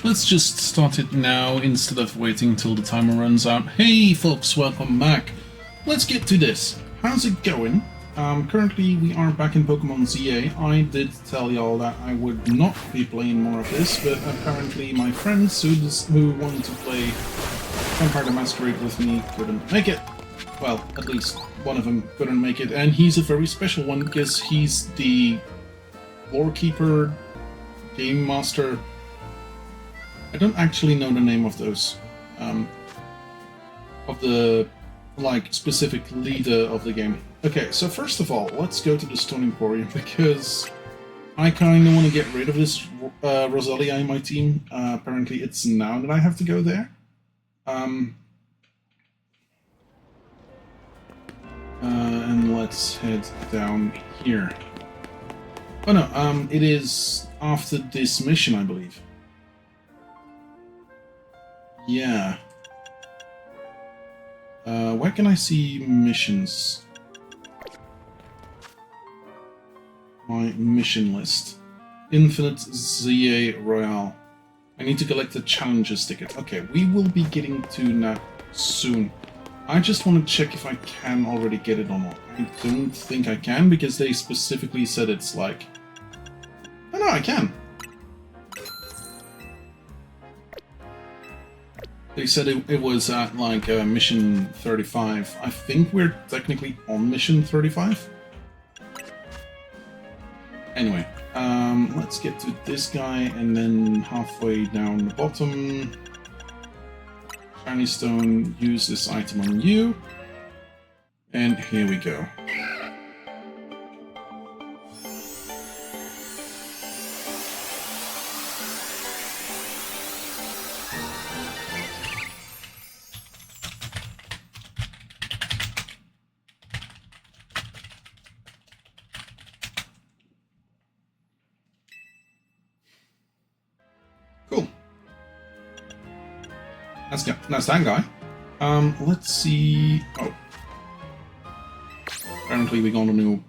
let's just start it now instead of waiting till the timer runs out. Hey folks, welcome back. Let's get to this. How's it going? Currently we are back in Pokemon ZA. I did tell y'all that I would not be playing more of this, but apparently my friends who wanted to play Vampire the Masquerade with me couldn't make it. Well, at least one of them couldn't make it, and he's a very special one because he's the lore keeper, game master. I don't actually know the name of those, of the like specific leader of the game. Okay, so first of all, let's go to the Stone Emporium because I kind of want to get rid of this Roselia in my team. Apparently, it's now that I have to go there. And let's head down here. Oh no, it is after this mission, I believe. Yeah. Where can I see missions? My mission list. Infinite ZA Royale. I need to collect the Challenges ticket. Okay, we will be getting to that soon. I just want to check if I can already get it or not. I don't think I can because they specifically said it's like... Oh no, I can! They said it was at like mission 35. I think we're technically on mission 35. Anyway, let's get to this guy and then halfway down the bottom. Shiny Stone, use this item on you. And here we go. Cool. That's that guy. Let's see. Oh. Apparently we got a new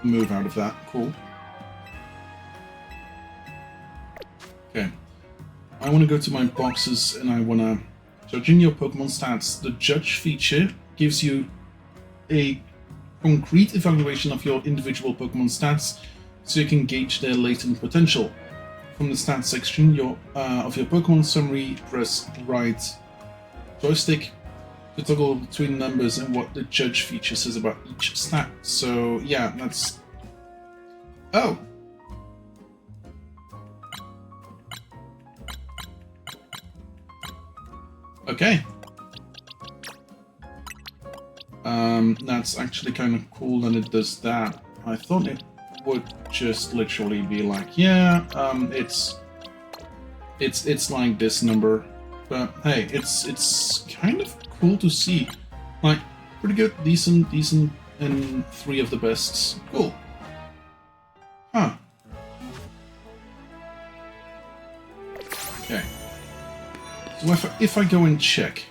move out of that. Cool. Okay. I want to go to my boxes and I want to... Judging your Pokemon stats. The Judge feature gives you a concrete evaluation of your individual Pokemon stats so you can gauge their latent potential. From the stats section of your Pokemon summary, press right joystick to toggle between numbers and what the Judge feature says about each stat. So yeah, that's... Oh! Okay. That's actually kind of cool that it does that. I thought it would just literally be like, yeah, it's like this number, but hey, it's kind of cool to see. Like, pretty good, decent, and 3 of the bests. Cool. Huh. Okay. So if I go and check,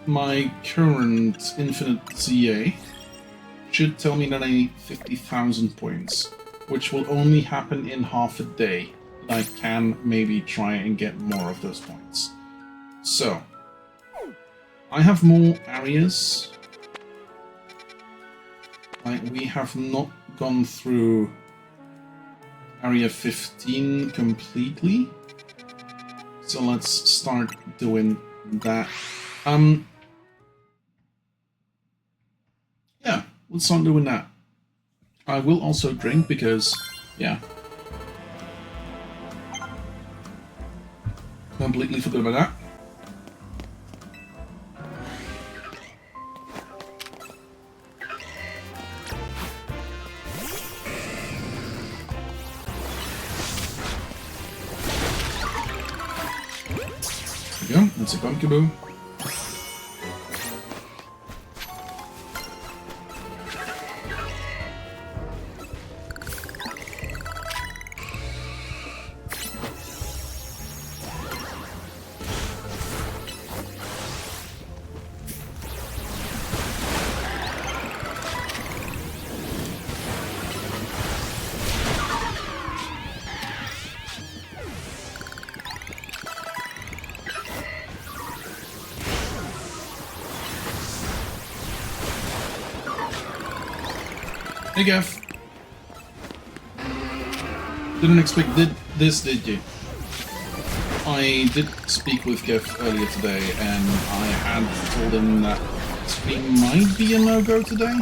my current Infinite ZA should tell me that I need 50,000 points, which will only happen in half a day. I can maybe try and get more of those points. So, I have more areas. Like, we have not gone through Area 15 completely. So let's start doing that. Yeah, let's start doing that. I will also drink because, yeah. Completely forgot about that. There we go, that's a Pumpkaboo. Hey, Gaff. Didn't expect this, did you? I did speak with Geff earlier today, and I had told him that stream might be a no-go today.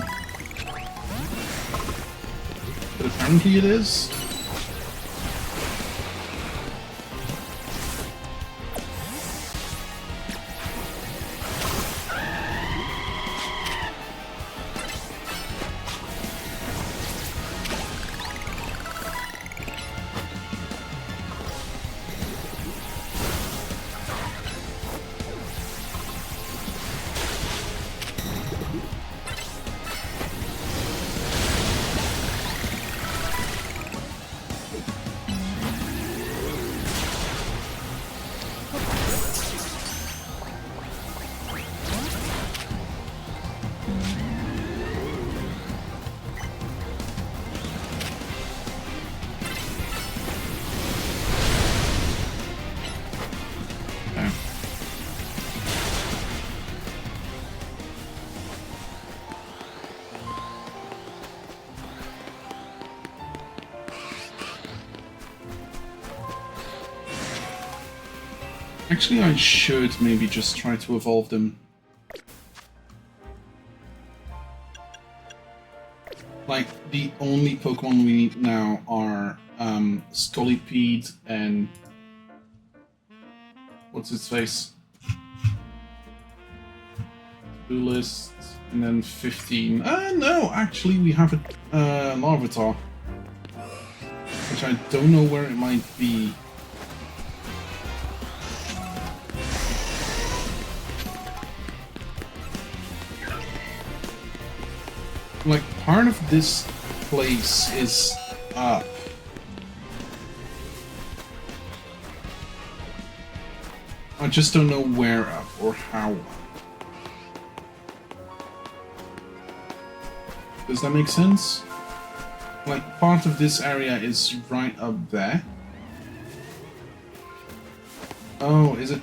But apparently it is. Actually, I should maybe just try to evolve them. Like, the only Pokemon we need now are Scolipede and... what's its face? To-do list, and then 15. No, actually we have a Larvitar. Which I don't know where it might be. Like, part of this place is up. I just don't know where up or how up. Does that make sense? Like, part of this area is right up there. Oh, is it?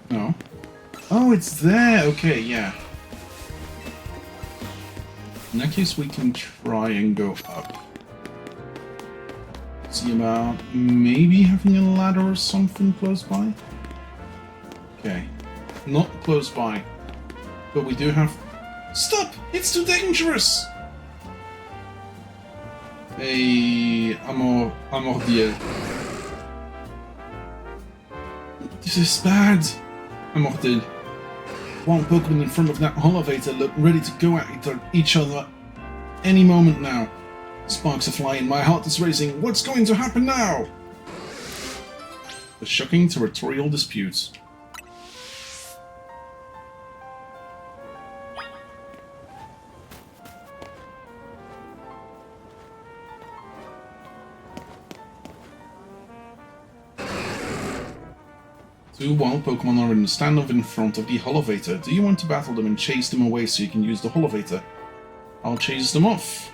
No. Oh, it's there! Okay, yeah. In that case, we can try and go up. See about maybe having a ladder or something close by? Okay. Not close by. But we do have... Stop! It's too dangerous! Amordiel. This is bad! Amordiel. One Pokemon in front of that elevator look ready to go at each other any moment now. Sparks are flying, my heart is racing. What's going to happen now? The shocking territorial disputes. Two wild Pokemon are in the standoff in front of the elevator. Do you want to battle them and chase them away so you can use the elevator? I'll chase them off.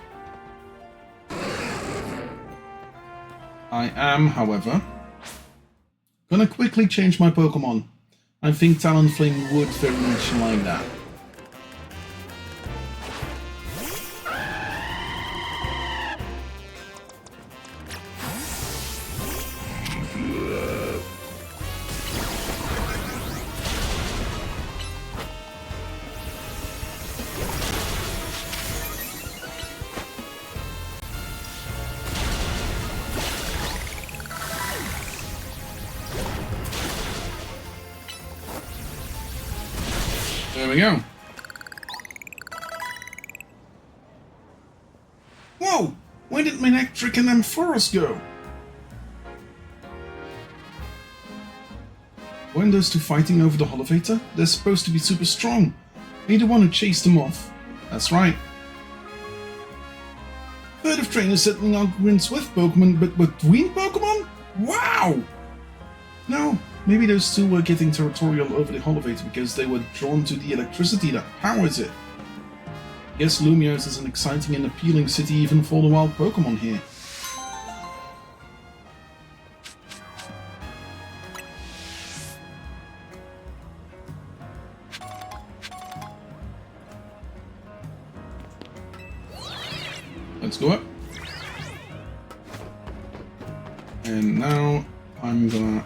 I am, however, gonna quickly change my Pokemon. I think Talonflame would very much like that. There we go. Whoa! Where did Manectric and Ampharos go? Weren't those two fighting over the elevator? They're supposed to be super strong. Neither one to chase them off. That's right. Heard of trainers settling arguments with Pokemon, but between Pokemon? Wow! No, maybe those two were getting territorial over the elevator because they were drawn to the electricity that powers it. Guess Lumiose is an exciting and appealing city even for the wild Pokemon here. Let's go up. And now I'm gonna...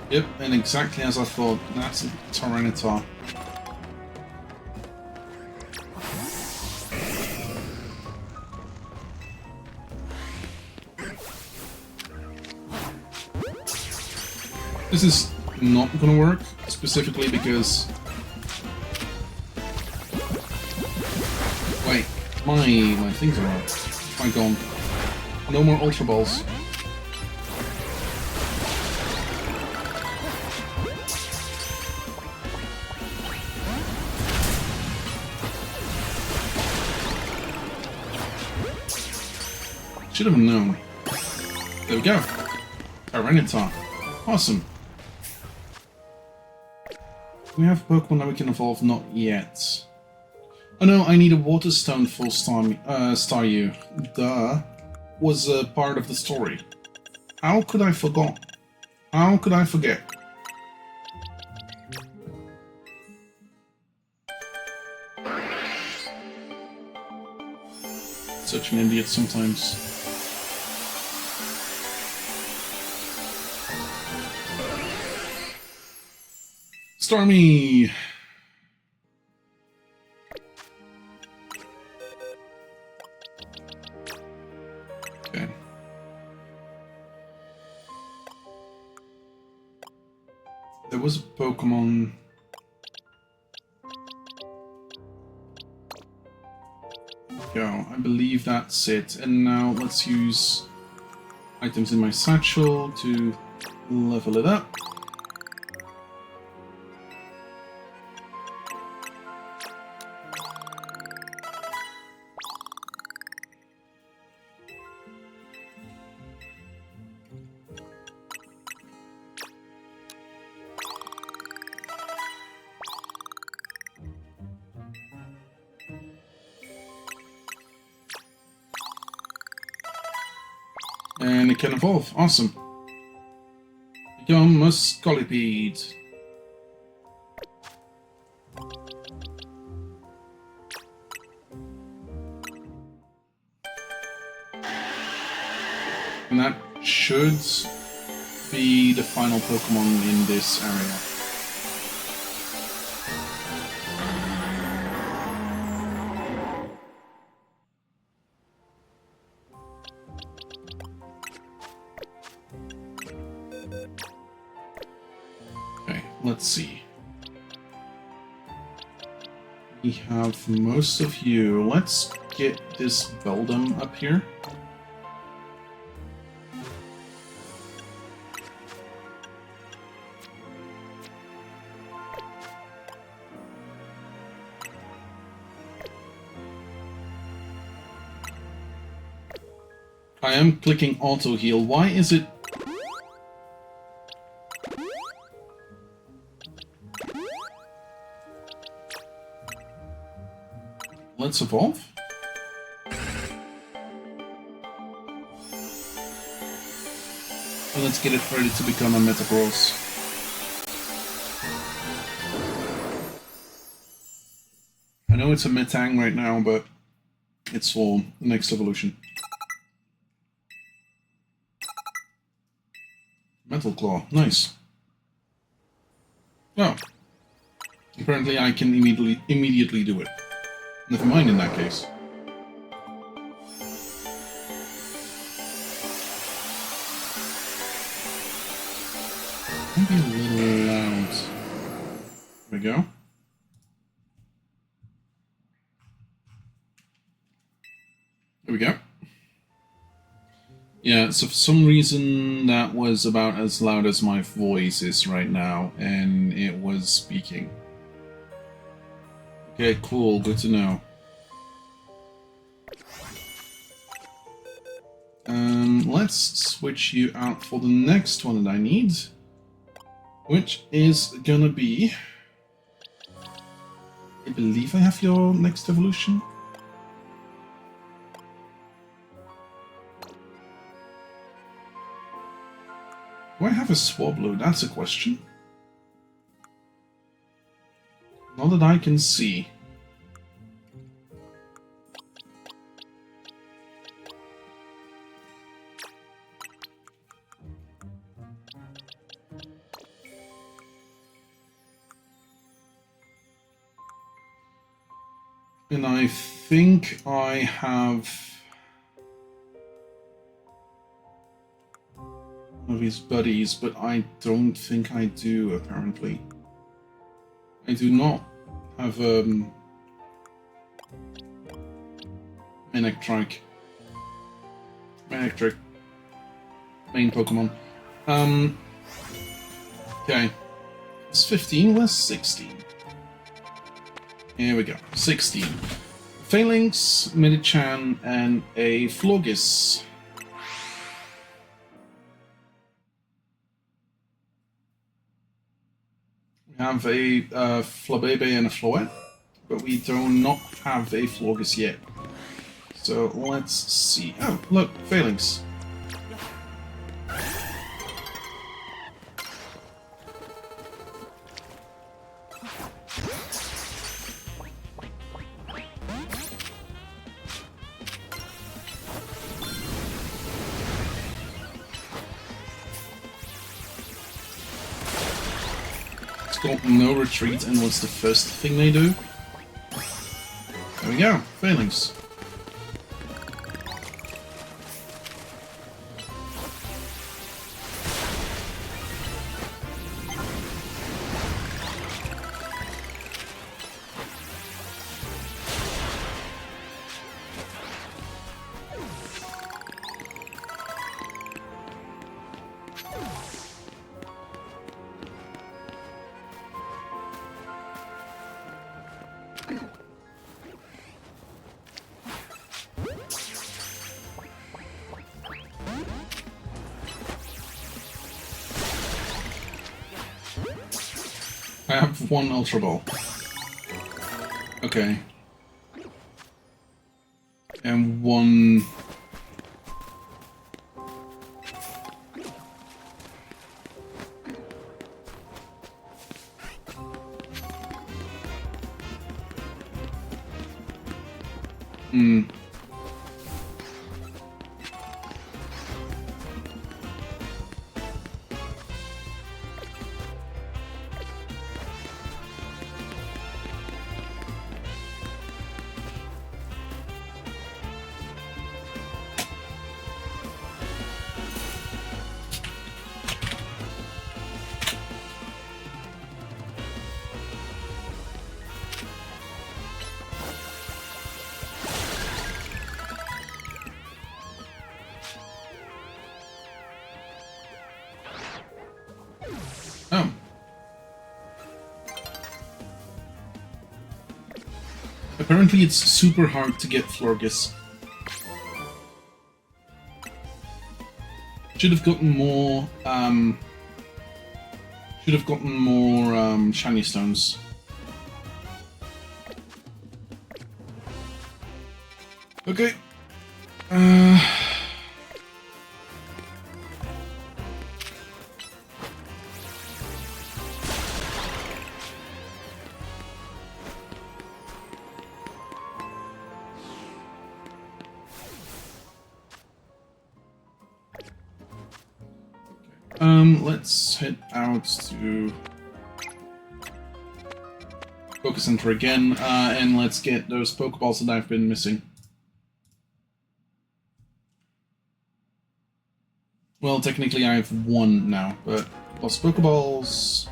Yep, and exactly as I thought, that's a Tyranitar. This is not gonna work, specifically because... Wait, my things are out. My gone. No more Ultra Balls. Should have known. There we go. Tyranitar. Awesome. We have Pokemon that we can evolve, not yet. Oh no, I need a Water Stone for Staryu. Duh. Was a part of the story. How could I forget? How could I forget? Such an idiot sometimes. Stormy! Okay. There was a Pokemon... Go. I believe that's it. And now let's use items in my satchel to level it up. And it can evolve. Awesome. Become a Scolipede. And that should be the final Pokemon in this area. Let's see. We have most of you. Let's get this Beldum up here. I am clicking auto heal. Why is it... Let's evolve. And let's get it ready to become a Metagross. I know it's a Metang right now, but it's for the next evolution. Metal Claw, nice. Oh. Apparently I can immediately do it. Never mind in that case. Maybe a little loud. There we go. There we go. Yeah, so for some reason that was about as loud as my voice is right now, and it was speaking. Okay, cool, good to know. Let's switch you out for the next one that I need, which is gonna be... I believe I have your next evolution. Do I have a Swablu? That's a question. Not that I can see. And I think I have one of his buddies, but I don't think I do, apparently. I do not have Manectric main Pokemon. Okay. It's 15, where's 16? Here we go. 16. Phalanx, Medichan, and a Florges. We have a Flabebe and a Floette, but we do not have a Florges yet. So let's see. Oh, look, Phalanx. Got no retreat, and what's the first thing they do? There we go, Phalanx. I have one Ultra Ball. Okay. And one... Oh. Apparently it's super hard to get Florges. Should have gotten more, shiny stones. Okay. Let's head out to Focus Center again, and let's get those Pokeballs that I've been missing. Well, technically I have one now, but lost Pokeballs.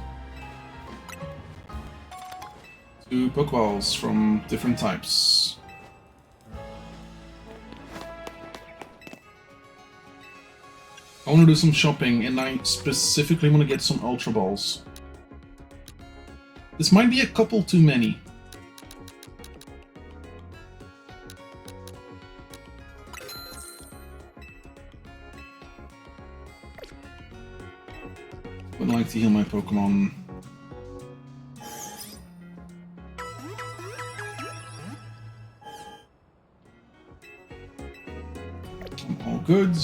2 Pokeballs from different types. I want to do some shopping, and I specifically want to get some Ultra Balls. This might be a couple too many. Would like to heal my Pokemon. I'm all good.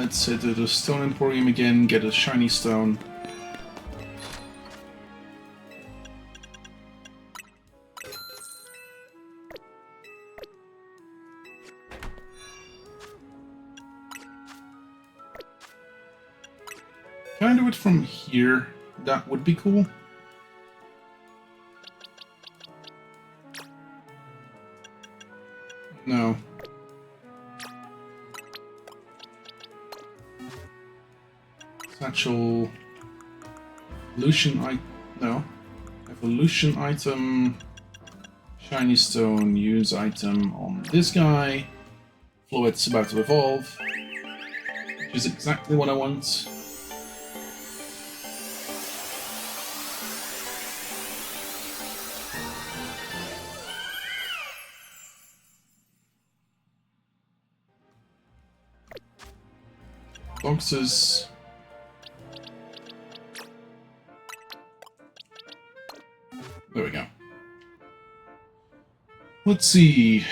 Let's head to the Stone Emporium again, get a shiny stone. Can I do it from here? That would be cool. No. Satchel. No. Evolution item. Shiny stone. Use item on this guy. Floet's about to evolve. Which is exactly what I want. Boxes. There we go. Let's see.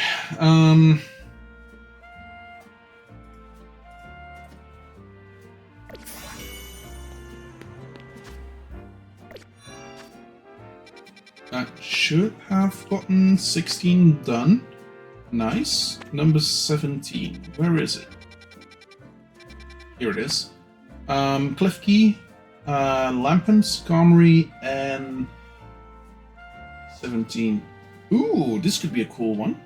That should have gotten 16 done. Nice. Number 17. Where is it? Here it is. Cliffkey, Lampen, Skarmory, and 17. Ooh, this could be a cool one.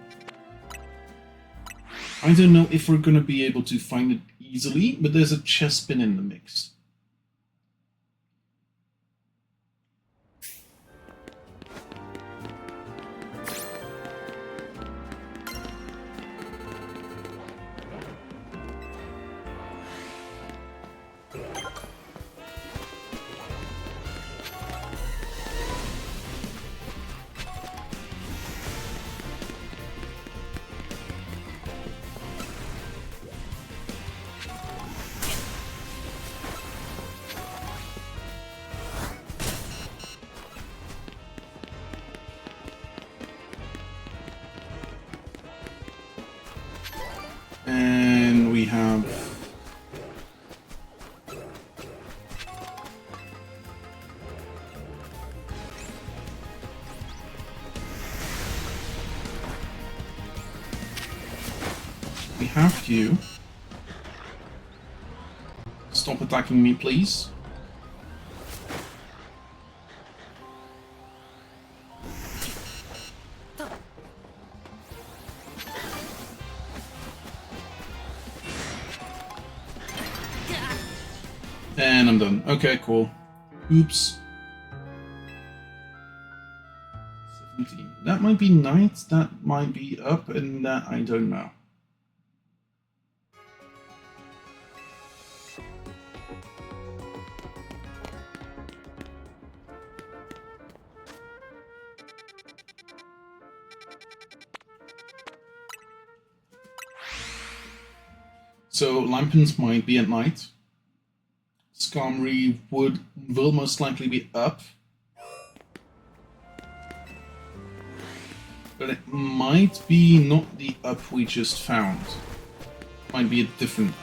I don't know if we're gonna be able to find it easily, but there's a Chespin in the mix. And we have you. Stop attacking me, please. And I'm done. Okay, cool. Oops. 17. That might be night, that might be up, and that I don't know. So Lampens might be at night. Skarmory will most likely be up. But it might be not the up we just found. Might be a different up.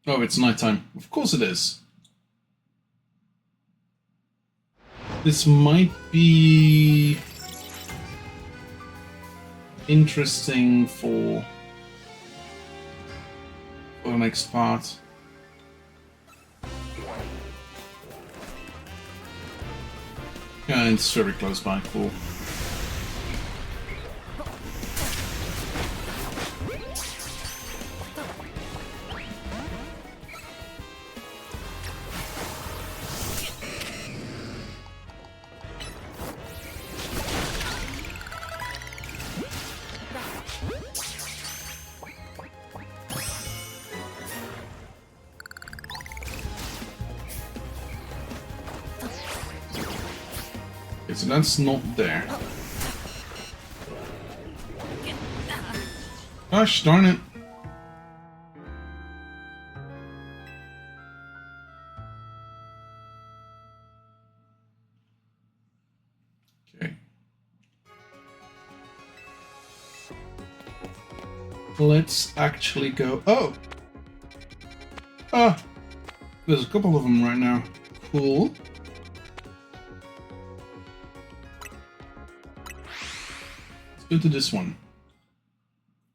Oh, it's nighttime. Of course it is. This might be interesting for the next part. Yeah, it's very close by, cool. So that's not there. Gosh darn it. Let's actually go... Oh! Ah! There's a couple of them right now. Cool. Let's go to this one.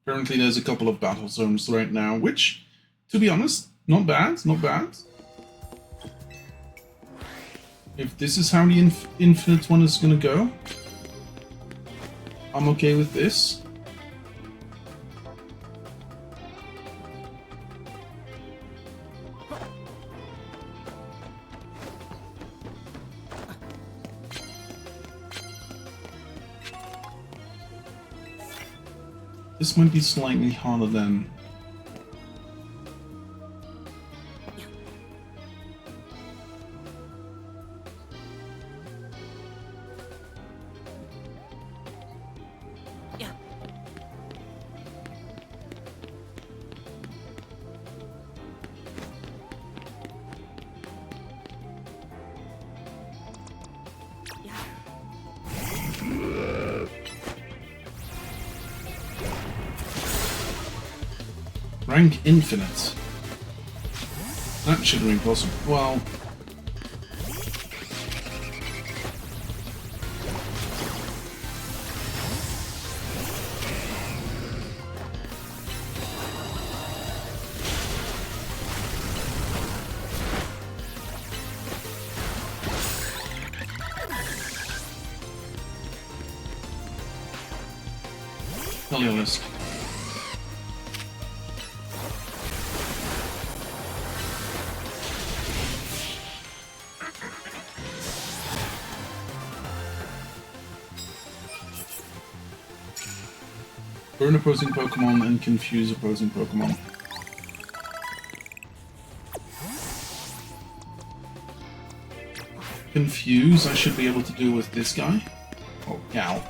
Currently there's a couple of battle zones right now, which, to be honest, not bad, not bad. If this is how the infinite one is gonna go, I'm okay with this. This might be slightly harder than... Rank infinite. That shouldn't be possible. Well... Heliolisk. Burn opposing Pokemon and confuse opposing Pokemon. Confuse I should be able to do with this guy. Oh, gal.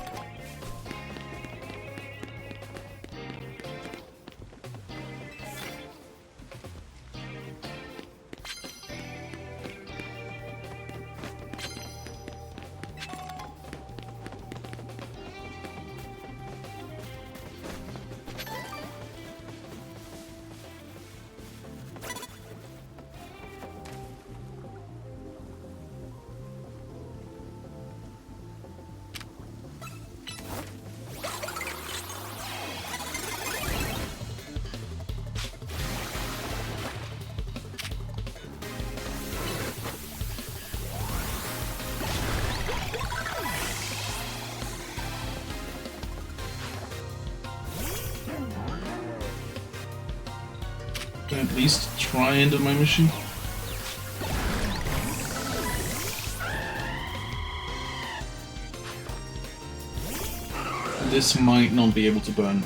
Can I at least try end of my mission? This might not be able to burn.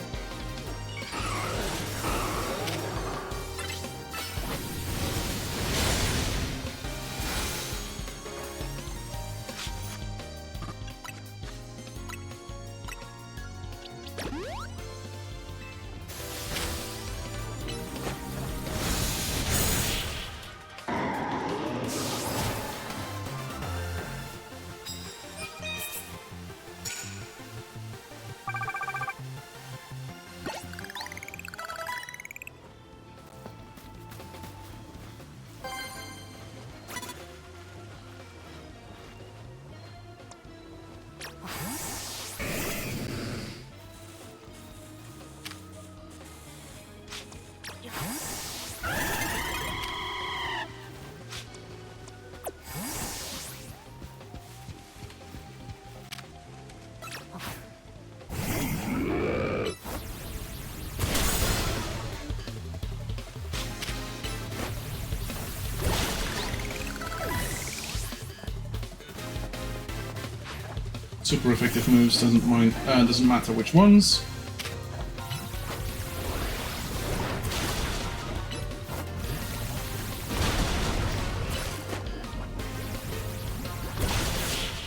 Super effective moves, doesn't matter which ones.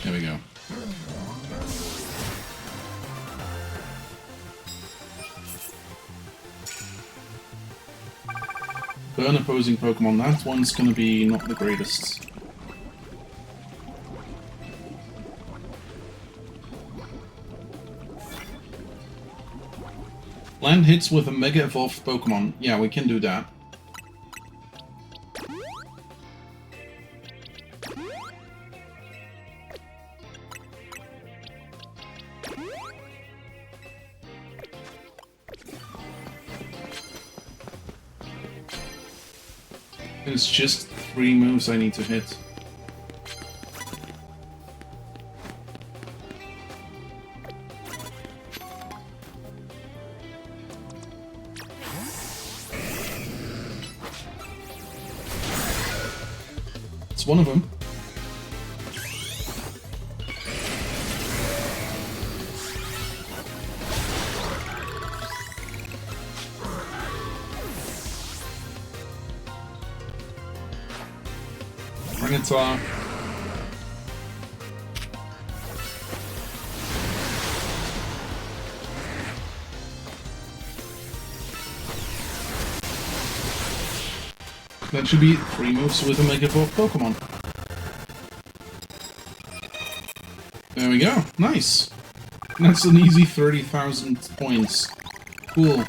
There we go. Burn opposing Pokemon, that one's gonna be not the greatest. Land hits with a Mega Evolved Pokemon. Yeah, we can do that. It's just 3 moves I need to hit. It's one of them. Ragnarok. That should be 3 moves with a Mega Evolved Pokemon. There we go. Nice. That's an easy 30,000 points. Cool.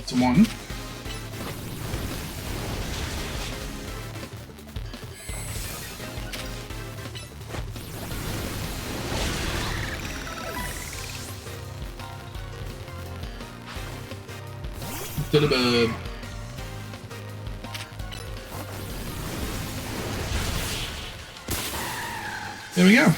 It's 1. Dilibird. There we go.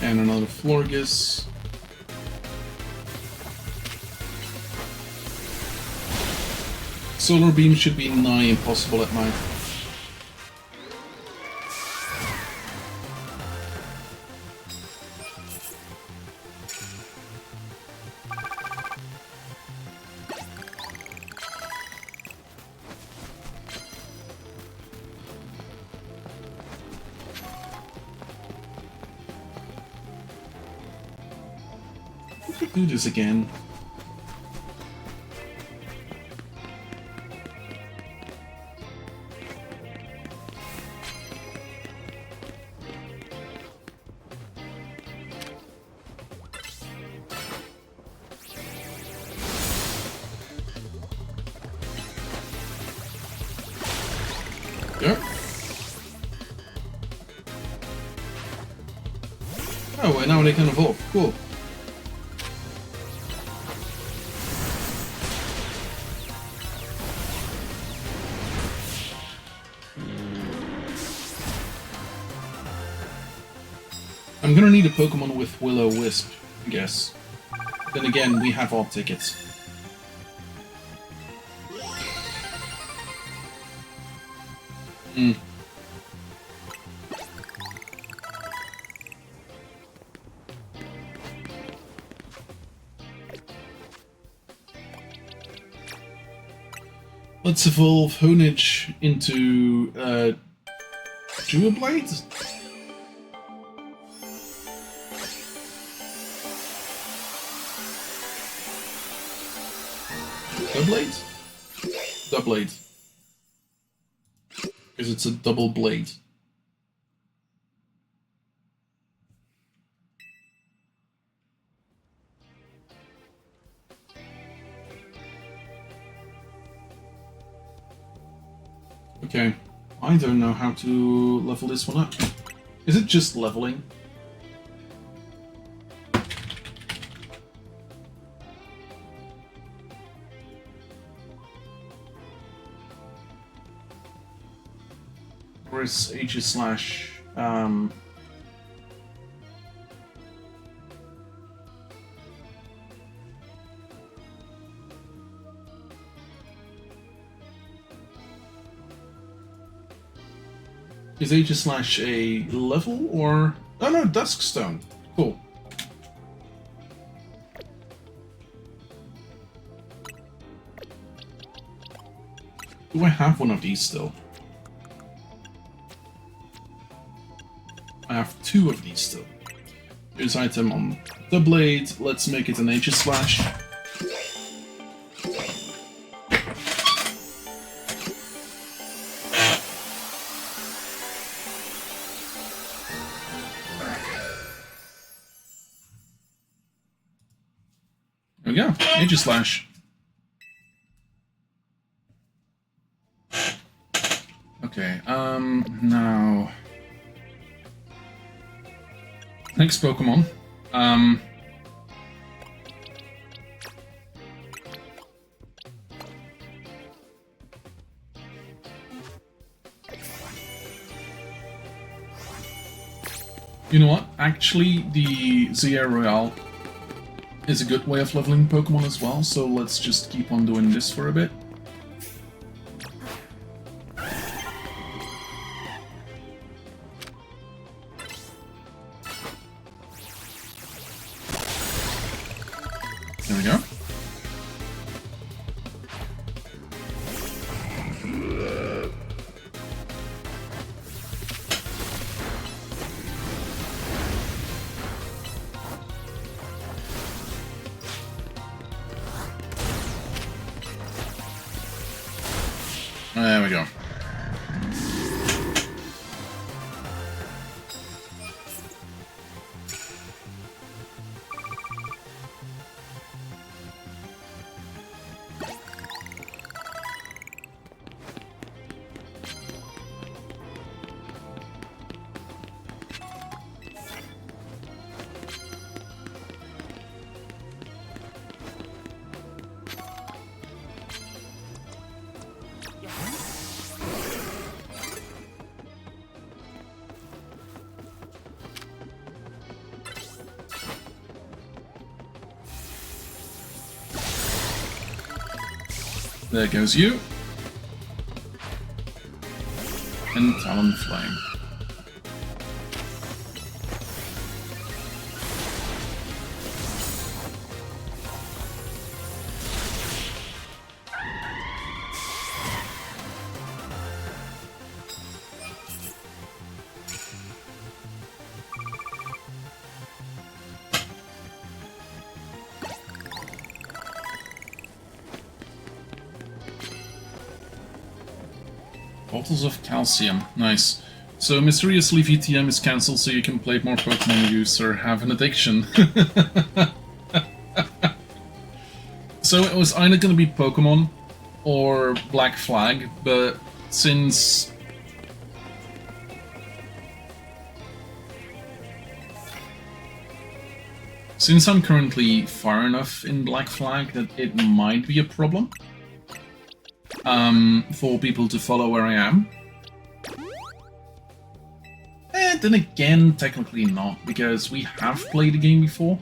And another Florges. Solar Beam should be nigh impossible at night. We could do this again. Yep. Oh, and now they can evolve. Cool. I'm gonna need a Pokemon with Will-O-Wisp, I guess. Then again, we have all tickets. Hmm. Let's evolve Honedge into Duoblade? Doublade? Doublade. Because it's a double blade. Okay, I don't know how to level this one up. Is it just leveling? Where's H slash? Is H slash a level or? Oh no, Duskstone. Cool. Do I have one of these still? I have 2 of these still. Here's item on the blade. Let's make it an H slash. There we go. H slash. Okay, now... Next Pokemon. You know what? Actually, the ZA Royale is a good way of leveling Pokemon as well, so let's just keep on doing this for a bit. There we go. There we go. There goes you. And Talonflame. Bottles of calcium. Nice. So mysteriously VTM is cancelled so you can play more Pokemon user have an addiction. So it was either going to be Pokemon or Black Flag, but since I'm currently far enough in Black Flag that it might be a problem for people to follow where I am. And then again, technically not, because we have played the game before.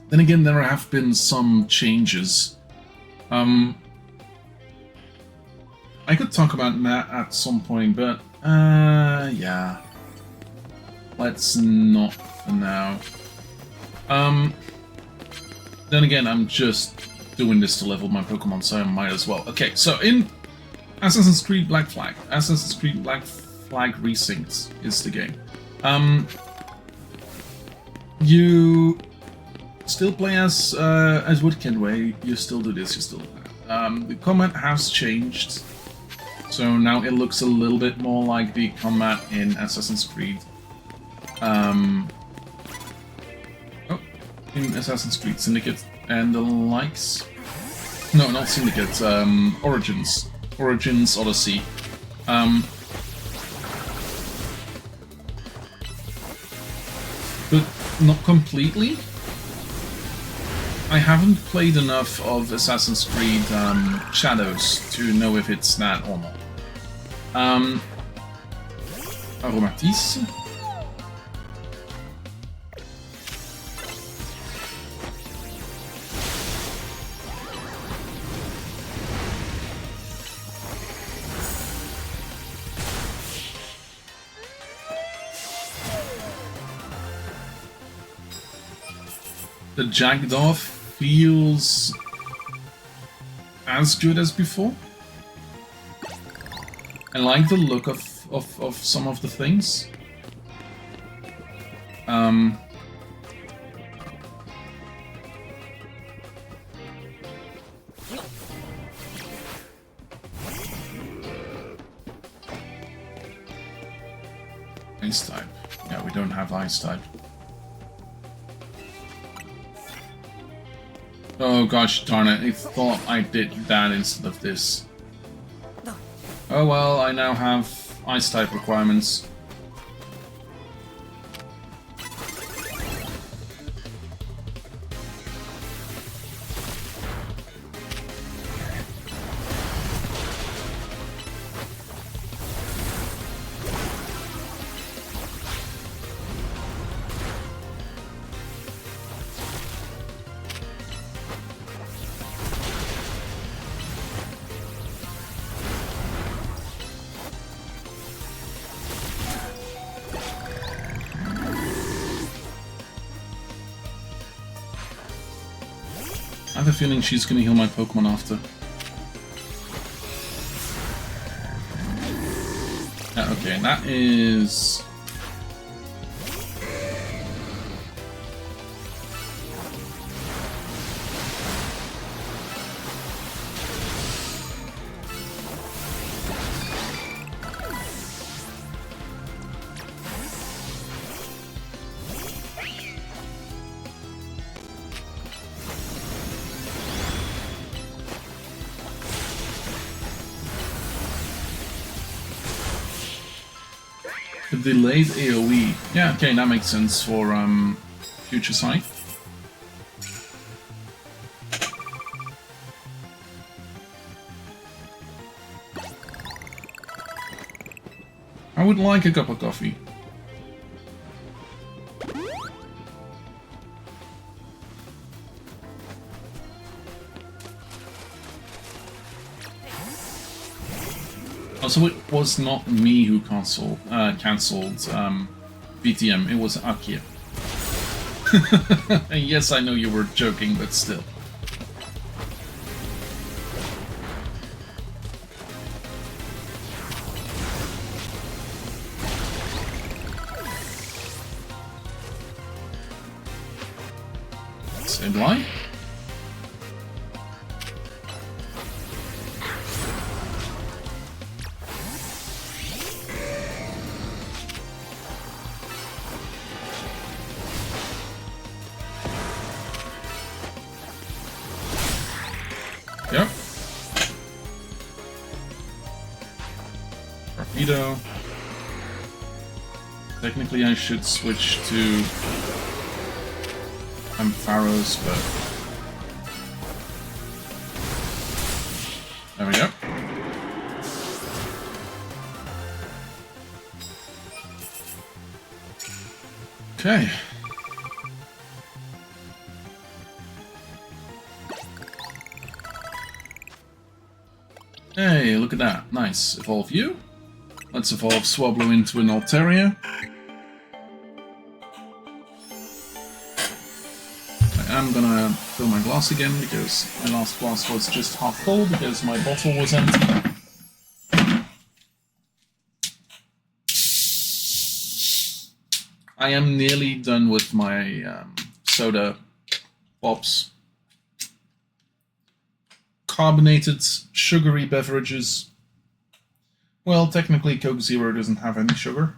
Then again, there have been some changes. I could talk about that at some point, but yeah. Let's not for now. Then again, I'm just doing this to level my Pokemon, so I might as well. Okay, so in Assassin's Creed Black Flag, Assassin's Creed Black Flag Resynced is the game. You still play as Woodkin Way. You still do this. You still do that. The combat has changed, so now it looks a little bit more like the combat in Assassin's Creed. In Assassin's Creed Syndicate and the likes. No, not Syndicate. Origins. Origins Odyssey. But not completely. I haven't played enough of Assassin's Creed Shadows to know if it's that or not. Aromatisse. The Jackdaw feels as good as before. I like the look of some of the things. Ice type. Yeah, we don't have ice type. Oh gosh darn it, I thought I did that instead of this. Oh well, I now have ice type requirements. I have a feeling she's gonna heal my Pokemon after. Yeah, okay, that is... a delayed AoE. Yeah, okay, that makes sense for Future Sight. I would like a cup of coffee. Also, it was not me who cancelled VTM, it was Akia. And yes, I know you were joking, but still. Say bye. Yep. Torpedo. Technically I should switch to Ampharos, but there we go. Okay. Hey, look at that. Nice. Evolve you. Let's evolve Swablu into an Altaria. I am gonna fill my glass again because my last glass was just half full because my bottle was empty. I am nearly done with my soda pops. Carbonated, sugary beverages. Well, technically Coke Zero doesn't have any sugar.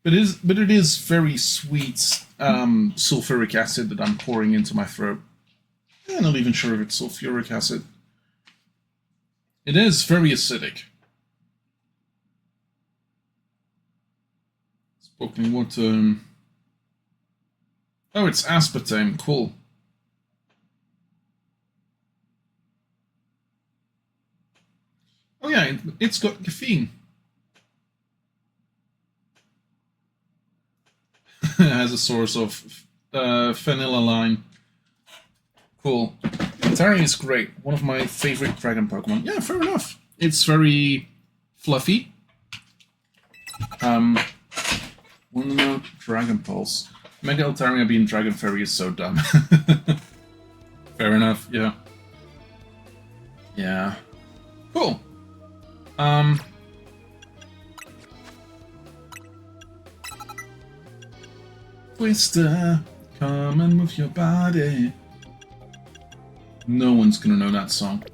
But it is very sweet sulfuric acid that I'm pouring into my throat. I'm not even sure if it's sulfuric acid. It is very acidic. Sparkling water. Oh, it's aspartame. Cool. Oh yeah, it's got caffeine. As a source of phenylalanine. Cool. Altaria is great. One of my favorite dragon Pokemon. Yeah, fair enough. It's very fluffy. One more Dragon Pulse. Mega Altaria being Dragon Fairy is so dumb. Fair enough, yeah. Yeah. Cool. Twister, come and move your body. No one's gonna know that song.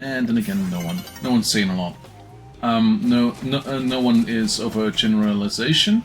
And then again, no one. No one's saying a lot. No one is of a generalization.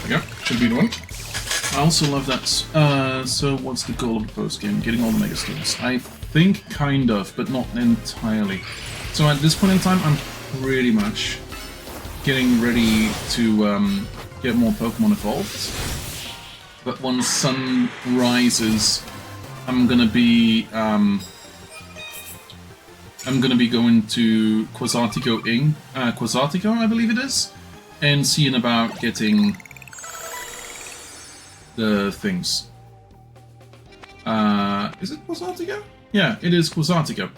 There we go. Should be the one. I also love that. So what's the goal of the post game? Getting all the Mega Stones. I think kind of, but not entirely. So at this point in time, I'm pretty much getting ready to get more Pokemon evolved. But when sun rises, I'm gonna be going to Quasartico, I believe it is, and seeing about getting the things. Is it Quasartico? Yeah, it is Quasartico.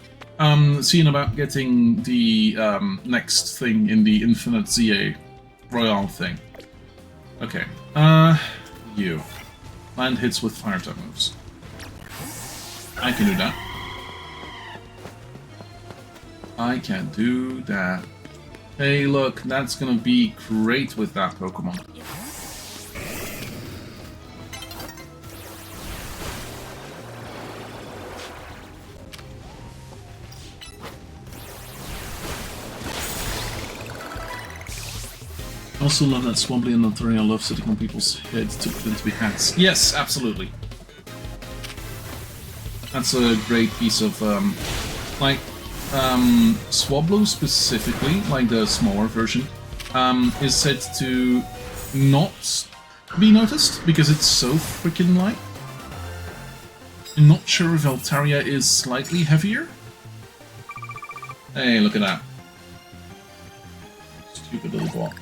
Seeing about getting the next thing in the Infinite ZA Royale thing. Okay. You. Land hits with fire type moves. I can do that. I can do that. Hey, look, that's gonna be great with that Pokemon. I also love that Swamply and Altaria love sitting on people's heads to pretend to be hats. Yes, absolutely. That's a great piece of, Swablu specifically, like the smaller version, is said to not be noticed because it's so freaking light. I'm not sure if Altaria is slightly heavier. Hey, look at that. Stupid little ball.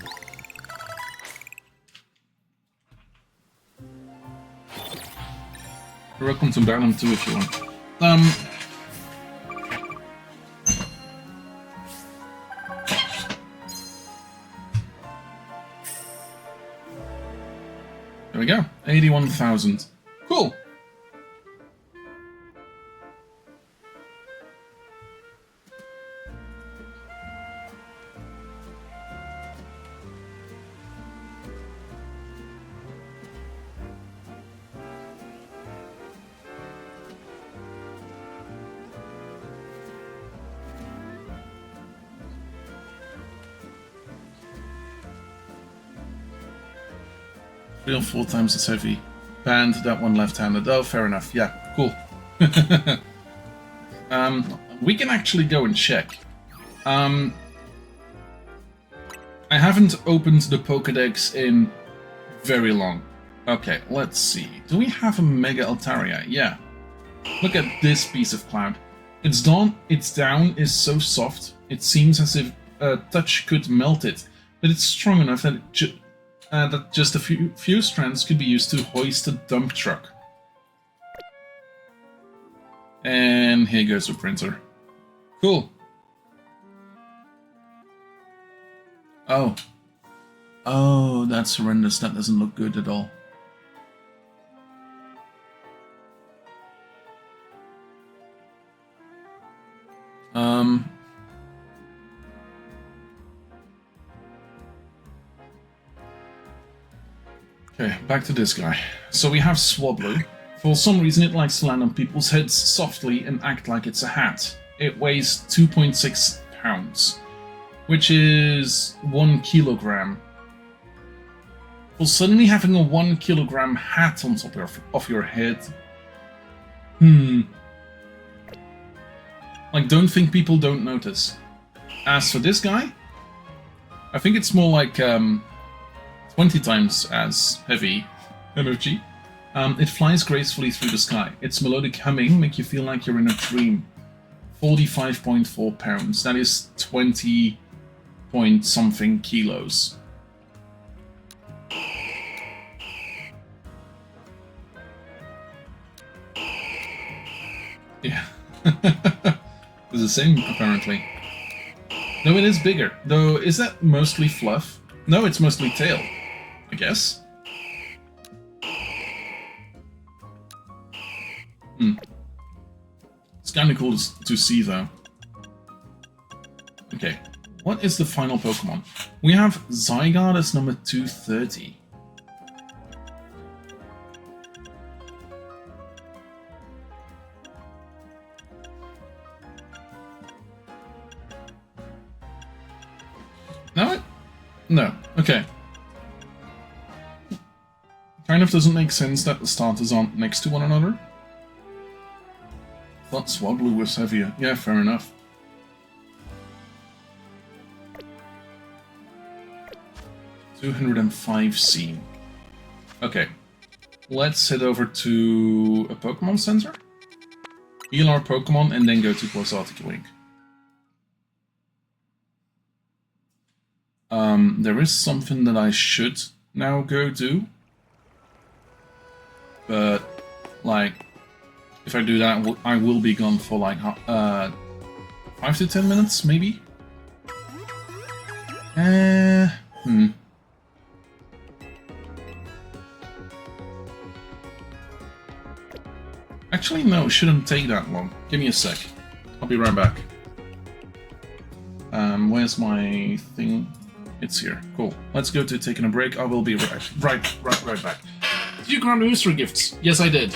You're welcome to ban them too if you want. There we go. 81,000. Cool. Real 4 times as heavy. Banned that one left-handed. Oh, fair enough. Yeah, cool. We can actually go and check. I haven't opened the Pokédex in very long. Okay, let's see. Do we have a Mega Altaria? Yeah. Look at this piece of cloud. Its down is so soft, it seems as if a touch could melt it, but it's strong enough that that just a few strands could be used to hoist a dump truck. And here goes the printer. Cool. Oh. Oh, that's horrendous. That doesn't look good at all. Okay, back to this guy. So we have Swablu. For some reason it likes to land on people's heads softly and act like it's a hat. It weighs 2.6 pounds, which is 1 kilogram. Well, suddenly having a 1 kilogram hat on top of your head. Like, don't think people don't notice. As for this guy, I think it's more like 20 times as heavy energy. It flies gracefully through the sky. Its melodic humming makes you feel like you're in a dream. 45.4 pounds. That is 20 point something kilos. Yeah. It's the same, apparently. No, it is bigger. Though, is that mostly fluff? No, it's mostly tail, I guess. It's kind of cool to see, though. Okay, what is the final Pokemon? We have Zygarde as number 230. No? No. Okay. Kind of doesn't make sense that the starters aren't next to one another. Thought Swablu was heavier. Yeah, fair enough. $205C. Okay. Let's head over to a Pokemon Center. Heal our Pokemon and then go to Quasartic Wing. There is something that I should now go do. But, like, if I do that, I will be gone for like 5 to 10 minutes, maybe? Actually, no, it shouldn't take that long. Give me a sec. I'll be right back. Where's my thing? It's here. Cool. Let's go to taking a break. I will be right back. Did you grant Easter gifts? Yes, I did.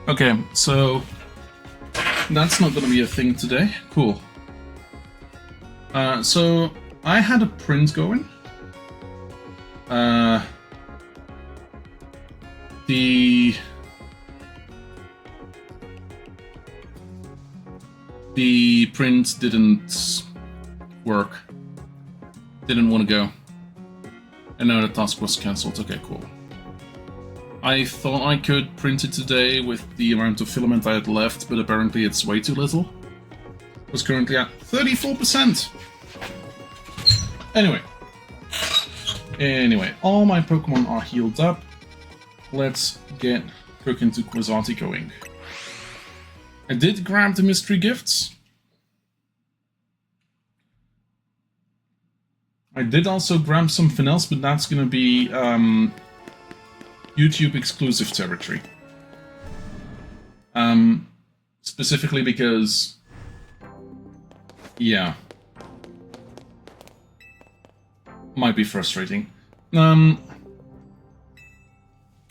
Okay, so that's not going to be a thing today. Cool. So I had a print going. The print didn't work. Didn't want to go. And now the task was cancelled. Okay, cool. I thought I could print it today with the amount of filament I had left, but apparently it's way too little. It was currently at 34%. Anyway, all my Pokemon are healed up. let's get Cook into Quasati going. I did grab the mystery gifts. I did also grab something else, but that's gonna be YouTube exclusive territory. Specifically because, yeah, might be frustrating. I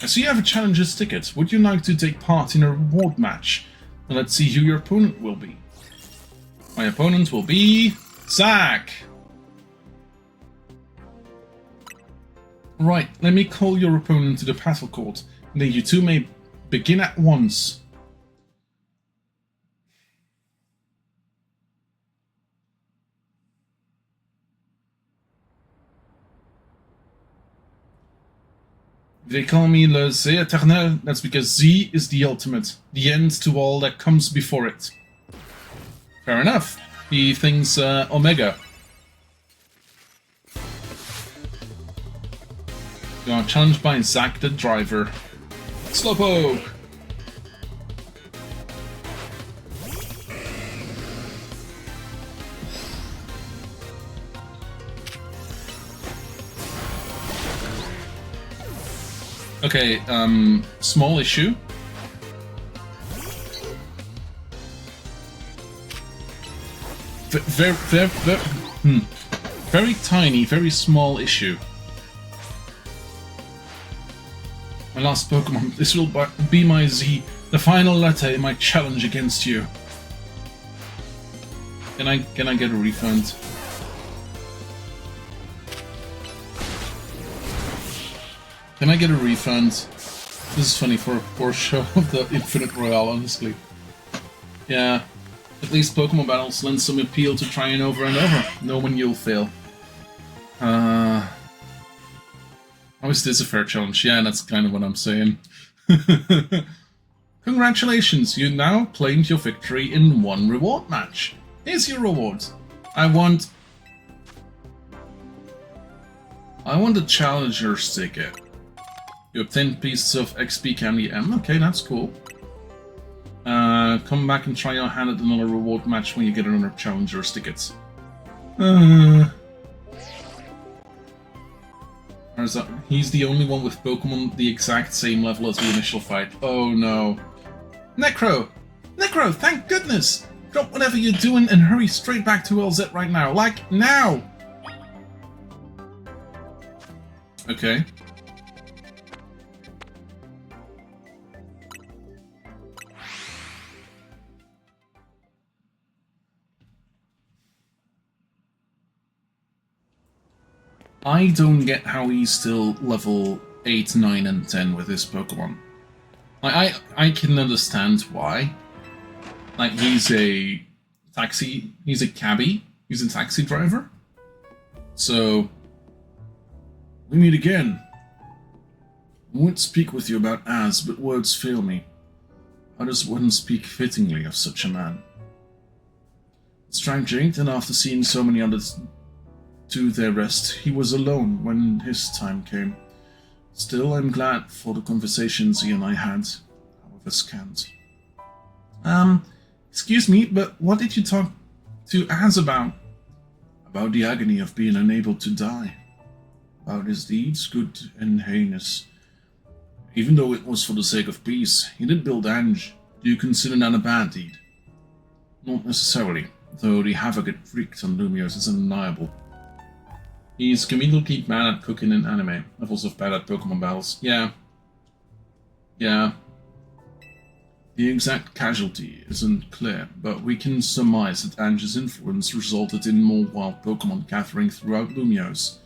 see you have a challenger's ticket. Would you like to take part in a reward match? And let's see who your opponent will be. My opponent will be Zach. Right, let me call your opponent to the battle court, and then you two may begin at once. They call me Le Z Eternel, that's because Z is the ultimate, the end to all that comes before it. Fair enough. He thinks Omega. You are challenged by Zack the driver. Slowpoke! Okay, small issue. Very tiny, very small issue. My last Pokemon, this will be my Z, the final letter in my challenge against you. Can I get a refund? Can I get a refund? This is funny for a poor show of the Infinite Royale, honestly. Yeah, at least Pokemon battles lend some appeal to trying over and over, knowing you'll fail. How is this a fair challenge? Yeah, that's kind of what I'm saying. Congratulations, you now claimed your victory in one reward match. Here's your reward. I want a challenger's ticket. You obtain pieces of XP Candy M. Okay, that's cool. Come back and try your hand at another reward match when you get another challenger's ticket. He's the only one with Pokemon the exact same level as the initial fight. Oh no. Necro! Necro, thank goodness! Drop whatever you're doing and hurry straight back to LZ right now. Like, now! Okay. I don't get how he's still level 8, 9, and 10 with this Pokemon. Like, I can understand why. Like, he's a cabbie, he's a taxi driver. So, we meet again. I would speak with you about Az, but words fail me. Others wouldn't speak fittingly of such a man. Strange, and after seeing so many others to their rest, he was alone when his time came. Still, I'm glad for the conversations he and I had, however scant. Excuse me, but what did you talk to Az about? About the agony of being unable to die. About his deeds, good and heinous. Even though it was for the sake of peace, he did build Ange. Do you consider that a bad deed? Not necessarily, though the havoc it wreaked on Lumios is undeniable. He's comedically bad at cooking and anime, levels of bad at Pokemon battles. Yeah. The exact casualty isn't clear, but we can surmise that Ange's influence resulted in more wild Pokemon gathering throughout Lumios,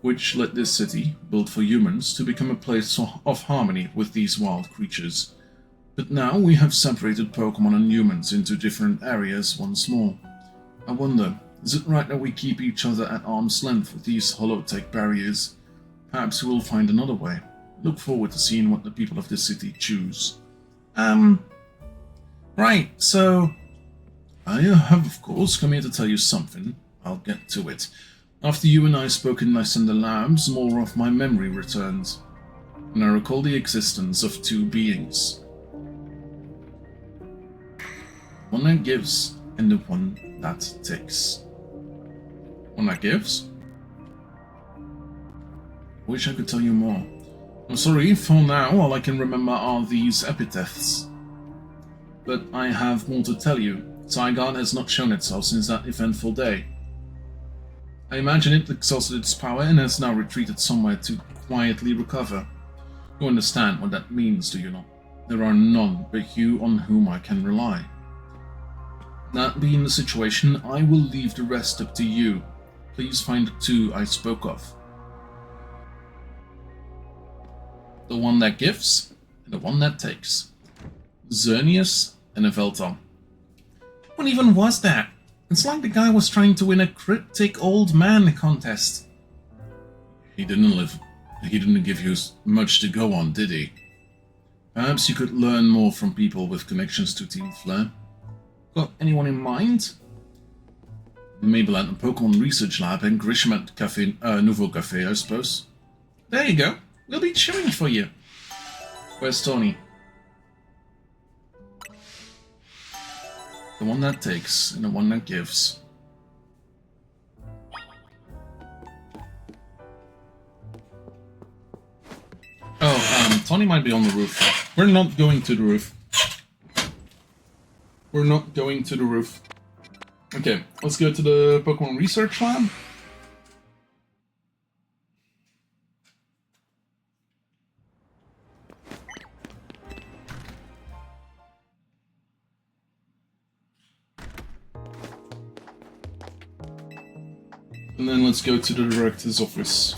which led this city, built for humans, to become a place of harmony with these wild creatures. But now we have separated Pokemon and humans into different areas once more. I wonder, is it right that we keep each other at arm's length with these holotech barriers? Perhaps we'll find another way. Look forward to seeing what the people of this city choose. Right, so I have of course come here to tell you something. I'll get to it. After you and I spoke in less in the labs, more of my memory returns. and I recall the existence of two beings. One that gives, and the one that takes. One that gives? I wish I could tell you more. I'm sorry, for now all I can remember are these epithets. But I have more to tell you. Zygarde has not shown itself since that eventful day. I imagine it exhausted its power and has now retreated somewhere to quietly recover. You understand what that means, do you not? There are none but you on whom I can rely. That being the situation, I will leave the rest up to you. Please find the two I spoke of. The one that gives, and the one that takes. Xerneas and Yveltal. What even was that? It's like the guy was trying to win a cryptic old man contest. He didn't give you much to go on, did he? Perhaps you could learn more from people with connections to Team Flare. Got anyone in mind? Mabel at the Pokémon Research Lab and Grisham at Cafe, Nouveau Cafe, I suppose. There you go. We'll be cheering for you. Where's Tony? The one that takes and the one that gives. Oh, Tony might be on the roof. We're not going to the roof. We're not going to the roof. Okay, let's go to the Pokémon Research Lab. And then let's go to the director's office.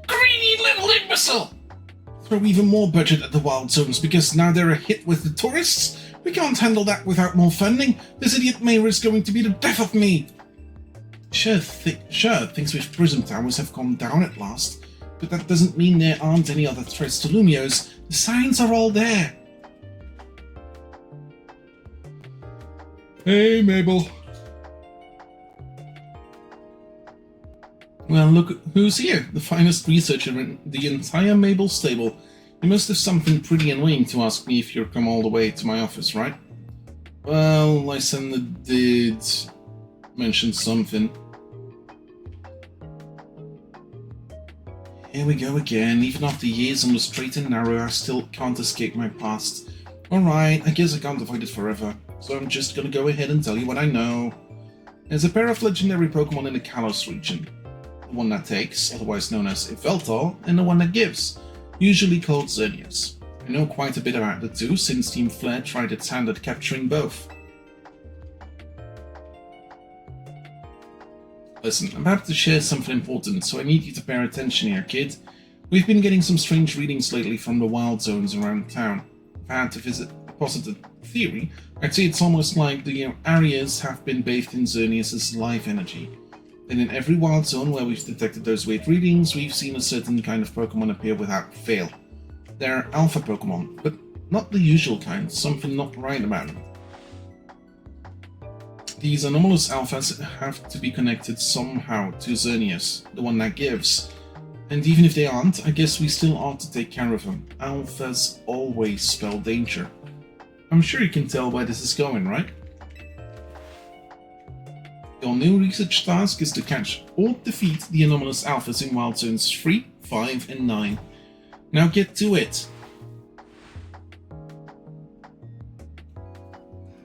Greedy little imbecile! Throw even more budget at the wild zones because now they're a hit with the tourists? We can't handle that without more funding. This idiot mayor is going to be the death of me. Sure, things with Prism Towers have calmed down at last, but that doesn't mean there aren't any other threats to Lumios. The signs are all there. Hey, Mabel. Well, look who's here. The finest researcher in the entire Mabel stable. You must have something pretty annoying to ask me if you've come all the way to my office, right? Well, Lysander did mention something. Here we go again. Even after years on the straight and narrow, I still can't escape my past. Alright, I guess I can't avoid it forever. So I'm just gonna go ahead and tell you what I know. There's a pair of legendary Pokemon in the Kalos region. The one that takes, otherwise known as Yveltal, and the one that gives, usually called Xerneas. I know quite a bit about the two, since Team Flare tried its hand at capturing both. Listen, I'm about to share something important, so I need you to pay attention here, kid. We've been getting some strange readings lately from the wild zones around town. If I had to visit a positive theory, I'd say it's almost like the areas have been bathed in Xerneas' life energy. And in every wild zone where we've detected those weird readings, we've seen a certain kind of Pokemon appear without fail. They're alpha Pokemon, but not the usual kind, something not right about them. These anomalous alphas have to be connected somehow to Xerneas, the one that gives. And even if they aren't, I guess we still ought to take care of them. Alphas always spell danger. I'm sure you can tell where this is going, right? Your new research task is to catch or defeat the anomalous alphas in Wild Zones 3, 5 and 9. Now get to it!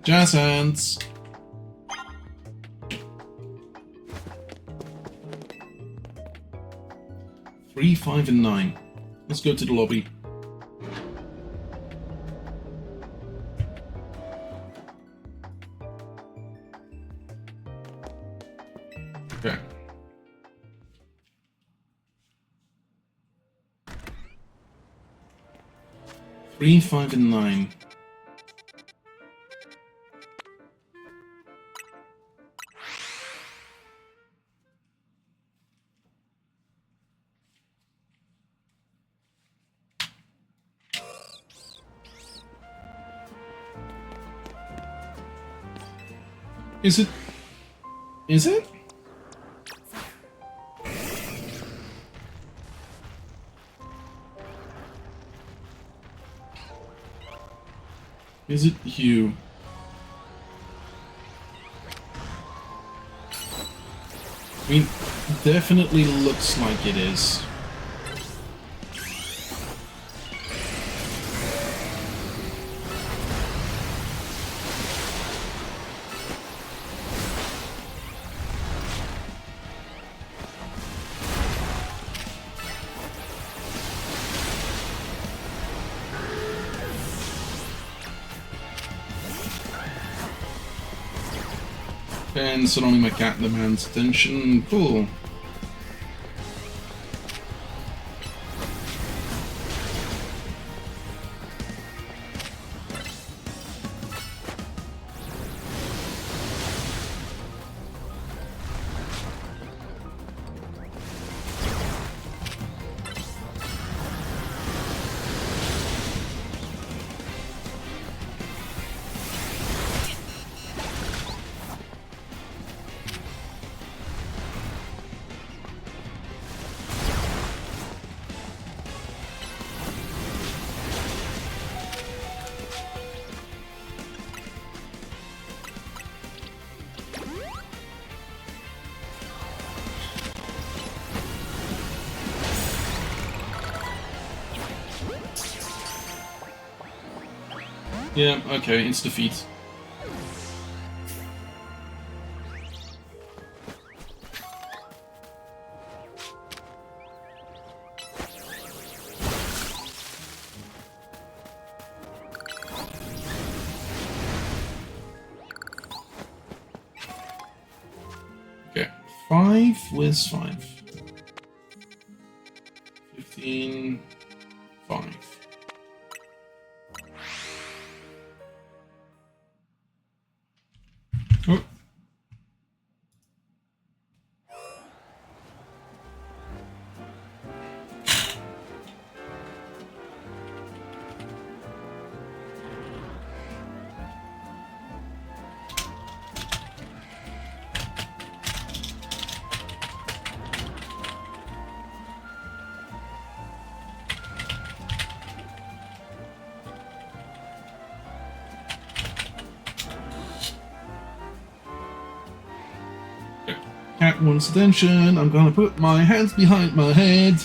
Jazz hands! 3, 5 and 9. Let's go to the lobby. Okay. Three, 5 and 9. Is it? Is it? Is it you? I mean, definitely looks like it is. And suddenly my cat demands attention. Cool. Yeah, okay, it's defeat. Okay, 5, where's 5? 15, 5. Oh. Cat wants attention. I'm gonna put my hands behind my head.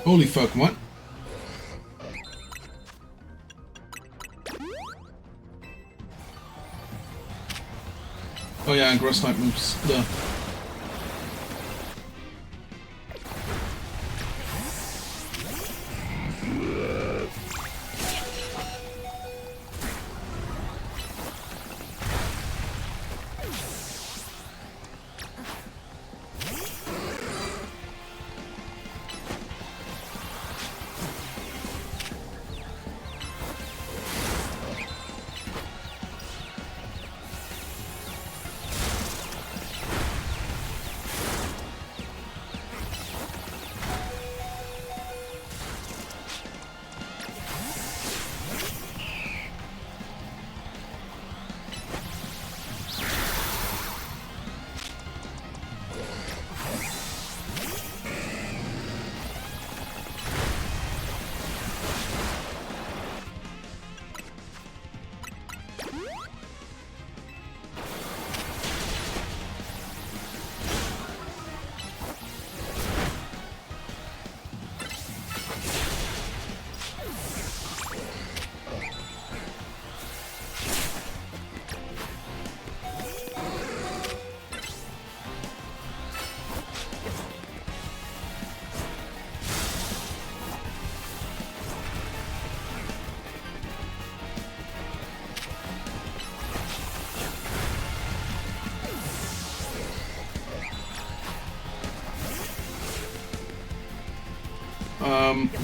Holy fuck, what? Oh yeah, grass type moves. Duh.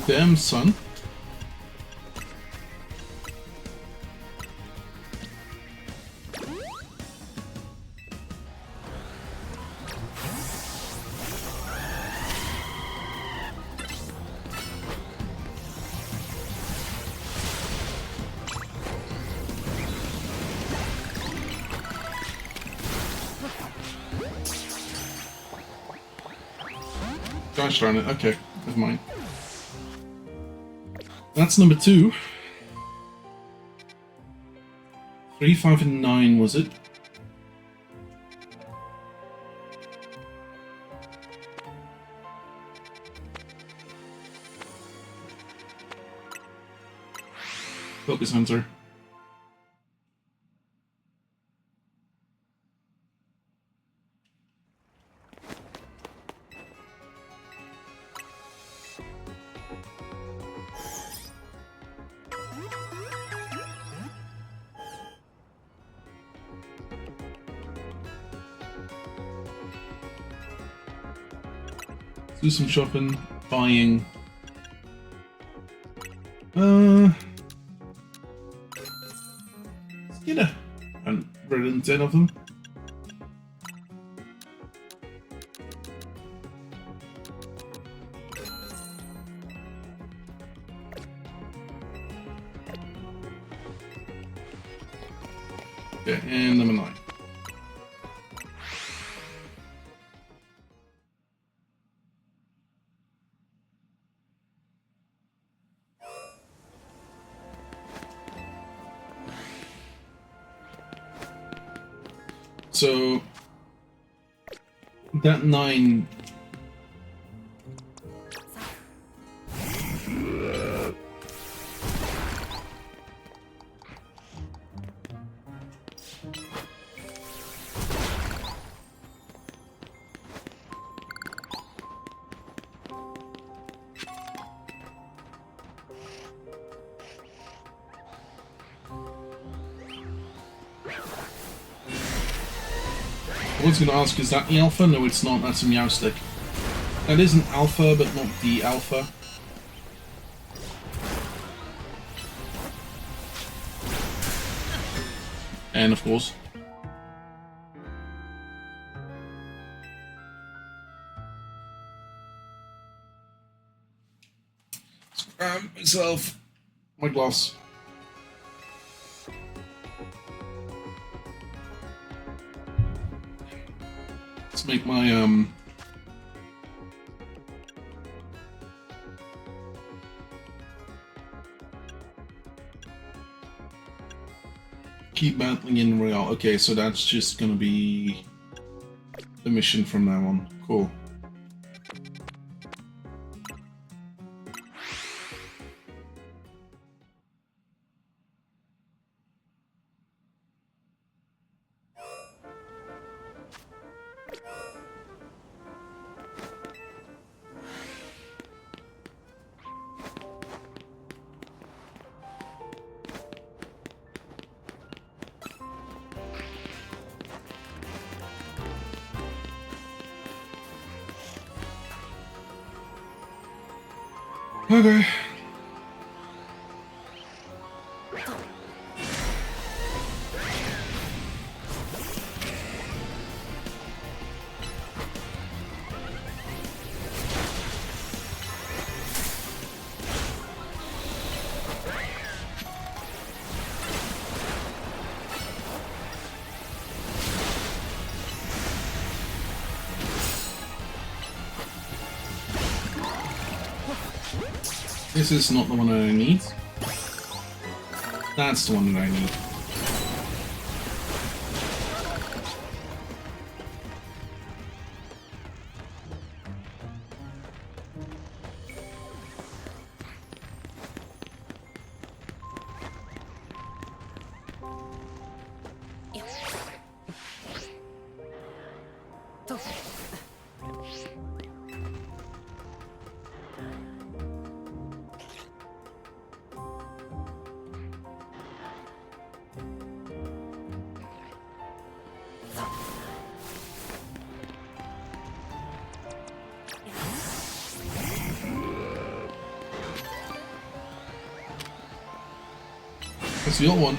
Damn, son. Gosh darn it. Okay, never mind. That's number 2. 3, 5, and 9, was it? Focus Hunter. Do some shopping, buying. Let's get a and 10 of them. Okay, and number 9. So that 9. I was going to ask, is that the alpha? No, it's not. That's a Meowstick. That is an alpha, but not the alpha. And of course, let's grab myself my glass. Let's make my keep battling in Royale. Okay, so that's just gonna be the mission from now on. Cool. Okay. This is not the one that I need. That's the one that I need. Guess we got one.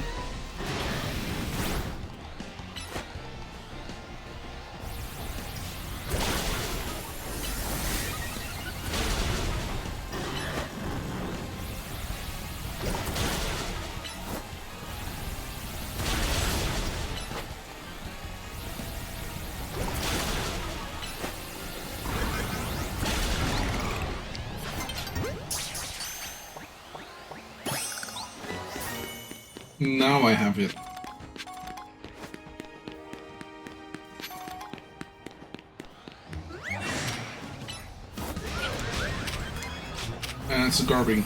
Now I have it. And it's a garbing.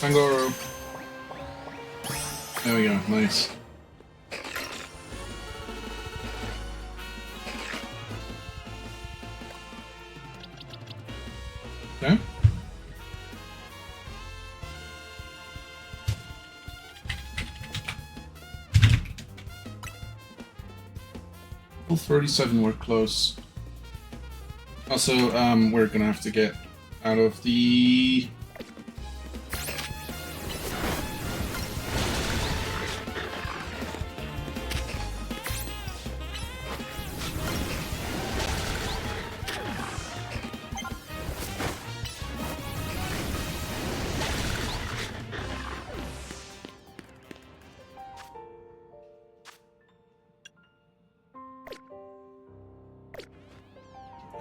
Kangaroo. There we go, nice. Okay. Level 37, we're close. Also, we're gonna have to get out of the...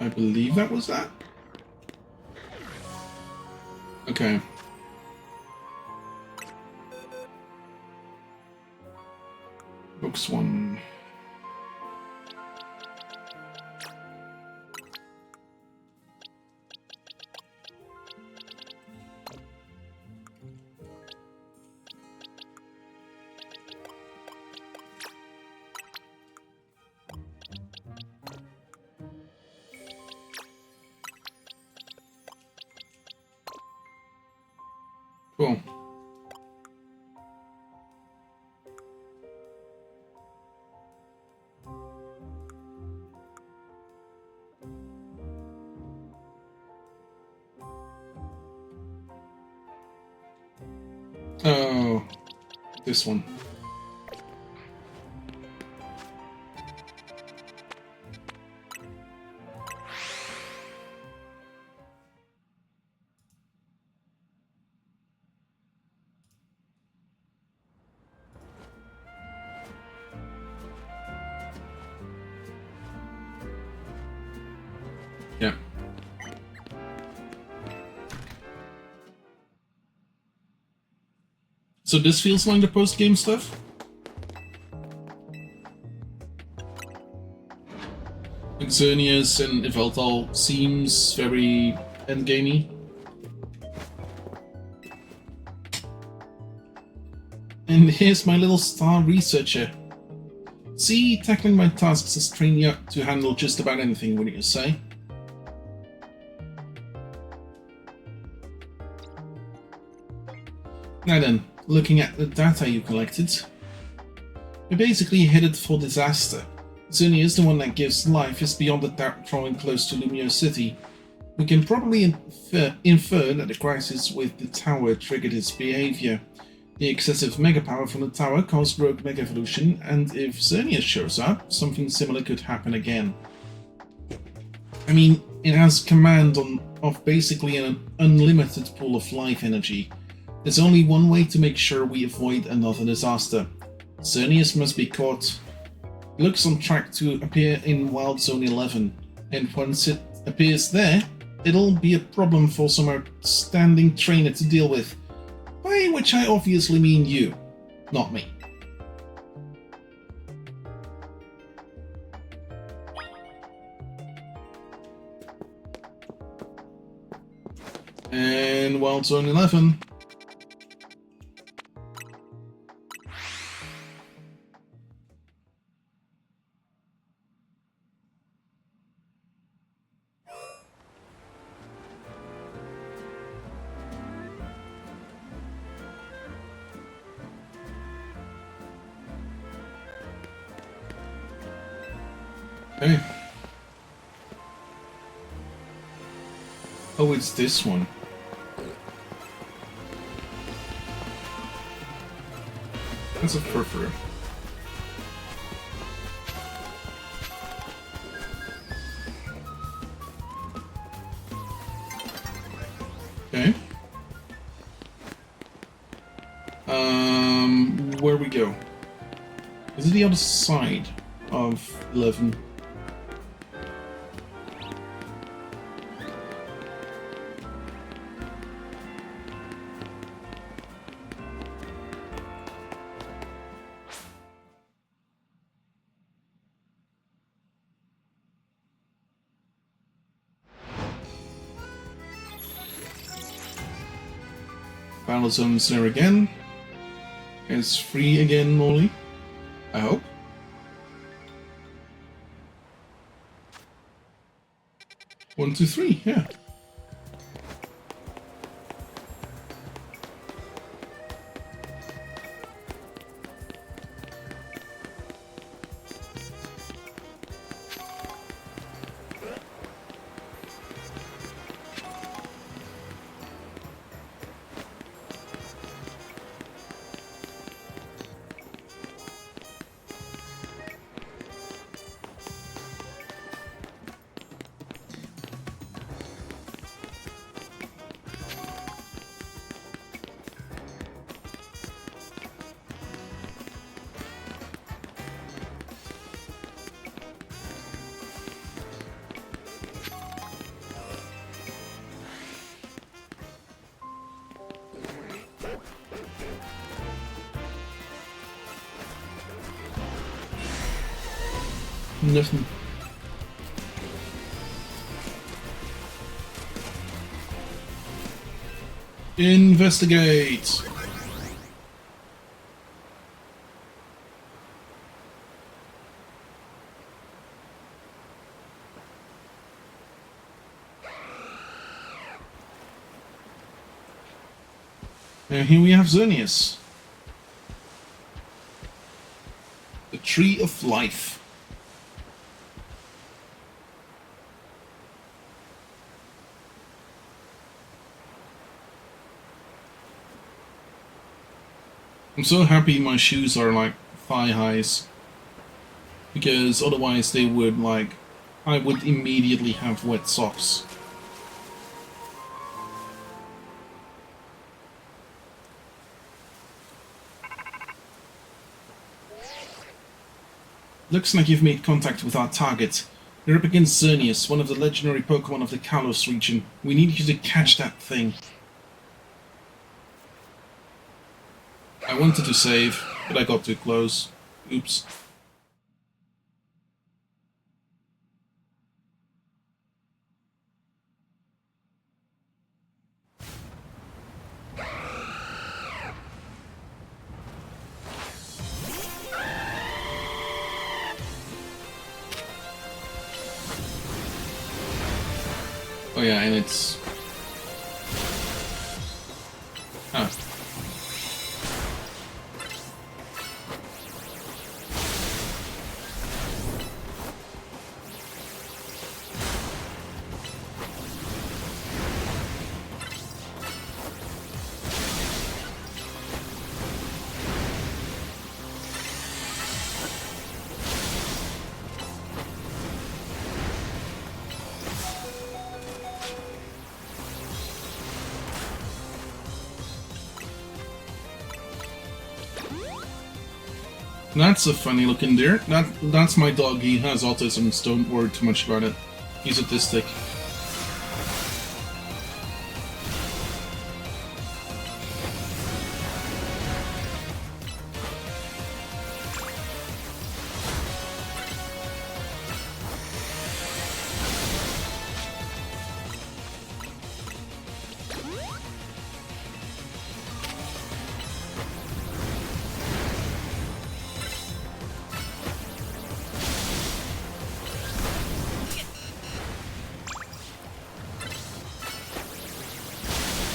I believe that was that. Okay. Books one. Cool. Oh, this one. So this feels like the post-game stuff? Like Xerneas and Yveltal seems very endgamey. And here's my little star researcher. See, tackling my tasks has trained you up to handle just about anything, wouldn't you say? Now then, looking at the data you collected, we're basically headed for disaster. Xerneas is the one that gives life is beyond a doubt drawing close to Lumio City. We can probably infer that the crisis with the tower triggered its behavior. The excessive mega power from the tower caused rogue mega evolution, and if Xerneas shows up, something similar could happen again. I mean, it has command of basically an unlimited pool of life energy. There's only one way to make sure we avoid another disaster. Xerneas must be caught. It looks on track to appear in Wild Zone 11, and once it appears there, it'll be a problem for some outstanding trainer to deal with. By which I obviously mean you, not me. And Wild Zone 11. Okay. Oh, it's this one. That's a furfur. Okay. Where we go? Is it the other side of 11? Battle zone's there again. It's free again, Molly. I hope. One, two, three, yeah. Nothing. Investigate. And here we have Xerneas. The Tree of Life. I'm so happy my shoes are like thigh highs, because otherwise they would I would immediately have wet socks. Looks like you've made contact with our target. You're up against Xerneas, one of the legendary Pokémon of the Kalos region. We need you to catch that thing. I wanted to save, but I got too close. Oops. Oh yeah, and it's... Ah. That's a funny looking deer. That's my dog. He has autism, so don't worry too much about it. He's autistic.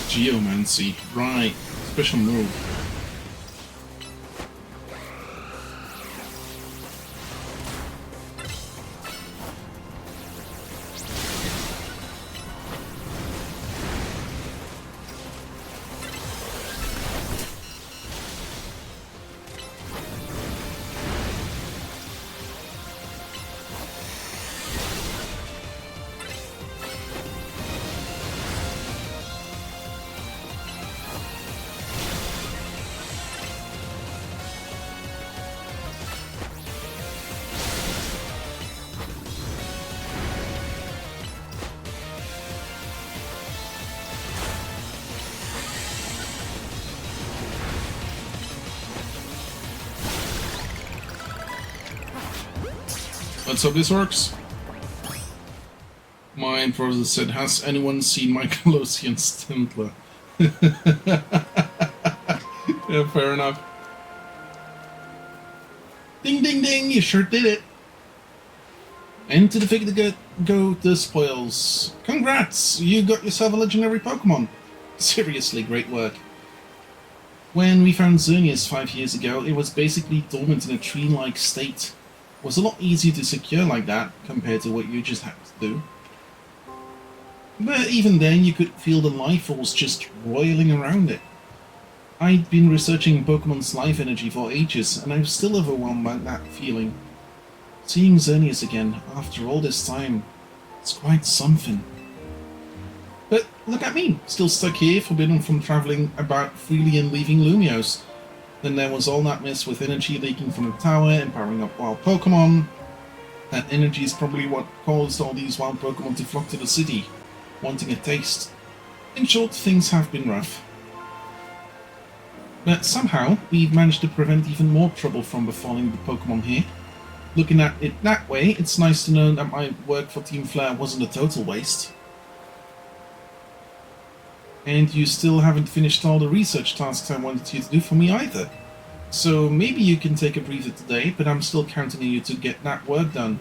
Geomancy. Right. Special move. Let's hope this works. My brother said, has anyone seen my Colossian Stintler? Yeah, fair enough. Ding ding ding, you sure did it. And to the figure to go the spoils. Congrats, you got yourself a legendary Pokemon. Seriously, great work. When we found Xerneas 5 years ago, it was basically dormant in a tree-like state. It was a lot easier to secure like that, compared to what you just had to do. But even then, you could feel the life force just roiling around it. I'd been researching Pokemon's life energy for ages, and I'm still overwhelmed by that feeling. Seeing Xerneas again, after all this time, it's quite something. But look at me, still stuck here, forbidden from travelling about freely and leaving Lumiose. Then there was all that mess with energy leaking from the tower and powering up wild Pokemon. That energy is probably what caused all these wild Pokemon to flock to the city, wanting a taste. In short, things have been rough. But somehow, we've managed to prevent even more trouble from befalling the Pokemon here. Looking at it that way, it's nice to know that my work for Team Flare wasn't a total waste. And you still haven't finished all the research tasks I wanted you to do for me either. So maybe you can take a breather today, but I'm still counting on you to get that work done.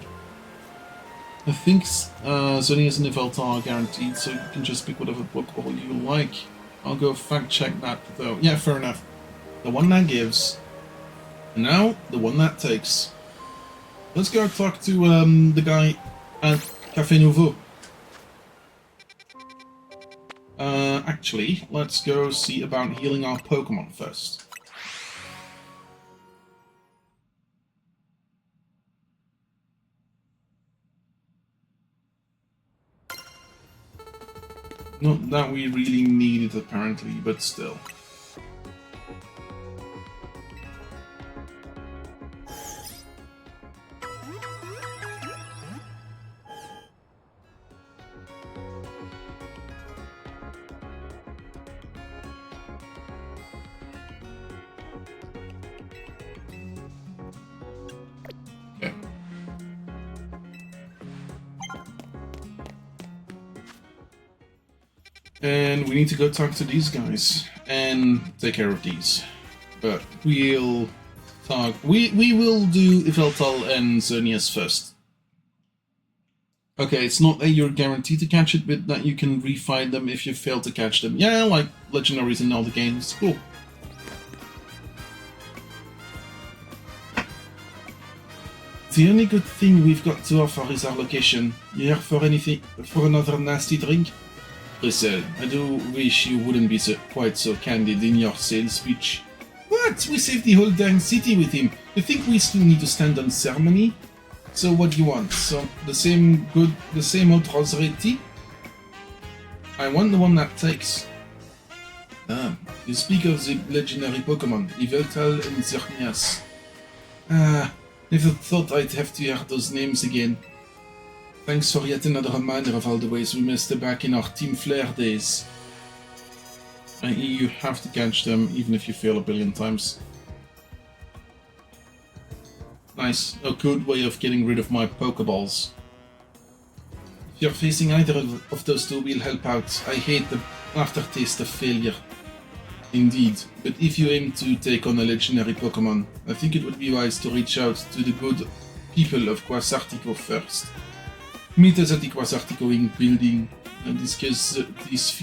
I think Xerneas and Yveltal are guaranteed, so you can just pick whatever Pokeball you like. I'll go fact check that though. Yeah, fair enough. The one that gives. And now, the one that takes. Let's go talk to the guy at Café Nouveau. Actually, let's go see about healing our Pokemon first. Not that we really need it apparently, but still. And we need to go talk to these guys and take care of these. But we'll talk. We will do Yveltal and Xerneas first. Okay, it's not that you're guaranteed to catch it, but that you can refind them if you fail to catch them. Yeah, like legendaries in all the games. Cool. The only good thing we've got to offer is our location. You here for anything? For another nasty drink? Brisel, I do wish you wouldn't be quite so candid in your sales speech. What? We saved the whole dang city with him. You think we still need to stand on ceremony? So what do you want? So the same old rosary tea? I want the one that takes. Ah, you speak of the legendary Pokémon, Yveltal and Xerneas. Ah, never thought I'd have to hear those names again. Thanks for yet another reminder of all the ways we missed it back in our Team Flare days. I.e., you have to catch them even if you fail a billion times. Nice, a good way of getting rid of my Pokeballs. If you're facing either of those two, we'll help out. I hate the aftertaste of failure. Indeed, but if you aim to take on a legendary Pokemon, I think it would be wise to reach out to the good people of Quasartico first. Meet us at the Quasartico Inc. building and discuss this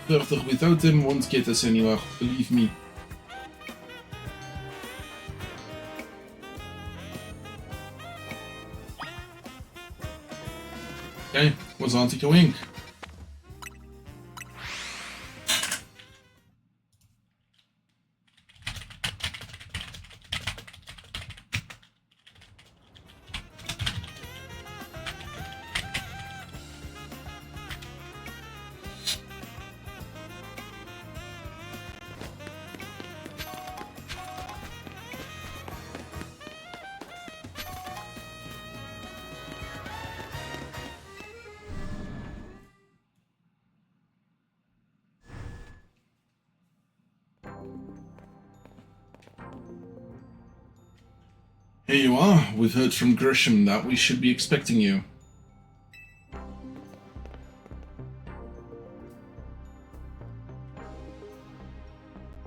further. Without them won't get us anywhere, believe me. Okay, Quasartico Inc. Here you are. We've heard from Grisham that we should be expecting you.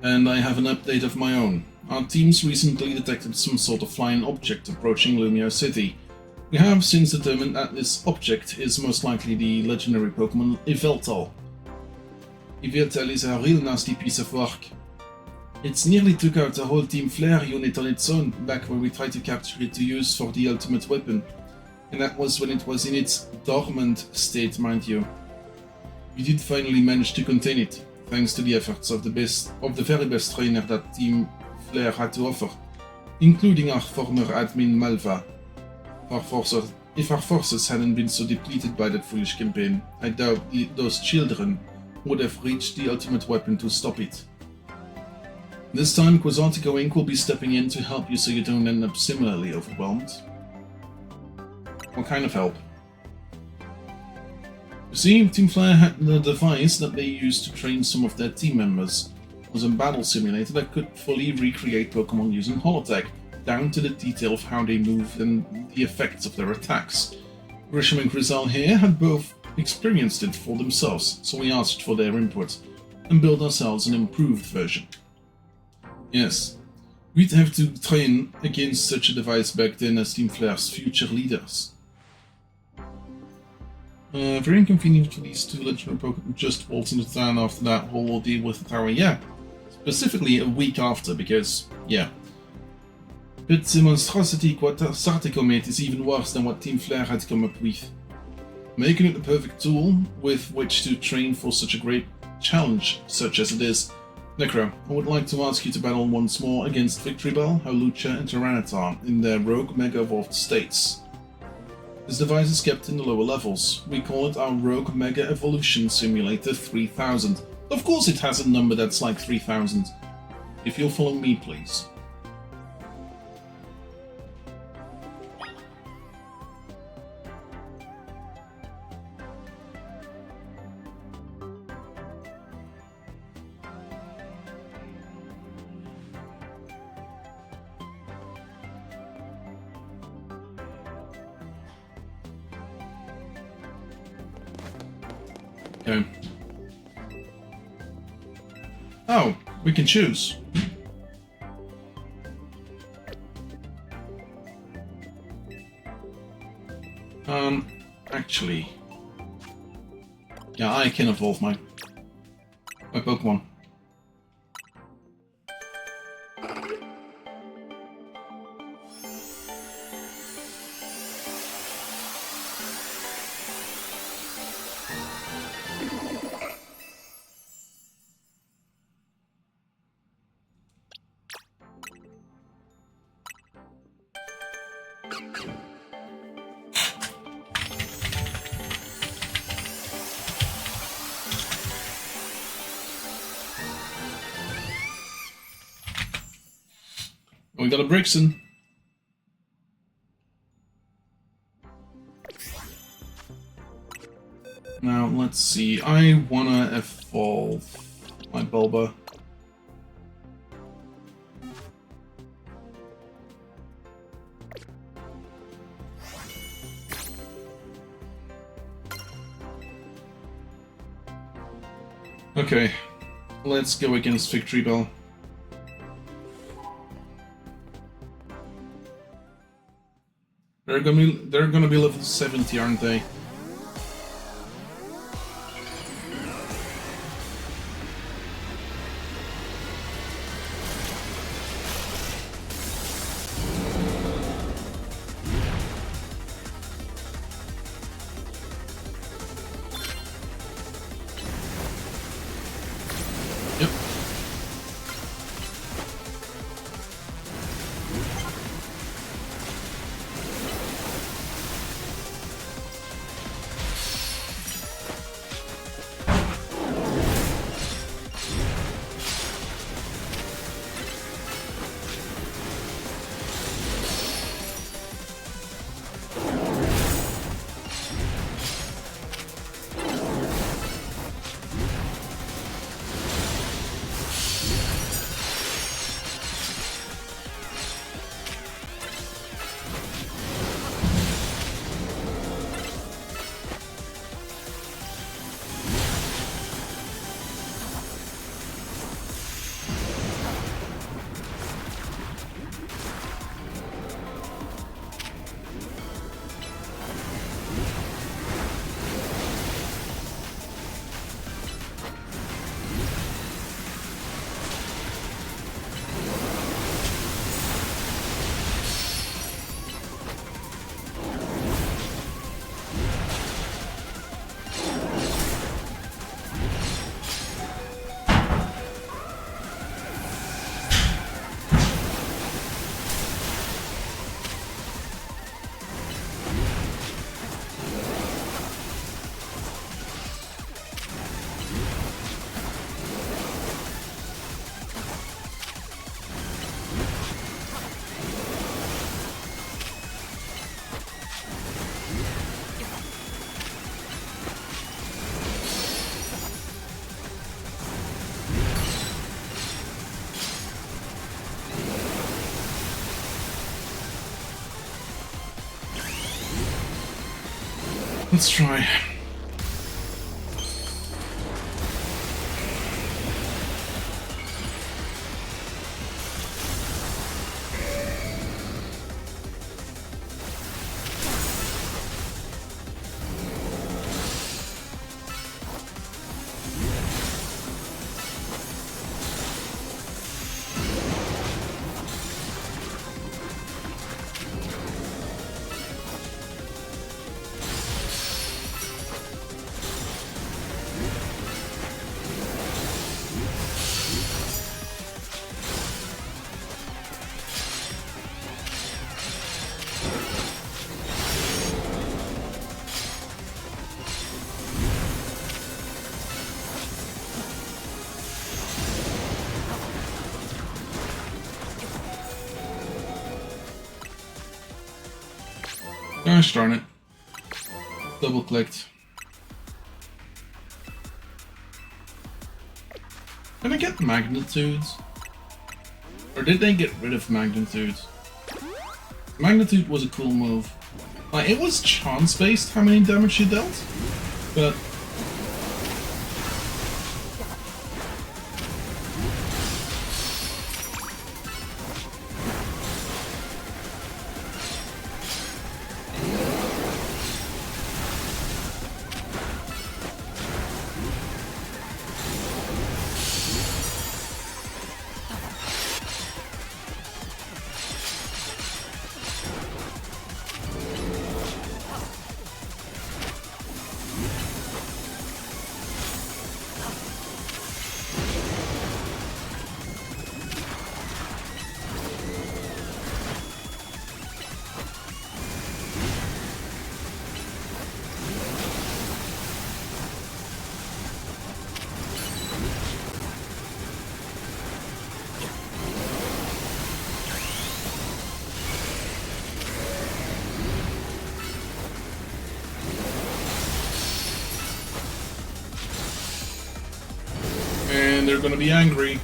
And I have an update of my own. Our teams recently detected some sort of flying object approaching Lumio City. We have since determined that this object is most likely the legendary Pokémon Yveltal. Yveltal is a real nasty piece of work. It's nearly took out a whole Team Flare unit on its own back when we tried to capture it to use for the ultimate weapon. And that was when it was in its dormant state, mind you. We did finally manage to contain it, thanks to the efforts of the very best trainer that Team Flare had to offer, including our former admin Malva. If our forces hadn't been so depleted by that foolish campaign, I doubt those children would have reached the ultimate weapon to stop it. This time, Quasartico Inc. will be stepping in to help you so you don't end up similarly overwhelmed. What kind of help? You see, Team Flare had the device that they used to train some of their team members. It was a battle simulator that could fully recreate Pokémon using holotech, down to the detail of how they moved and the effects of their attacks. Grisham and Grizel here had both experienced it for themselves, so we asked for their input, and built ourselves an improved version. Yes, we'd have to train against such a device back then as Team Flare's future leaders. Very inconvenient for these two legendary Pokemon just waltz into town after that whole ordeal with the tower, yeah. Specifically a week after, because, yeah. But the monstrosity Quasartico made is even worse than what Team Flare had come up with. Making it the perfect tool with which to train for such a great challenge, such as it is. Necro, I would like to ask you to battle once more against Victreebel, Hawlucha and Tyranitar in their rogue Mega Evolved states. This device is kept in the lower levels. We call it our Rogue Mega Evolution Simulator 3000. Of course it has a number that's like 3000. If you'll follow me, please. Okay. Oh, we can choose. Actually... Yeah, I can evolve my Pokemon. We got a Brixton. Now, let's see. I wanna evolve my Bulba. Okay, let's go against Victory Bell. They're gonna be level 70, aren't they? Yep. Let's try. Gosh darn it. Double clicked. Can I get magnitudes? Or did they get rid of magnitudes? Magnitude was a cool move. Like, it was chance based how many damage she dealt, but and they're gonna be angry.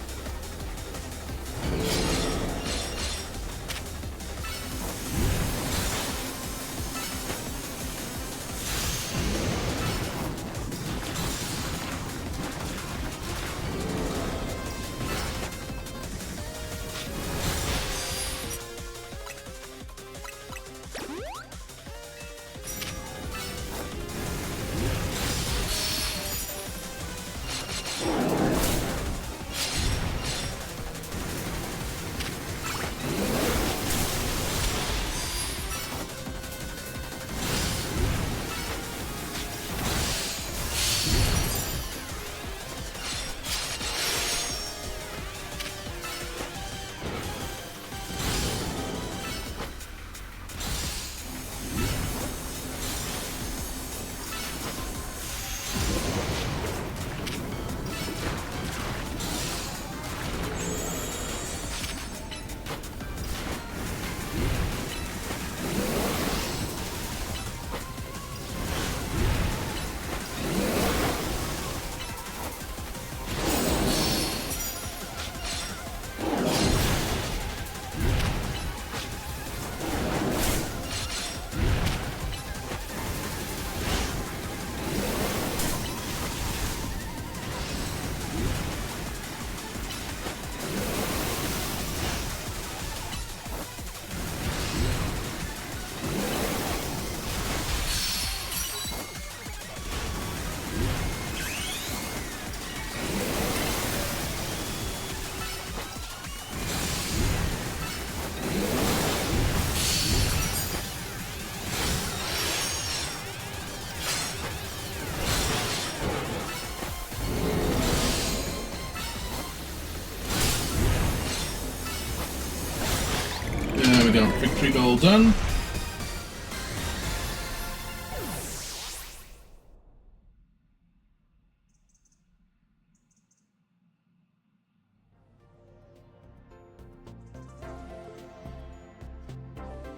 There we go, victory goal done.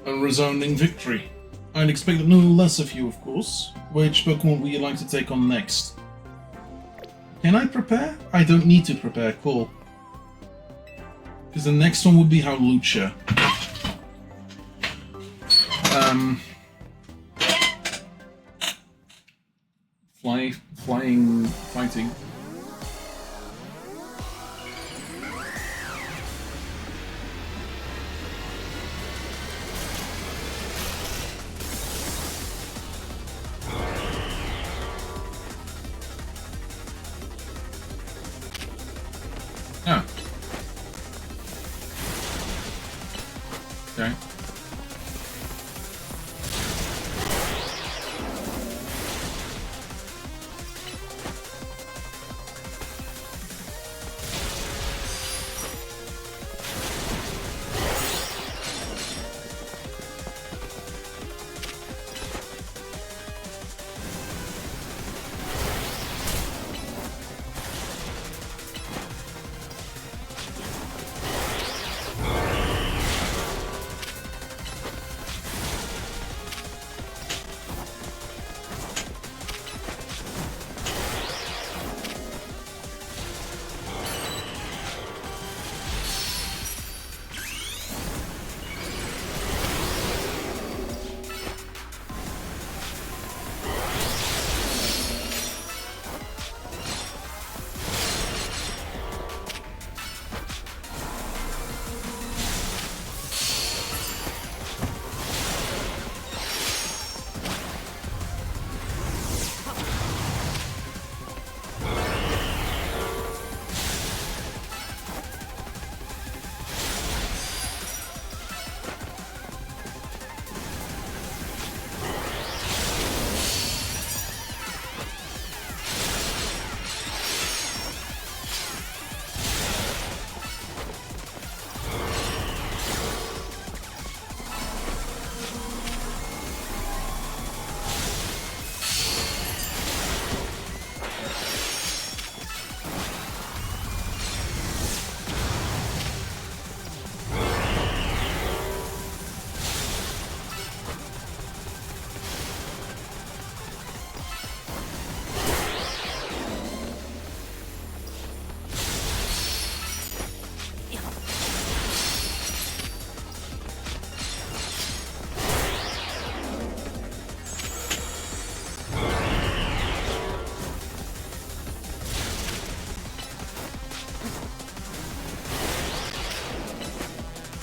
A resounding victory. I'd expect no less of you, of course. Which Pokemon would you like to take on next? Can I prepare? I don't need to prepare, cool. Because the next one would be Howlucha. Flying, fighting. Ah. Okay.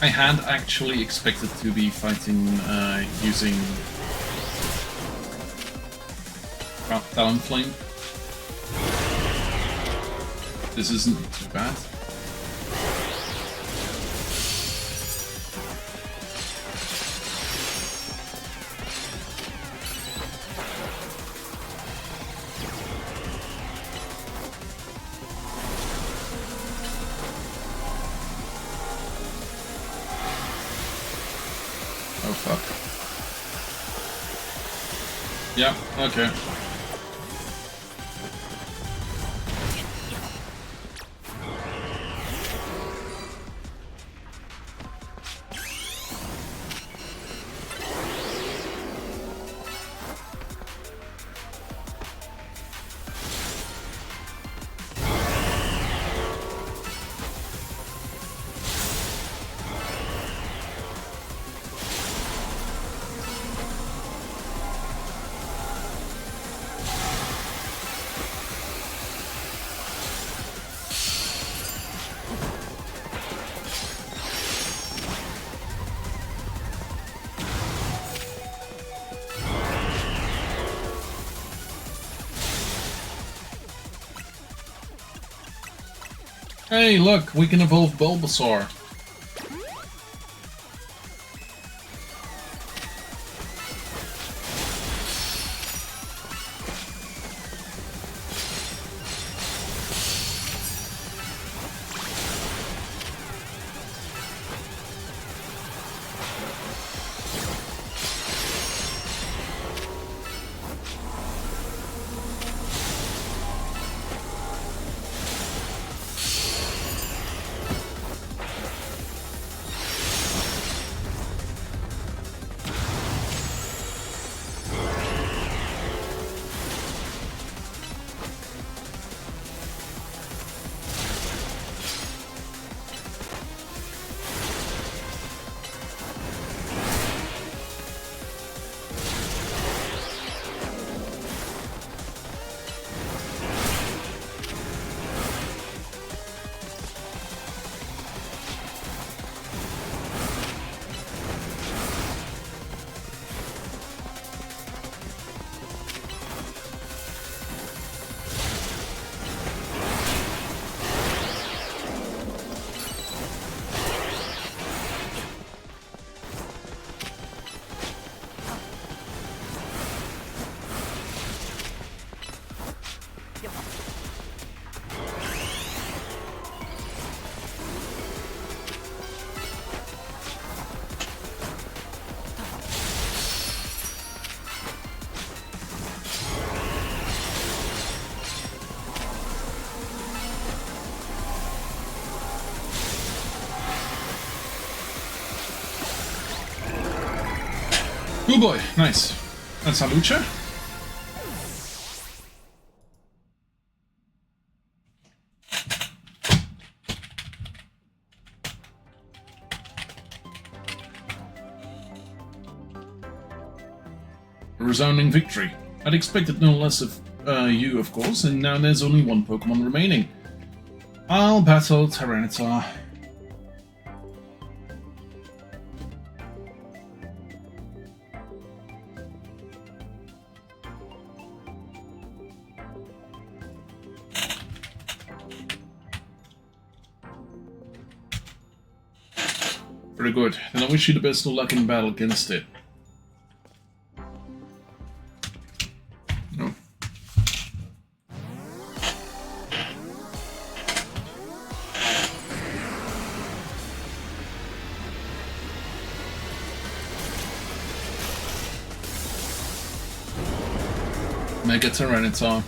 I had actually expected to be fighting using Talonflame. This isn't too bad. Oh fuck. Yeah, okay. Hey, look, we can evolve Bulbasaur. Oh boy, nice. That's a lucha. A resounding victory. I'd expected no less of you, of course, and now there's only one Pokemon remaining. I'll battle Tyranitar. Very good. Then I wish you the best of luck in battle against it. No. Mega Tyranitar.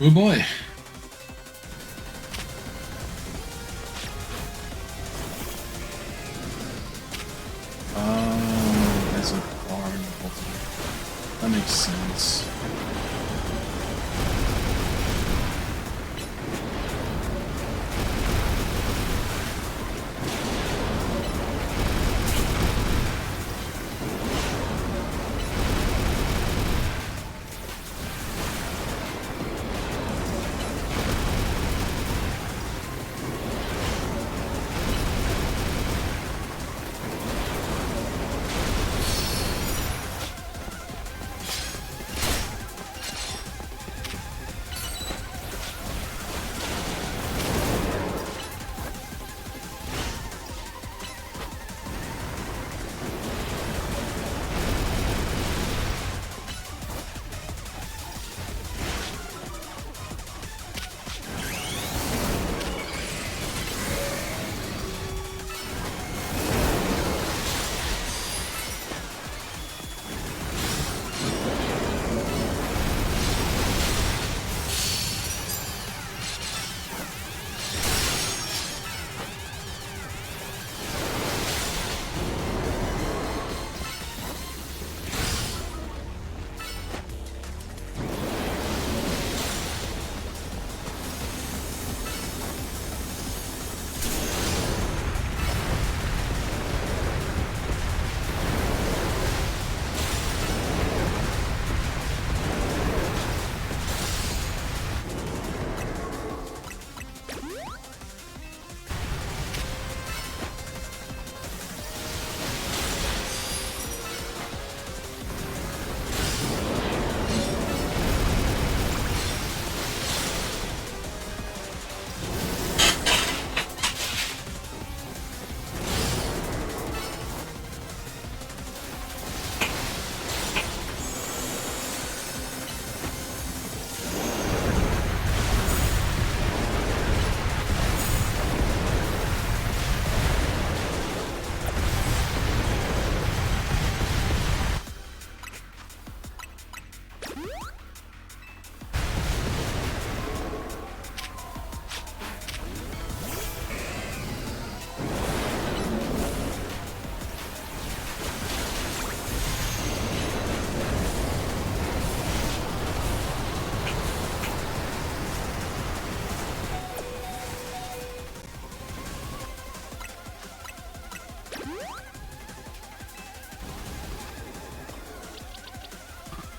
Oh boy. Oh, there's a bar in the bottom. That makes sense.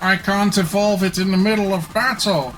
I can't evolve it in the middle of battle.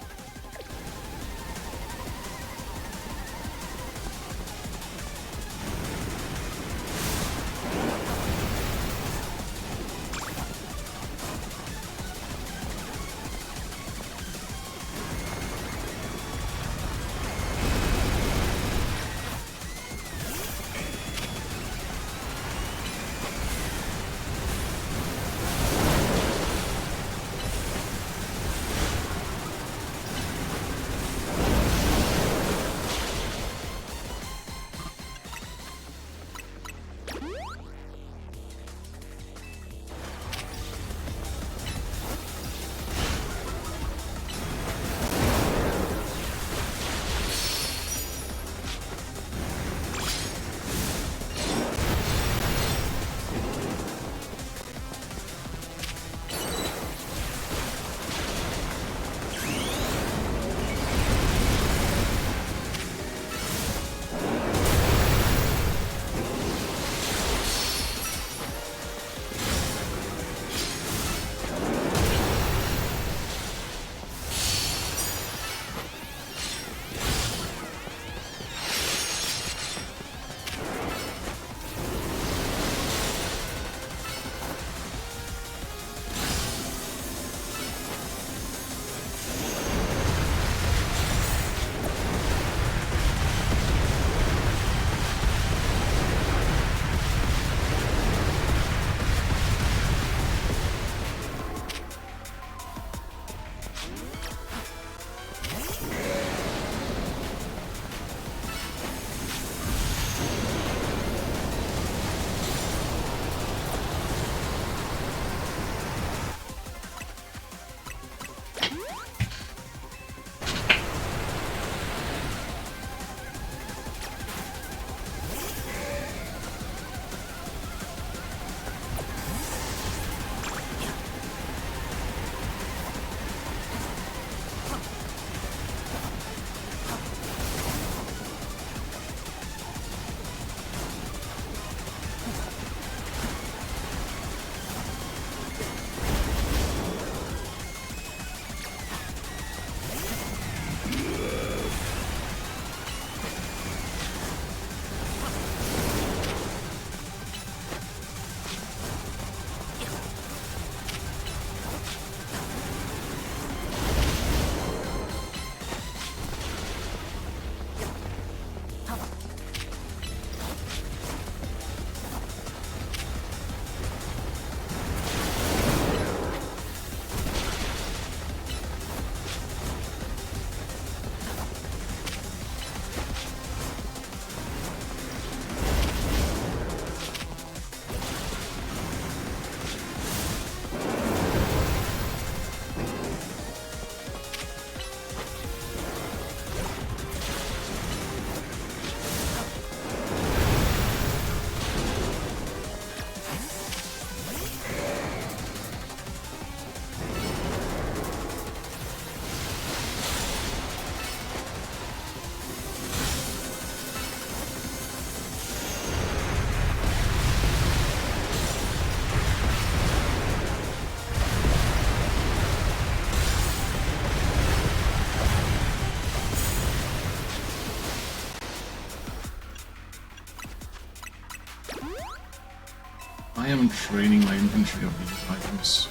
I am training my inventory of these items.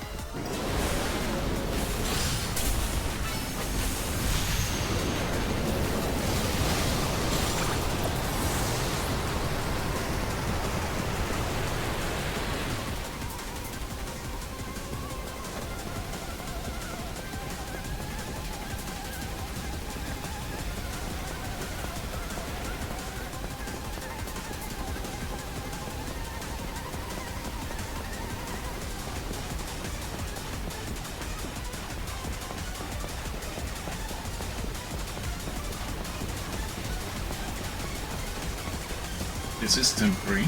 This is temporary.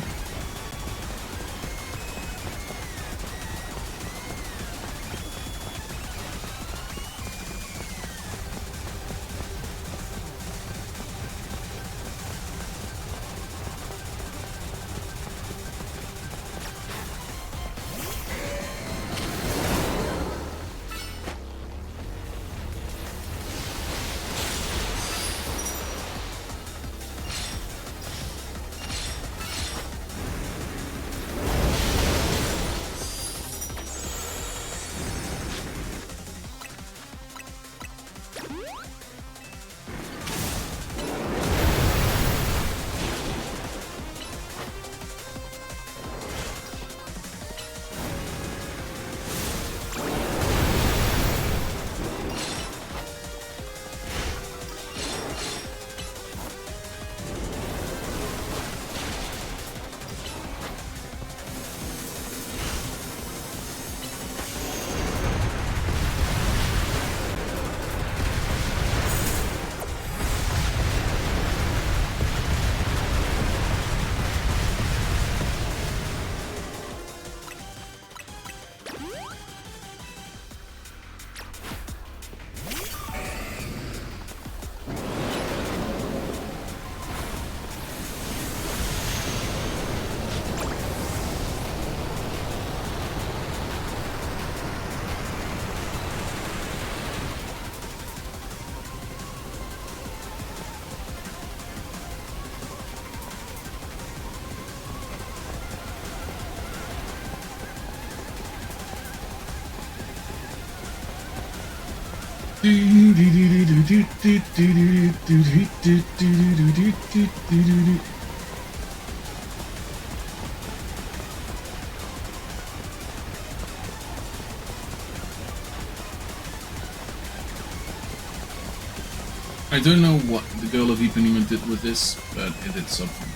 I don't know what the girl of Ipanema did with this, but it did something.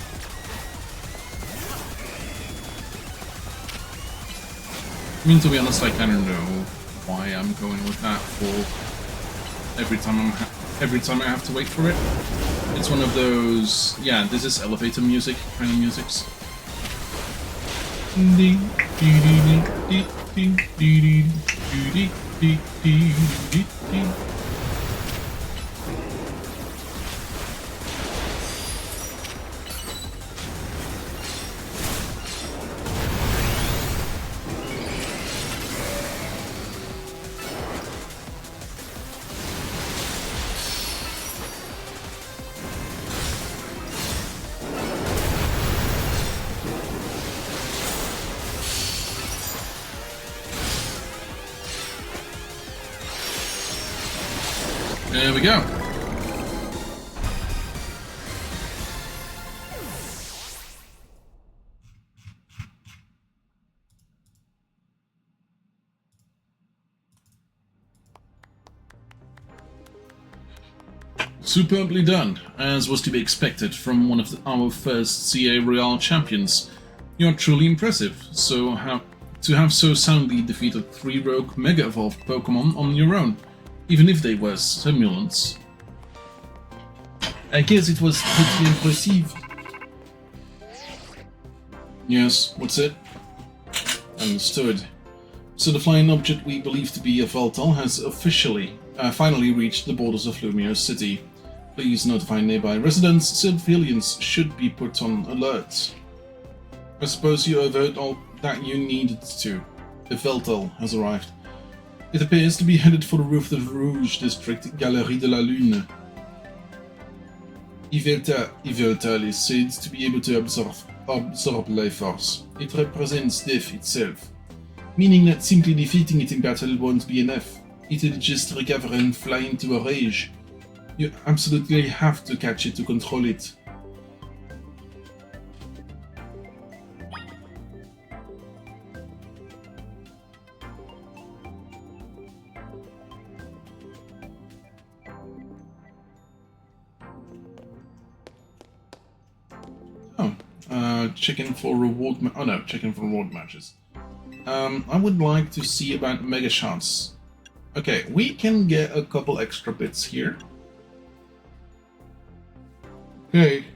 I mean, to be honest, I kind of know why I'm going with that for every time I have to wait for it. It's one of those, yeah, this is elevator music kind of musics. There we go. Superbly done, as was to be expected from one of our first CA Royale champions. You are truly impressive, to have so soundly defeated 3 rogue Mega Evolved Pokémon on your own, even if they were simulants. I guess it was pretty impressive. Yes, what's it? Understood. So the flying object we believe to be a Veltal has finally reached the borders of Lumio City. Please notify nearby residents. Civilians should be put on alert. I suppose you overheard all that you needed to. The Veltal has arrived. It appears to be headed for the roof of the Rouge district, Galerie de la Lune. Yveltal is said to be able to absorb absorb life force. It represents death itself, meaning that simply defeating it in battle won't be enough. It'll just recover and fly into a rage. You absolutely have to catch it to control it. Checking for reward checking for reward matches. I would like to see about mega shots. Okay, we can get a couple extra bits here. Okay.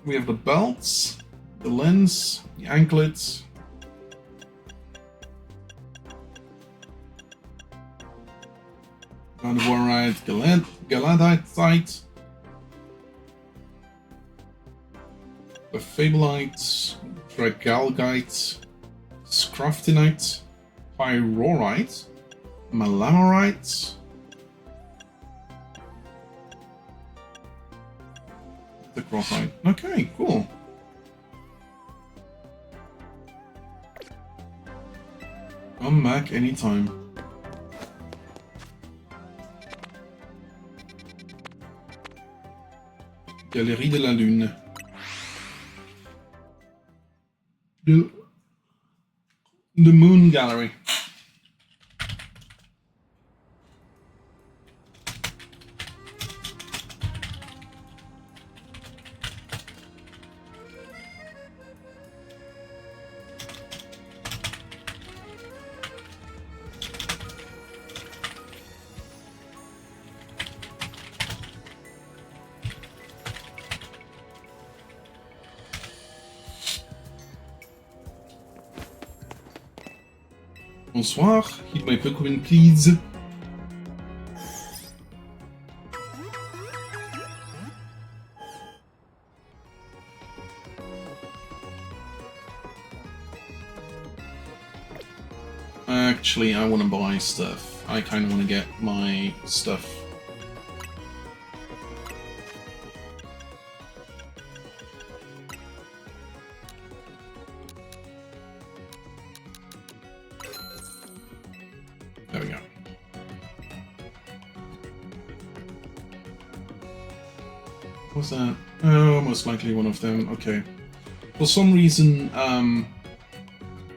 We have the belts, the lens, the anklets. Got the Warrite Galadite. The Fableite, Dragalgite, Scraftinite, Pyrorite, Malamorite, the Crossite. Okay, cool. Come back anytime. Galerie de la Lune. The Moon Gallery. Bonsoir, hit my Pokémon please. Actually, I want to buy stuff. I kind of want to get my stuff. There we go. What's that? Oh, most likely one of them. Okay. For some reason,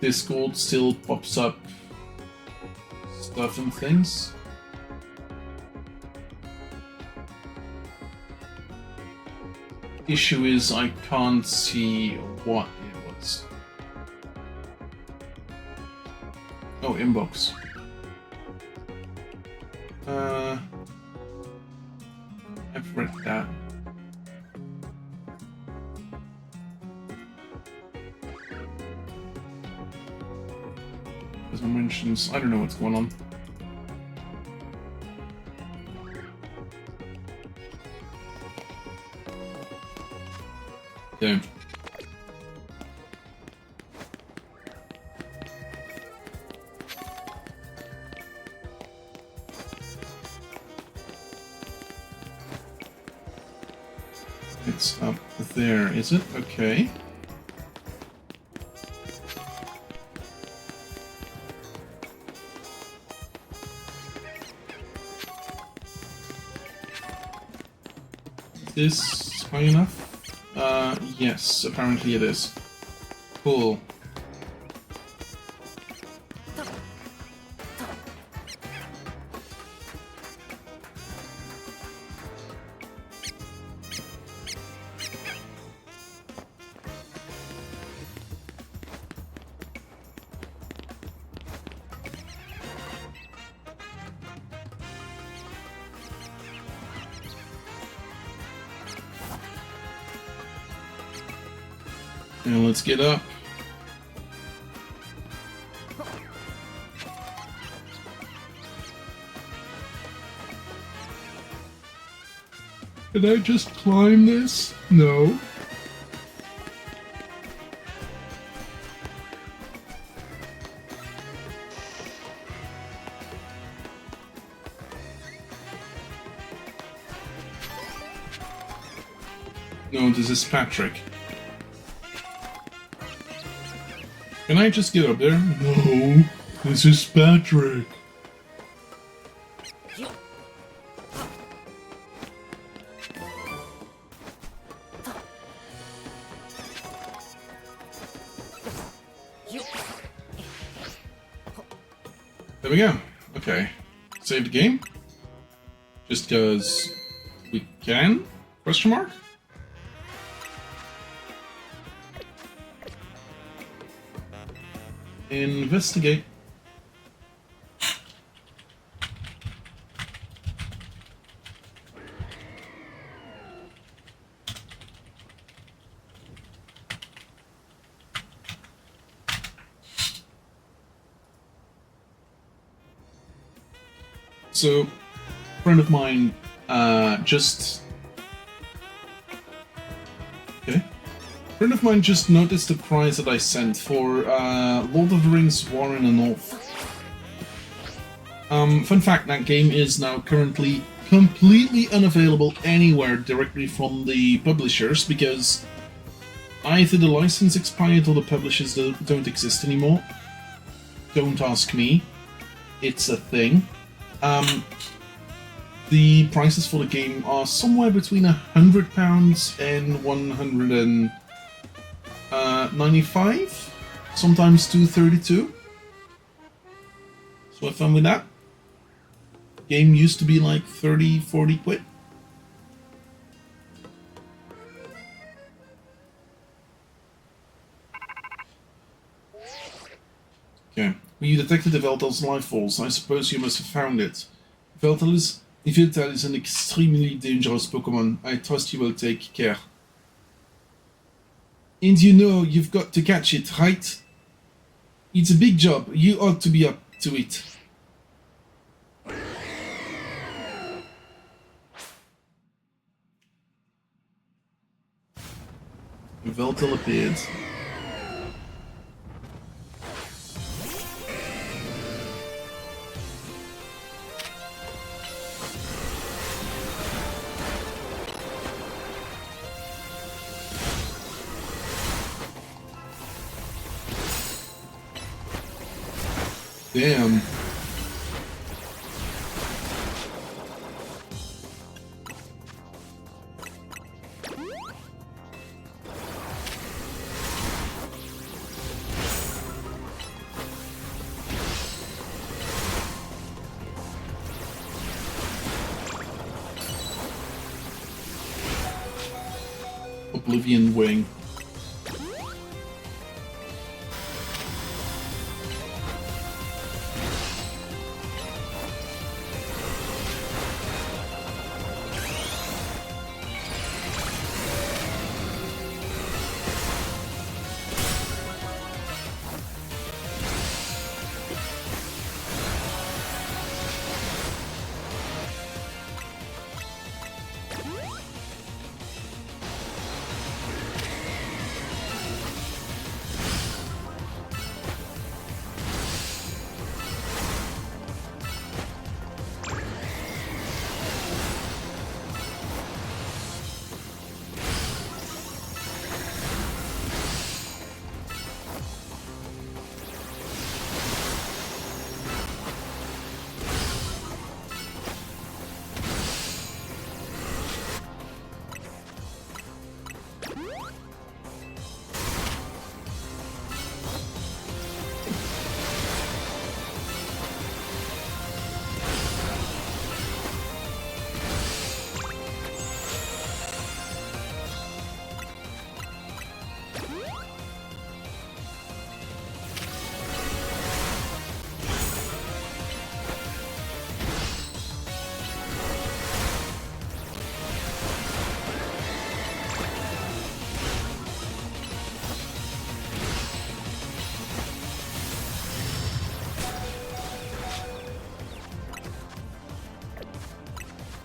Discord still pops up stuff and things. Issue is I can't see what it was. Oh, inbox. I've read that. There's no mentions. I don't know what's going on. Okay. It's up there, is it? Okay. Is this high enough? Yes, apparently it is. Cool. And let's get up. Can I just climb this? No. No, this is Patrick. Can I just get up there? No, this is Patrick. There we go. Okay. Save the game. Just because we can? Question mark? Investigate. So, a friend of mine just noticed the prize that I sent for Lord of the Rings War in the North. Fun fact, that game is now currently completely unavailable anywhere directly from the publishers because either the license expired or the publishers don't exist anymore. Don't ask me. It's a thing. The prices for the game are somewhere between £100 and £195, sometimes £232. So have fun with that. Game used to be like 30-40 quid. Okay. You detected the Veltal's life force. I suppose you must have found it. Veltal is an extremely dangerous Pokémon. I trust you will take care. And you know you've got to catch it, right? It's a big job. You ought to be up to it. Veltal appeared. Damn. Oblivion Wing.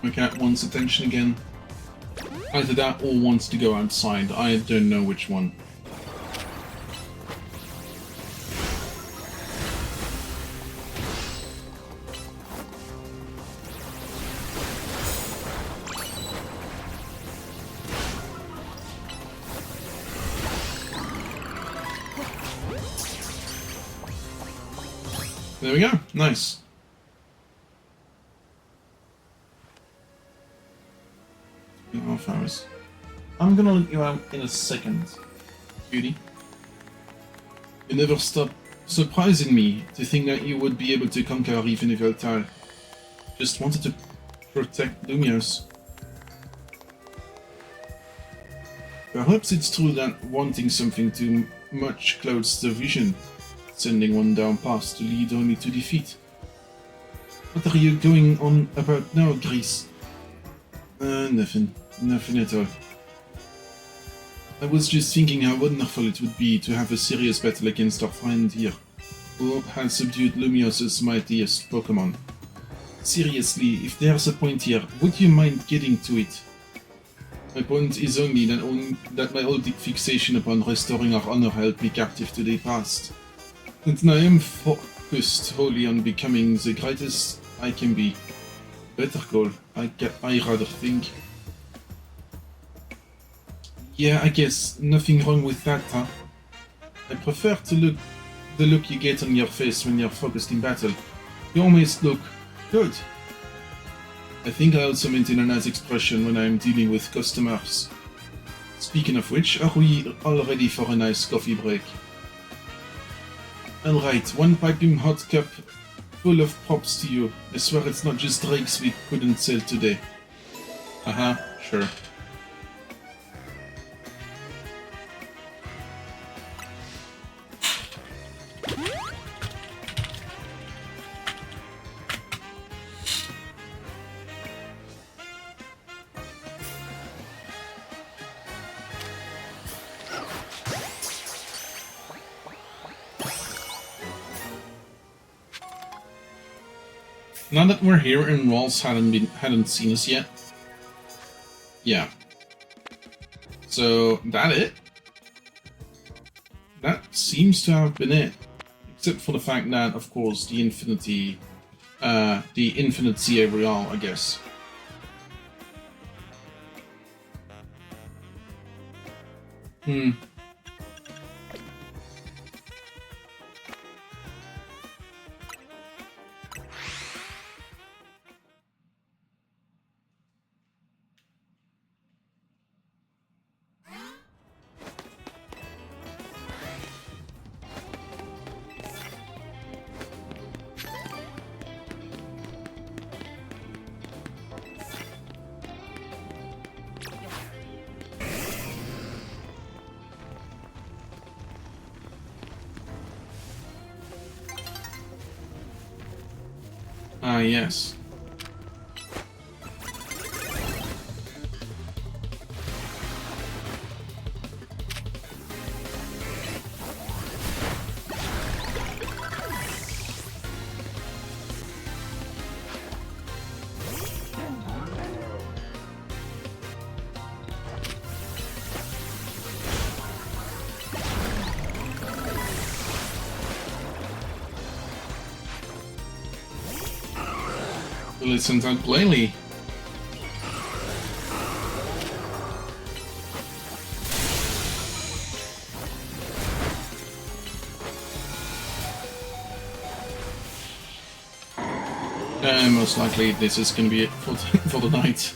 My cat wants attention again. Either that or wants to go outside. I don't know which one. There we go. Nice. .5 hours. I'm gonna let you out in a second, cutie. You never stop surprising me to think that you would be able to conquer even Yveltal. Just wanted to protect Lumios. Perhaps it's true that wanting something too much clouds the vision, sending one down paths to lead only to defeat. What are you going on about now, Grease? Nothing. Nothing at all. I was just thinking how wonderful it would be to have a serious battle against our friend here, who has subdued Lumios' mightiest Pokémon. Seriously, if there's a point here, would you mind getting to it? My point is only that my old fixation upon restoring our honor held me captive to the past. And now I am focused wholly on becoming the greatest I can be. Better goal, I rather think. Yeah, I guess nothing wrong with that, huh? I prefer the look you get on your face when you're focused in battle. You almost look good. I think I also maintain a nice expression when I'm dealing with customers. Speaking of which, are we all ready for a nice coffee break? Alright, one piping hot cup full of props to you. I swear it's not just drinks we couldn't sell today. Sure. Now that we're here and Rawls hadn't seen us yet. Yeah. So that it? That seems to have been it. Except for the fact that, of course, the infinite CA Real, I guess. Yes. Listen to plainly. Most likely this is going to be it for the night.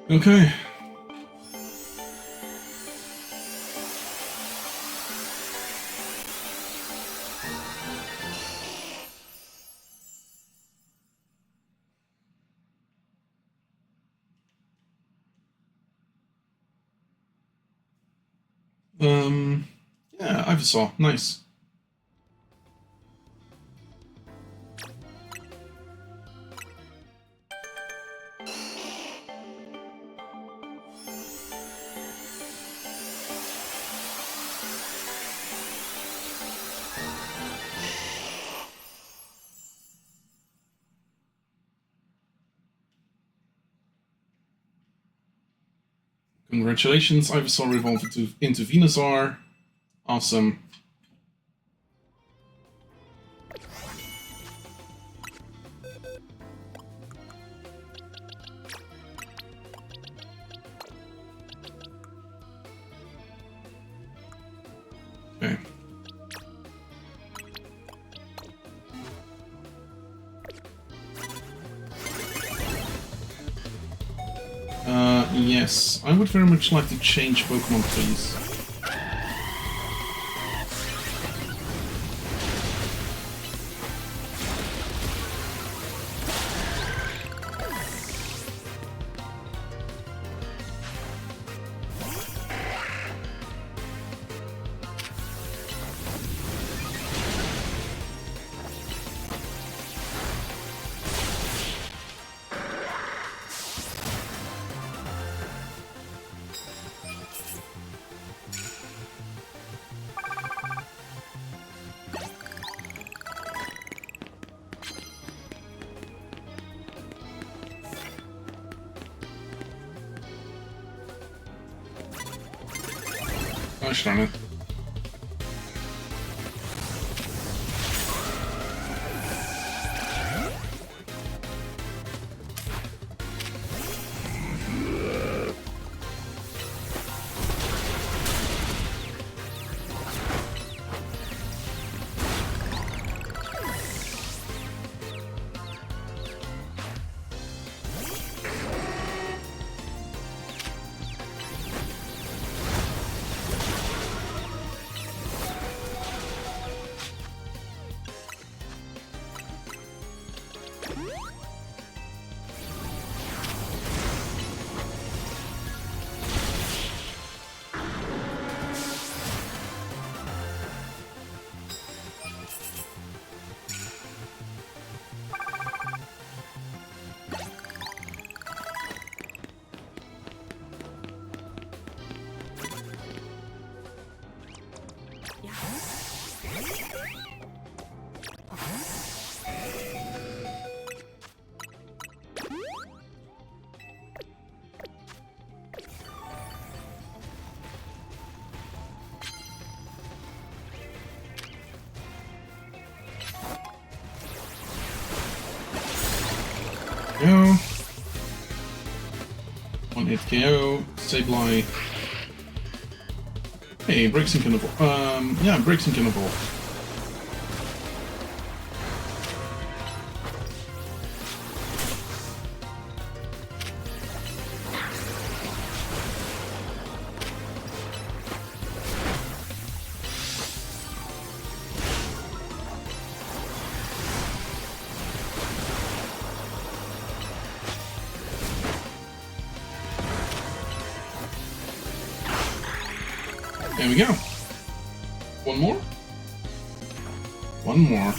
Okay. Yeah, Ivysaur, nice. Congratulations, Ivysaur evolved into Venusaur. Awesome. Okay. Yes, I would very much like to change Pokemon, please. Gosh darn it. KO. One hit KO. Sableye. Hey, Brixton can evolve. Yeah, Brixton can evolve. There we go. One more? One more.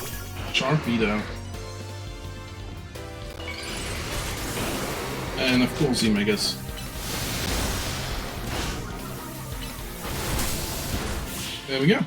Sharpedo. And of course, Megas. There we go.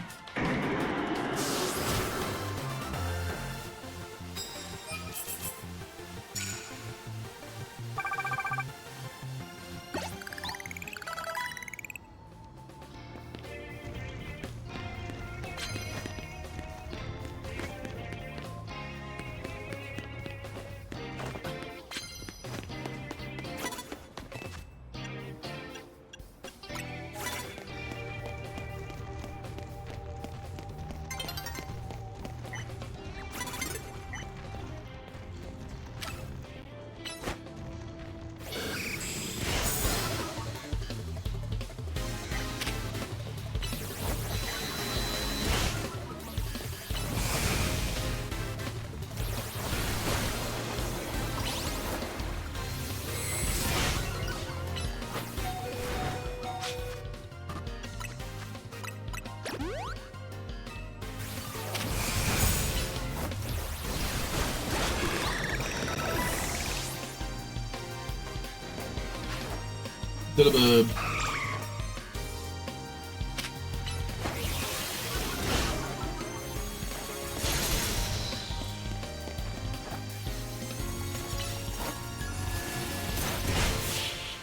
Bit of a...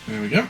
There we go.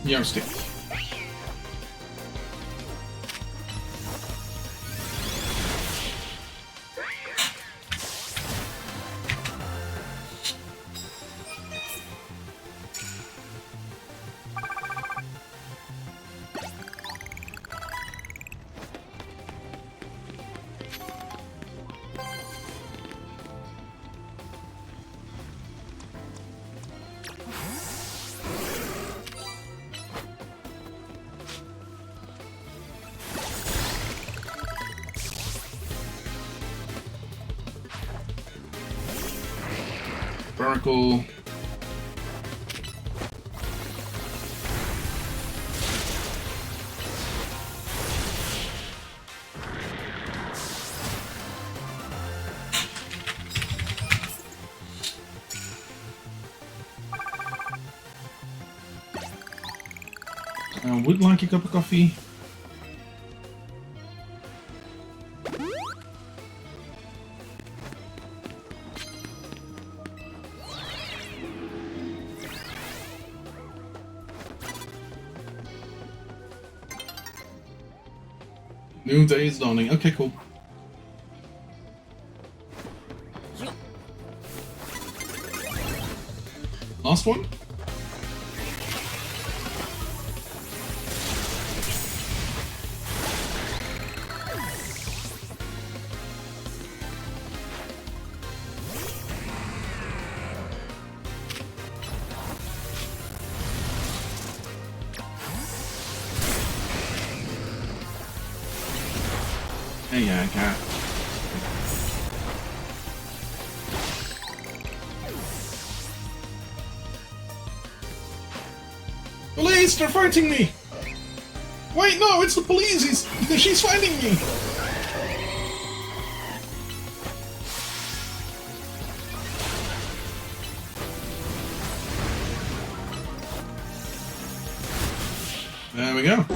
Yarstick. Oracle. I would like a cup of coffee. New day is dawning. Okay, cool. Last one? Yeah, I got. Police! They're fighting me! Wait, no, it's the police! She's fighting me! There we go.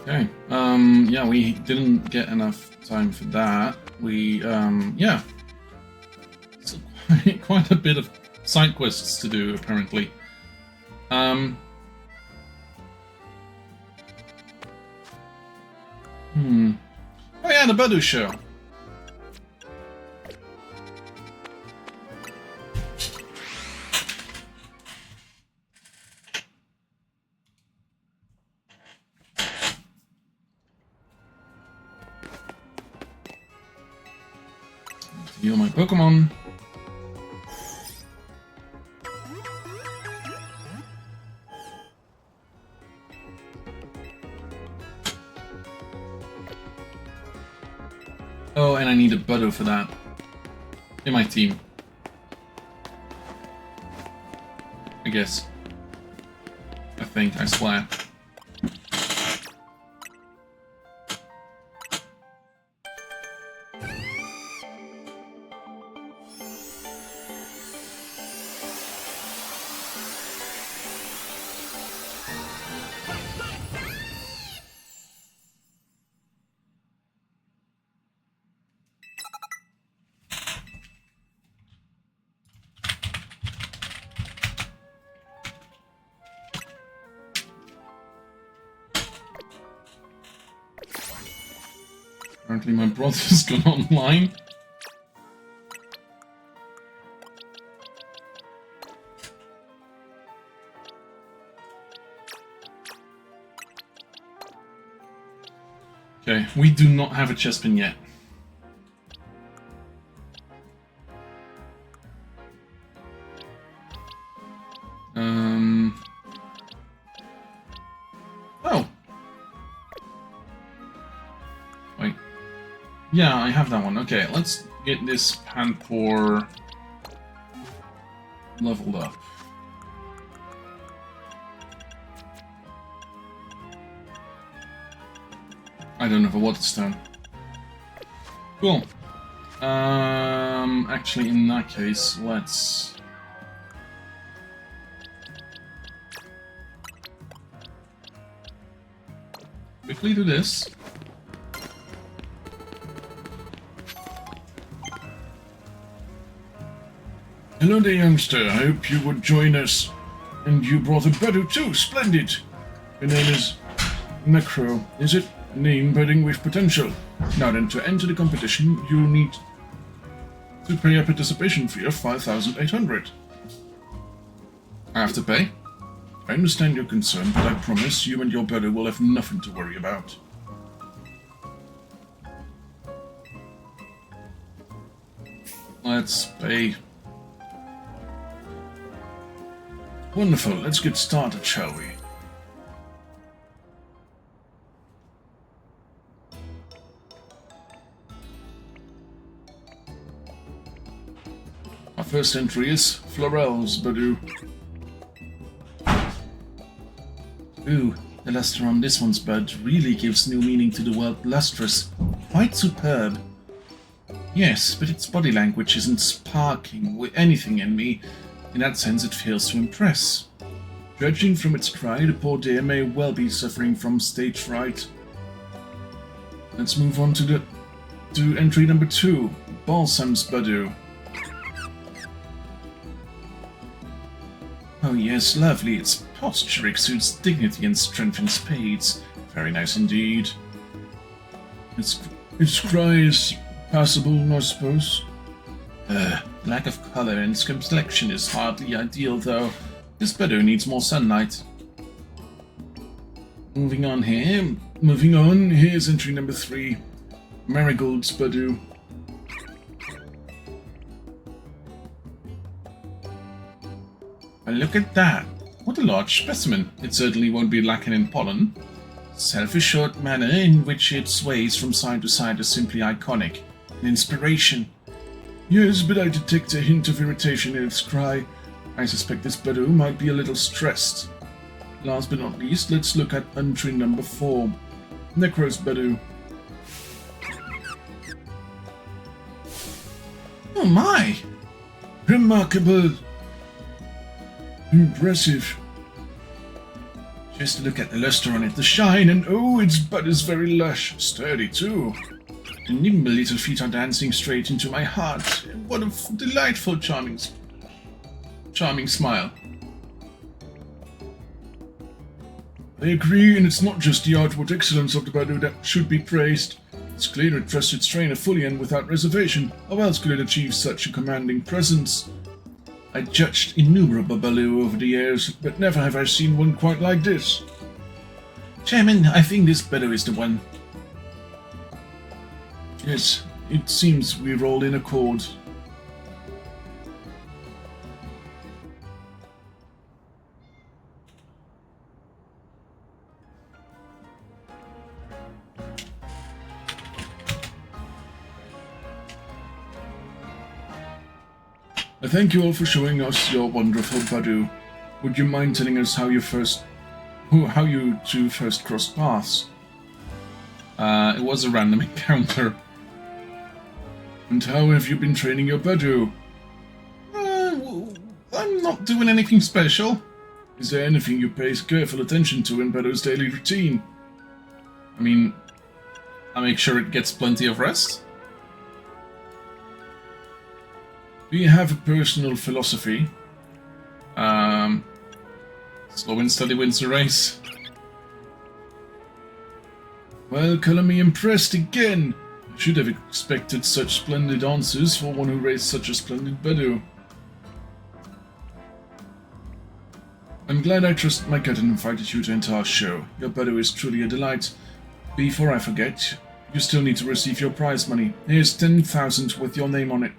Okay, yeah, we didn't get enough time for that. We, yeah. So quite a bit of side quests to do, apparently. Oh yeah, the Badu show. Heal my Pokémon. Oh, and I need a Budo for that. In my team. I guess. I think, I swear. Apparently my brother's gone online. Okay, we do not have a Chespin yet. Oh! Wait. Yeah, I have that one. Okay, let's get this Panpour leveled up. I don't have a water stone. Cool. Actually, in that case, let's... quickly do this. Hello there, youngster. I hope you would join us. And you brought a Badu too. Splendid. Your name is Necro, is it? A name budding with potential. Now then, to enter the competition, you'll need to pay a participation fee of 5,800. I have to pay? I understand your concern, but I promise you and your Badu will have nothing to worry about. Let's pay. Wonderful. Let's get started, shall we? Our first entry is Florel's Badu. Ooh, the luster on this one's bud really gives new meaning to the word lustrous. Quite superb. Yes, but its body language isn't sparking with anything in me. In that sense, it fails to impress. Judging from its cry, the poor dear may well be suffering from stage fright. Let's move on to entry number 2, Balsam's Badu. Oh yes, lovely. Its posture exudes dignity and strength in spades. Very nice indeed. Its cry is passable, I suppose. Lack of color and its complexion is hardly ideal, though. This Badu needs more sunlight. Moving on, here's entry number 3, Marigold's Badu. Well, look at that. What a large specimen. It certainly won't be lacking in pollen. Self-assured manner in which it sways from side to side is simply iconic. An inspiration. Yes, but I detect a hint of irritation in its cry. I suspect this Badu might be a little stressed. Last but not least, let's look at entry number 4, Necro's Badu. Oh my! Remarkable! Impressive. Just look at the luster on it, the shine, and oh, its bud is very lush, sturdy too. The nimble little feet are dancing straight into my heart. What a delightful, charming smile. I agree, and it's not just the outward excellence of the Badu that should be praised. It's clear it trusts its trainer fully and without reservation. How else could it achieve such a commanding presence? I judged innumerable Badu over the years, but never have I seen one quite like this. Chairman, I think this Badu is the one. Yes, it seems we're all in accord. I thank you all for showing us your wonderful Badu. Would you mind telling us how you two first crossed paths? It was a random encounter. And how have you been training your Badu? I'm not doing anything special. Is there anything you pay careful attention to in Badu's daily routine? I mean, I make sure it gets plenty of rest. Do you have a personal philosophy? Slow and steady wins the race. Well, color me impressed again. I should have expected such splendid answers for one who raised such a splendid Badu. I'm glad I trusted my gut and invited you to enter our show. Your Badu is truly a delight. Before I forget, you still need to receive your prize money. Here's 10,000 with your name on it.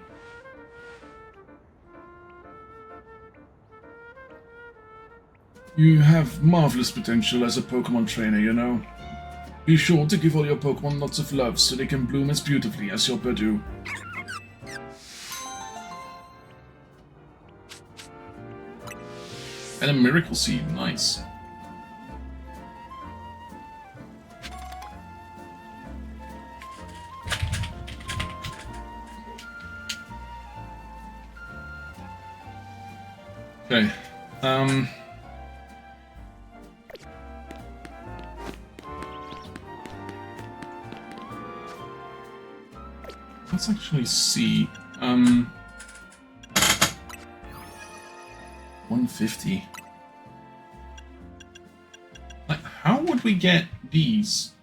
You have marvelous potential as a Pokemon trainer, you know. Be sure to give all your Pokemon lots of love so they can bloom as beautifully as your Purdue. And a Miracle Seed, nice. Okay, let's actually see, 150. Like, how would we get these?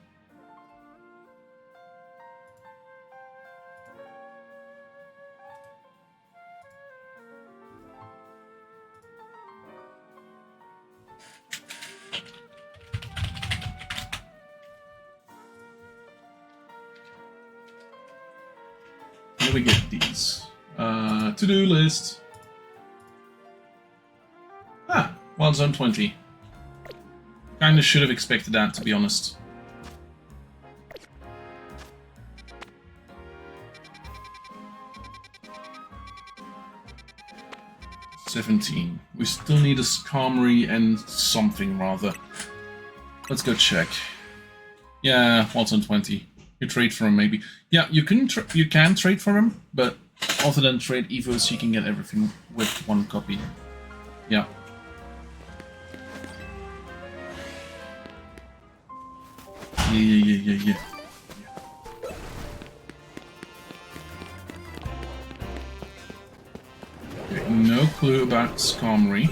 How do we get these? To-do list. Ah, Wild Zone 20. Kinda should have expected that, to be honest. $17. We still need a Skarmory and something rather. Let's go check. Yeah, Wild Zone 20. You trade for him, maybe. Yeah, you can trade for him, but other than trade Evos, you can get everything with one copy. Yeah. Yeah. Okay, no clue about Skarmory.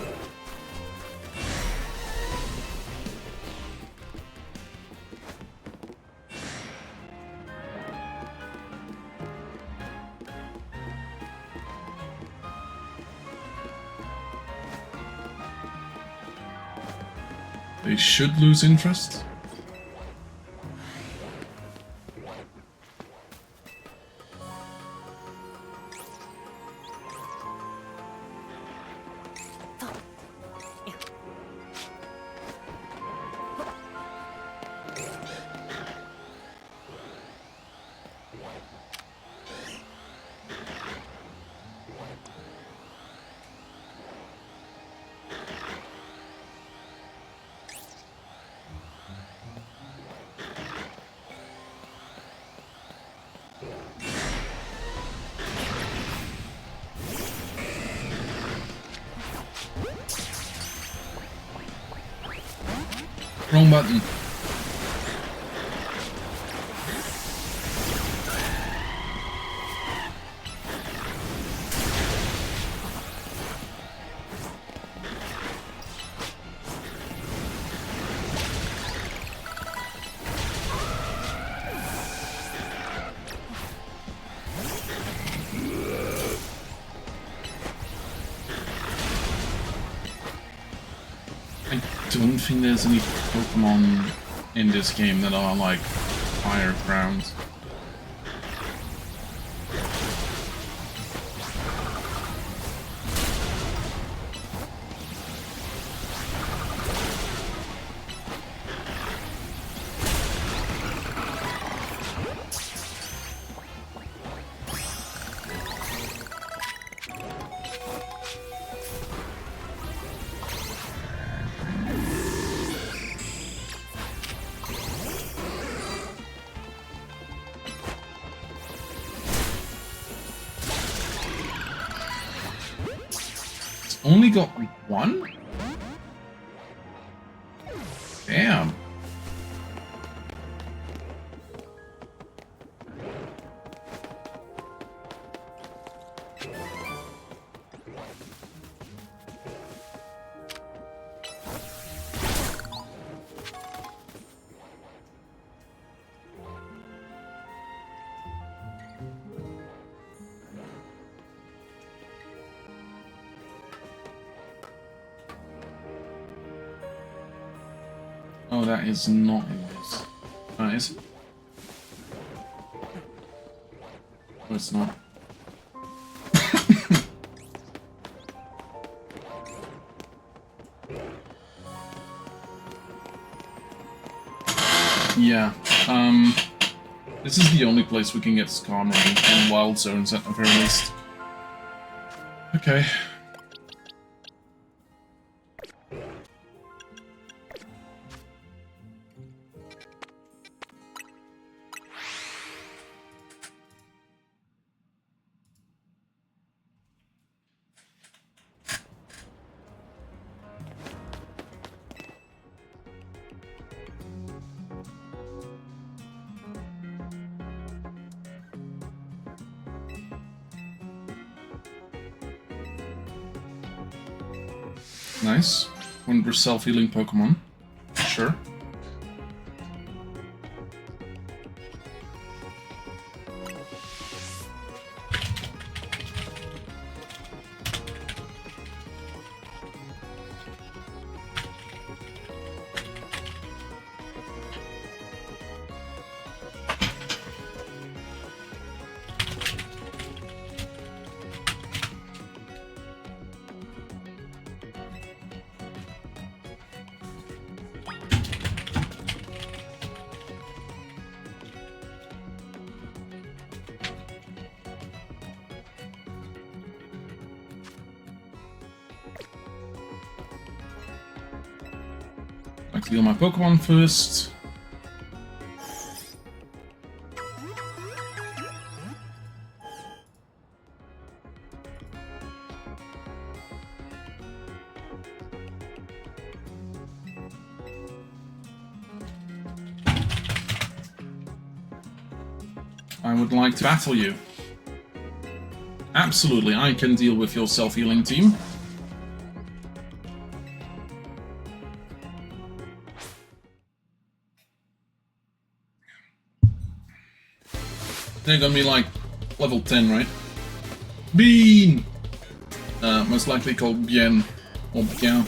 They should lose interest. Wrong button. I don't think there's any Pokemon in this game that are like fire ground. Only got one? Damn. Oh, that is not his. Is it? No, it's not. Yeah, this is the only place we can get Skarmory in wild zones at the very least. Okay. Nice. One for self-healing Pokemon. Sure. I'd like to heal my Pokemon first. I would like to battle you. Absolutely, I can deal with your self-healing team. They're gonna be like level 10, right? Bean! Most likely called Bien or Bien.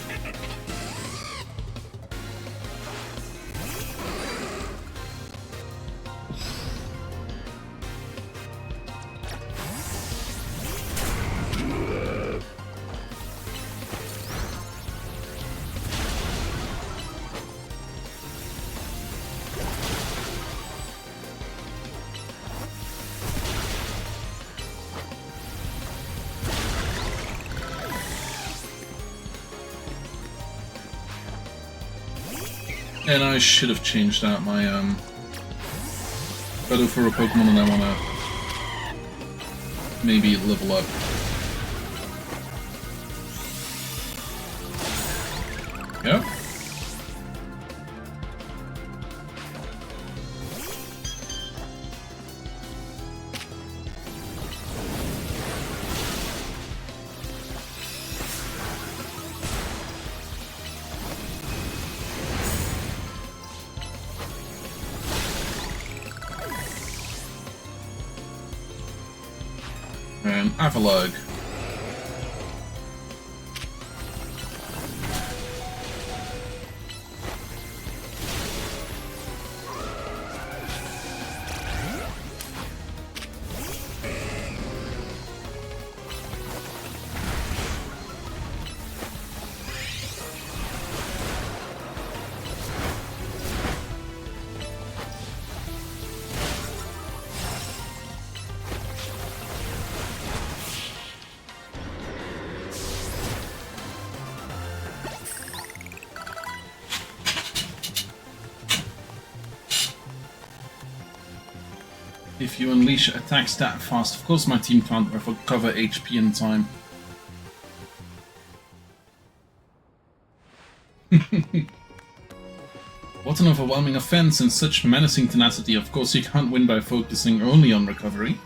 And I should have changed out my battle for a Pokemon, and I wanna maybe level up. Yep. And Avalugg. If you unleash attacks that fast, of course my team can't recover HP in time. What an overwhelming offense and such menacing tenacity. Of course you can't win by focusing only on recovery.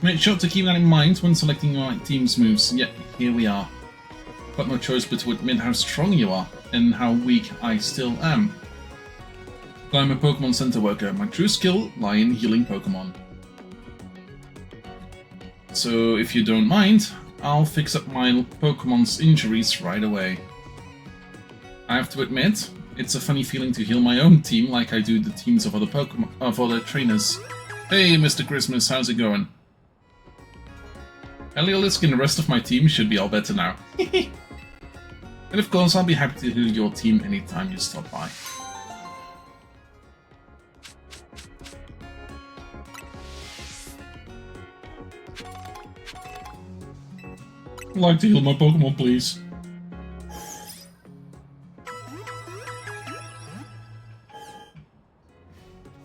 Make sure to keep that in mind when selecting your team's moves. Yet, here we are. Got no choice but to admit how strong you are, and how weak I still am. I'm a Pokemon Center worker. My true skill lie in healing Pokemon. So, if you don't mind, I'll fix up my Pokemon's injuries right away. I have to admit, it's a funny feeling to heal my own team like I do the teams of other trainers. Hey, Mr. Christmas, how's it going? Eliolisk and the rest of my team should be all better now. And of course, I'll be happy to heal your team anytime you stop by. like to heal my Pokemon, please.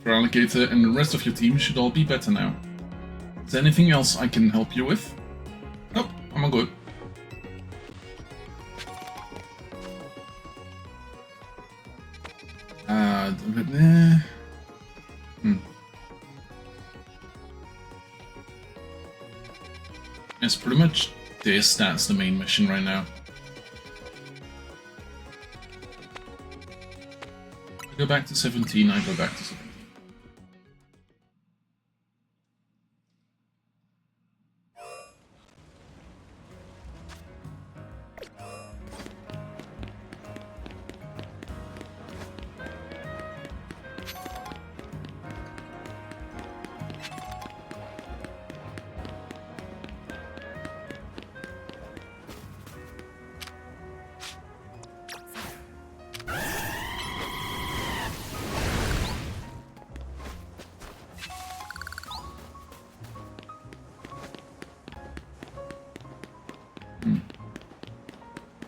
Alligator and the rest of your team should all be better now. Is there anything else I can help you with? Nope, I'm all good. It's pretty much this that's the main mission right now. I go back to 17, I go back to 17.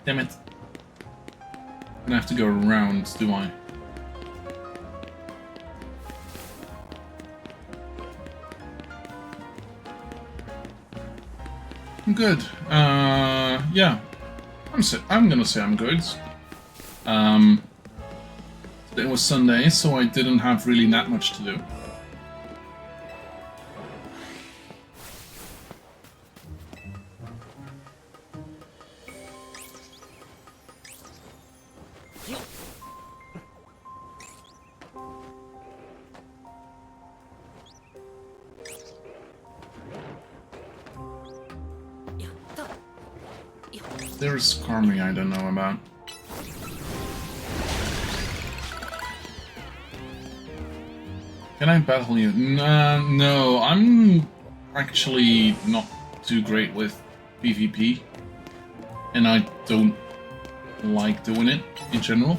Damn it. I'm gonna have to go around, do I? I'm good. Yeah. I'm gonna say I'm good. It was Sunday, so I didn't have really that much to do. There's Carmi I don't know about. Can I battle you? No, I'm actually not too great with PvP. And I don't like doing it in general.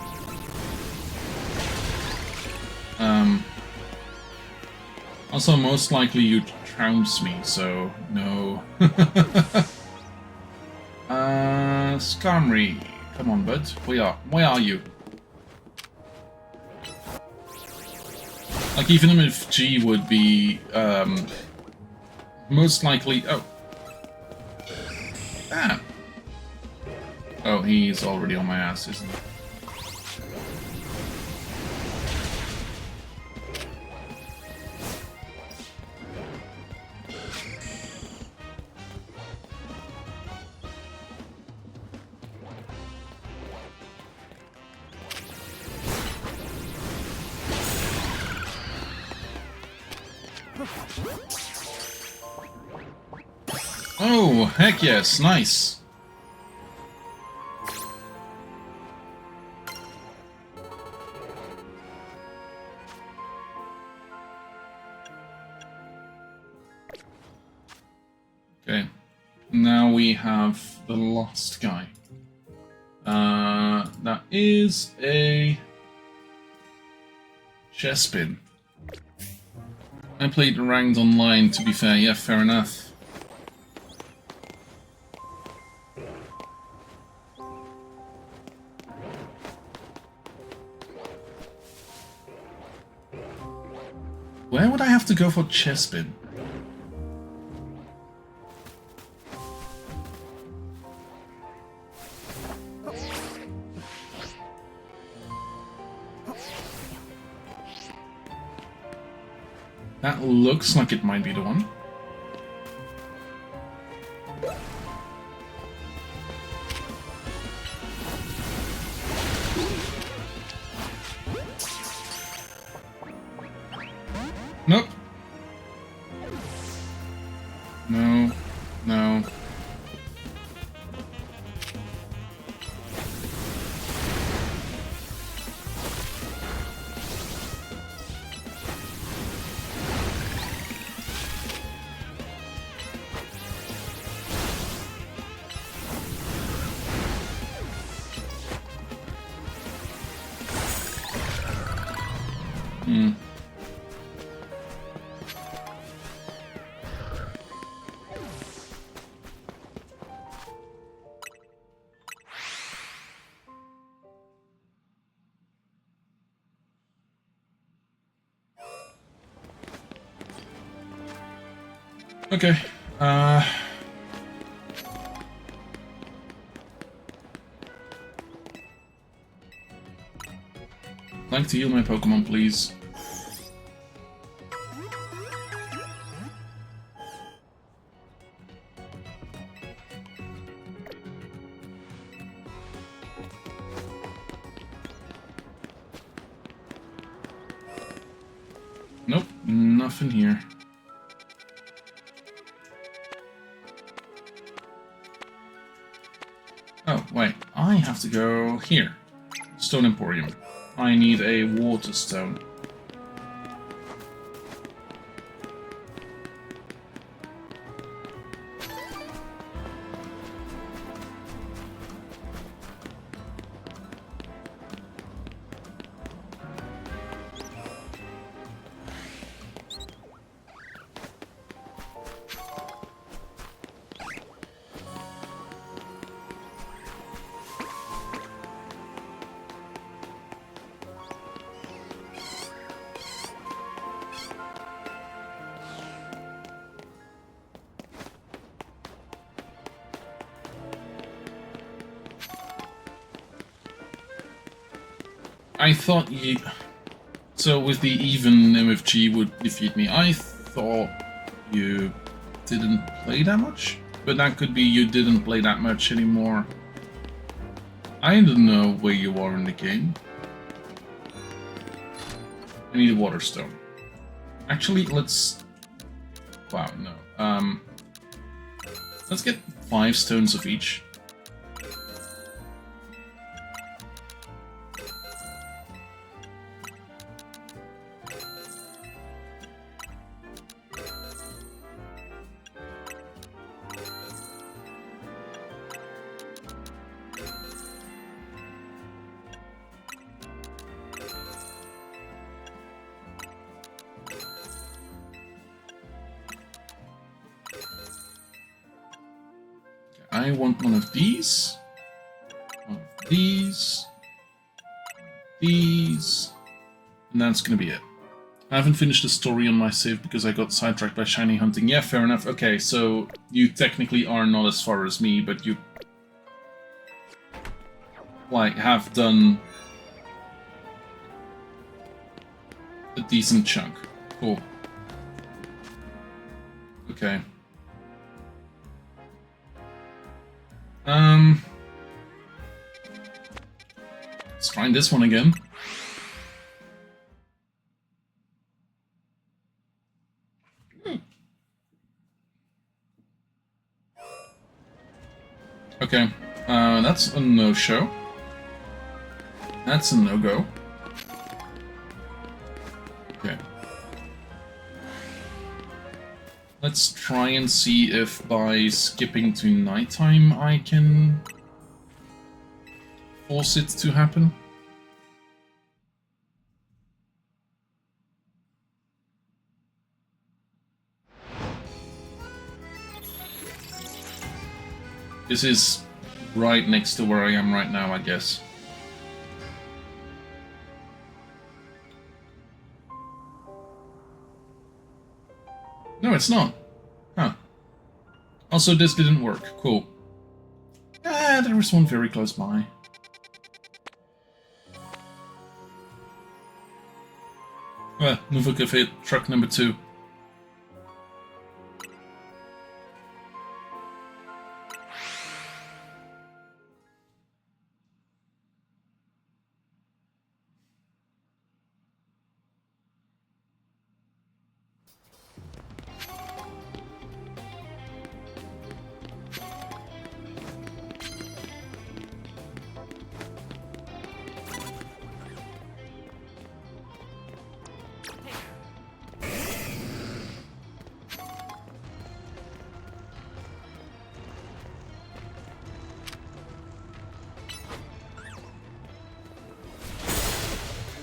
Also, most likely you'd trounce me, so no. Skarmory, come on, bud. Where are you? Like, even if G would be, most likely... Oh. Ah. Oh, he's already on my ass, isn't he? Oh, heck yes, nice. Okay, now we have the last guy. That is a Chespin. I played ranked online, to be fair, yeah, fair enough. Where would I have to go for Chespin? That looks like it might be the one. Nope. No. No. Hmm. Okay. I'd like to heal my Pokemon, please. Nope, nothing here. Oh, wait, I have to go here. Stone Emporium. I need a water stone. I thought you... So with the even MFG would defeat me, I thought you didn't play that much? But that could be you didn't play that much anymore. I don't know where you are in the game. I need a water stone. Actually, let's... Wow, no. Let's get 5 stones of each. I want one of these, these, and that's gonna be it. I haven't finished the story on my save because I got sidetracked by shiny hunting. Yeah, fair enough. Okay, so you technically are not as far as me, but you like have done a decent chunk. Cool. Okay. Let's try this one again. Okay, that's a no-show. That's a no-go. Okay. Let's try and see if by skipping to nighttime I can force it to happen. This is right next to where I am right now, I guess. No, it's not. Huh. Also, this didn't work. Cool. Ah, there was one very close by. Nouveau Café, truck number 2.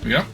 Here we go.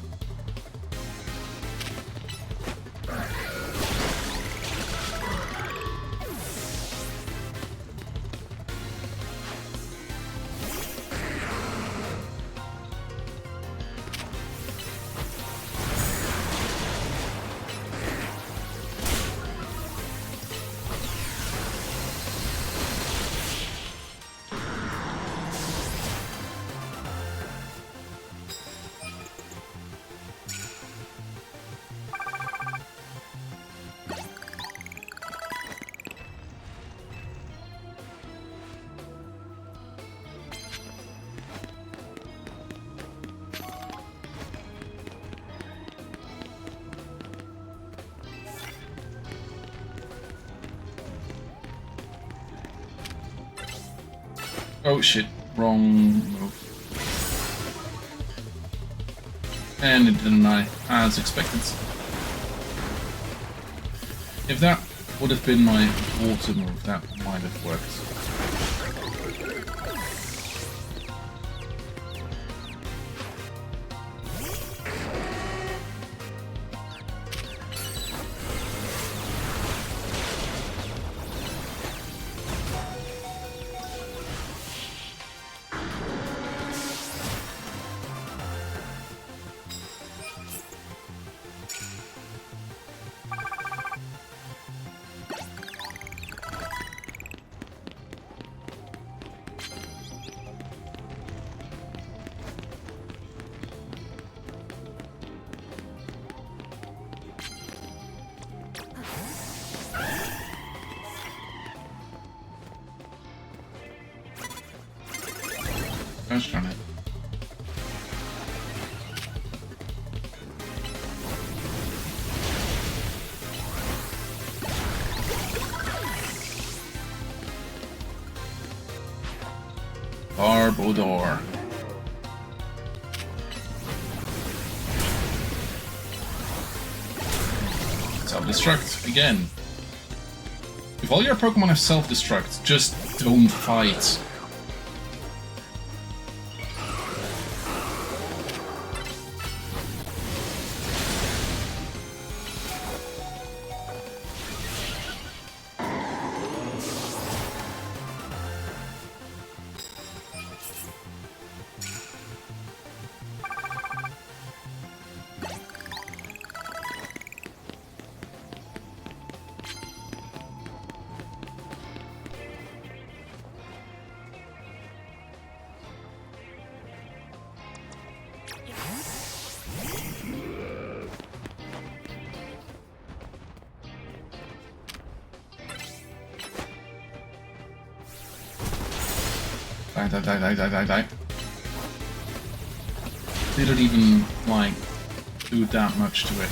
Oh shit, wrong move. And it didn't die, as expected. If that would have been my water move, that might have worked. Gosh darn it. Barbodor. Self-destruct again. If all your Pokemon have self-destruct, just don't fight. Die. Didn't even, like, do that much to it.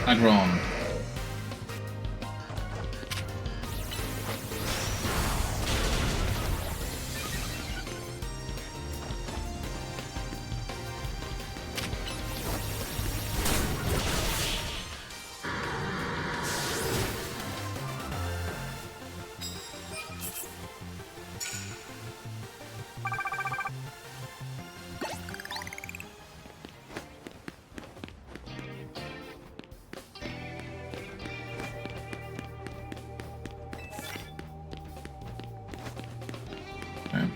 Aggron. Okay.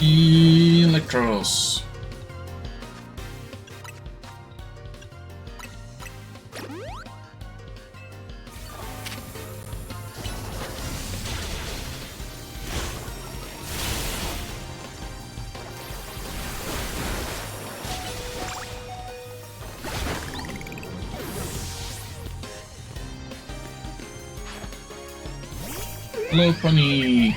Electros. Hello, Bunny.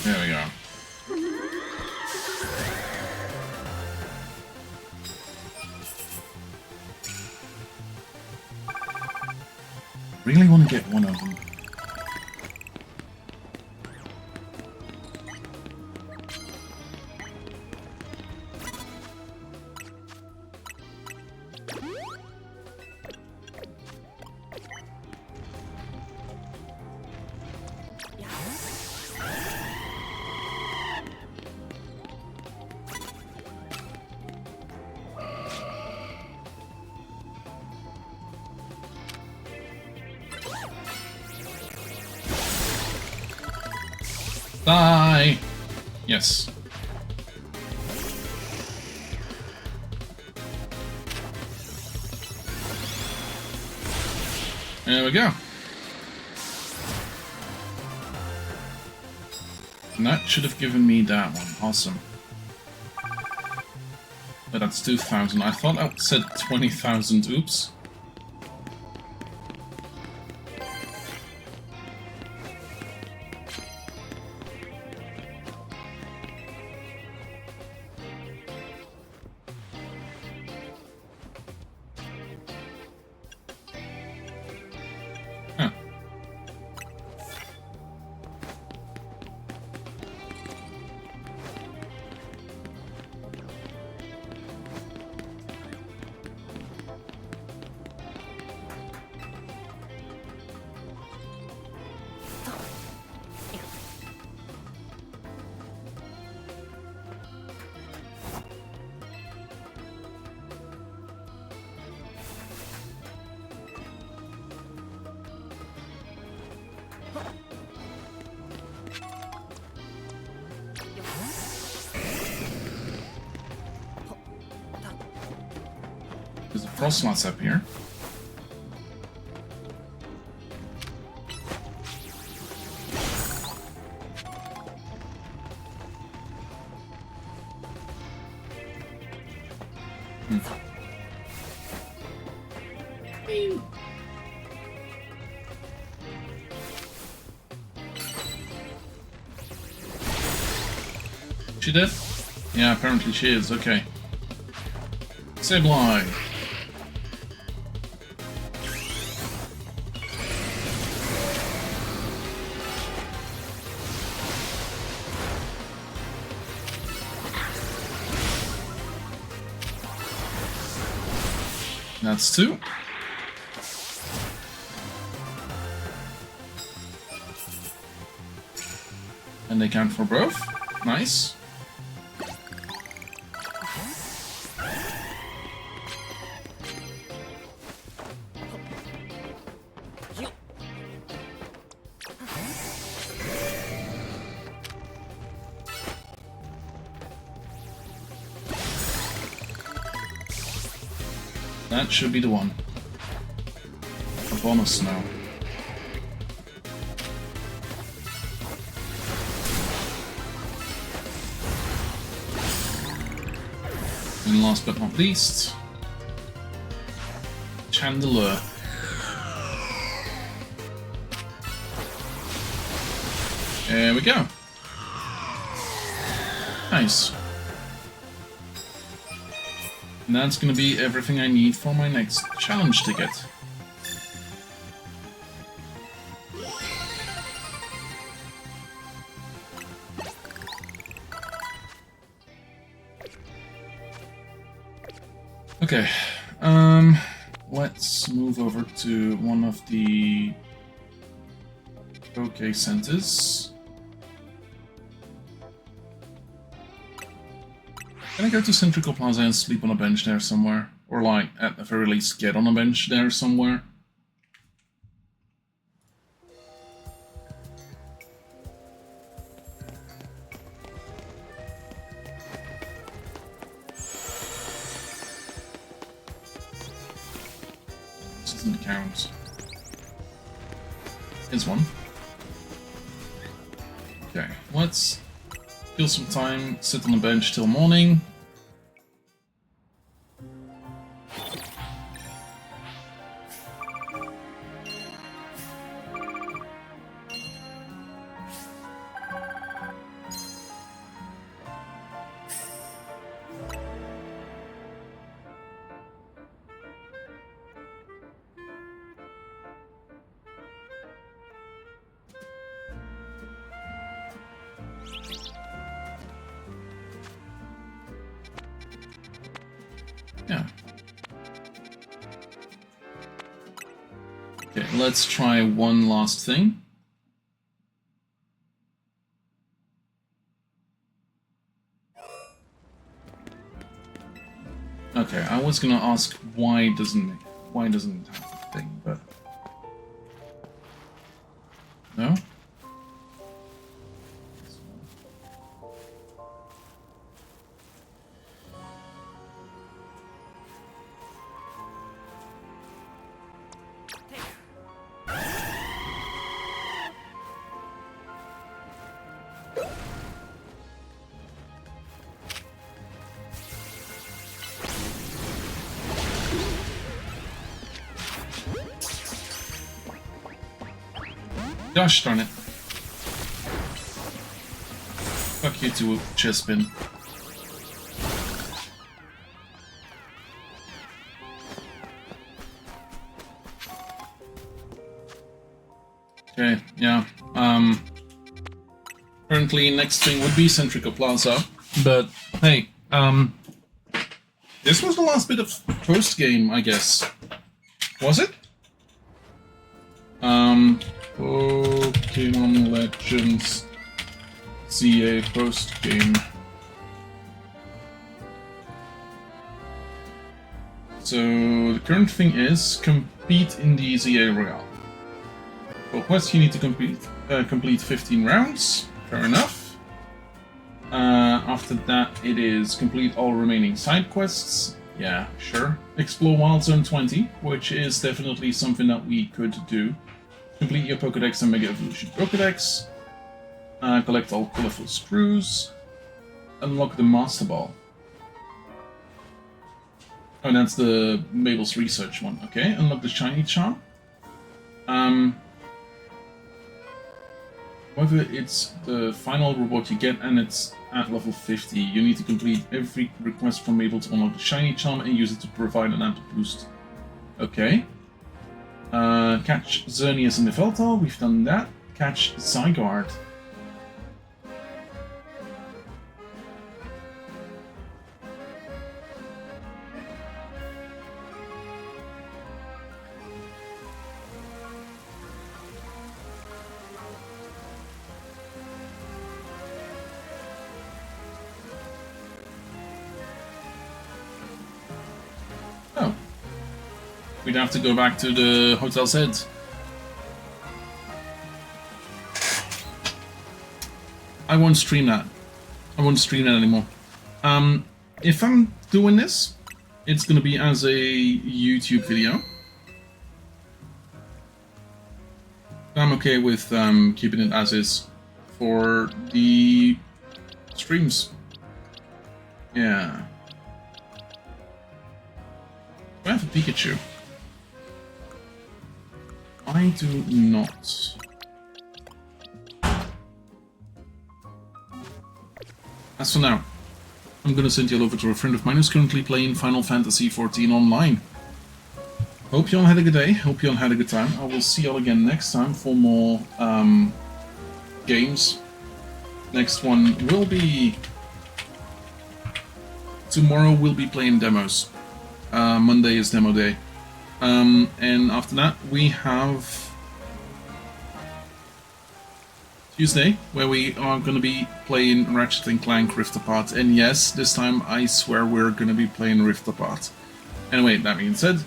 There we go. Really want to get one of them. Die! Yes. There we go. And that should have given me that one. Awesome. But that's 2,000. I thought I said 20,000. Oops. Huh. There's a frost lots up here. She did? Yeah, apparently she is. Okay. Sableye. That's 2. And they count for both. Nice. That should be the one. A bonus now. And last but not least, Chandelure. There we go. Nice. And that's gonna be everything I need for my next challenge ticket. Okay, let's move over to one of the Poké Centers. Can I go to Centrical Plaza and sleep on a bench there somewhere? Or, like, at the very least, get on a bench there somewhere? This doesn't count. Here's one. Okay, let's kill some time, sit on the bench till morning. Yeah. Okay, let's try one last thing. Okay, I was gonna ask why doesn't it have a thing, but no. Gosh darn it. Fuck you to Chespin. Okay, yeah. Currently next thing would be Centrica Plaza, but hey, this was the last bit of post game, I guess. Was it? Pokémon Legends ZA post game. So the current thing is compete in the ZA Royale. For quests, you need to complete 15 rounds. Fair enough. After that, it is complete all remaining side quests. Yeah, sure. Explore Wild Zone 20, which is definitely something that we could do. Complete your Pokédex and Mega Evolution Pokédex. Collect all colorful screws. Unlock the Master Ball. Oh, that's the Mabel's Research one. Okay, unlock the Shiny Charm. However, it's the final reward you get, and it's at level 50. You need to complete every request from Mabel to unlock the Shiny Charm and use it to provide an amp boost. Okay. Catch Xerneas in the Veltal, we've done that. Catch Zygarde. Oh. We'd have to go back to the Hotel Z. I won't stream that. I won't stream that anymore. If I'm doing this, it's gonna be as a YouTube video. I'm okay with keeping it as is for the streams. Yeah. Do I have a Pikachu? I do not. As for now, I'm gonna send you over to a friend of mine who's currently playing Final Fantasy XIV Online. Hope you all had a good day, hope you all had a good time. I will see you all again next time for more games. Next one will be... Tomorrow we'll be playing demos. Monday is demo day. And after that we have Tuesday, where we are going to be playing Ratchet & Clank Rift Apart. And yes, this time I swear we're going to be playing Rift Apart. Anyway, that being said,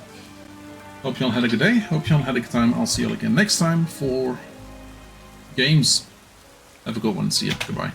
hope you all had a good day, hope you all had a good time. I'll see you all again next time for games. Have a good one, see ya, goodbye.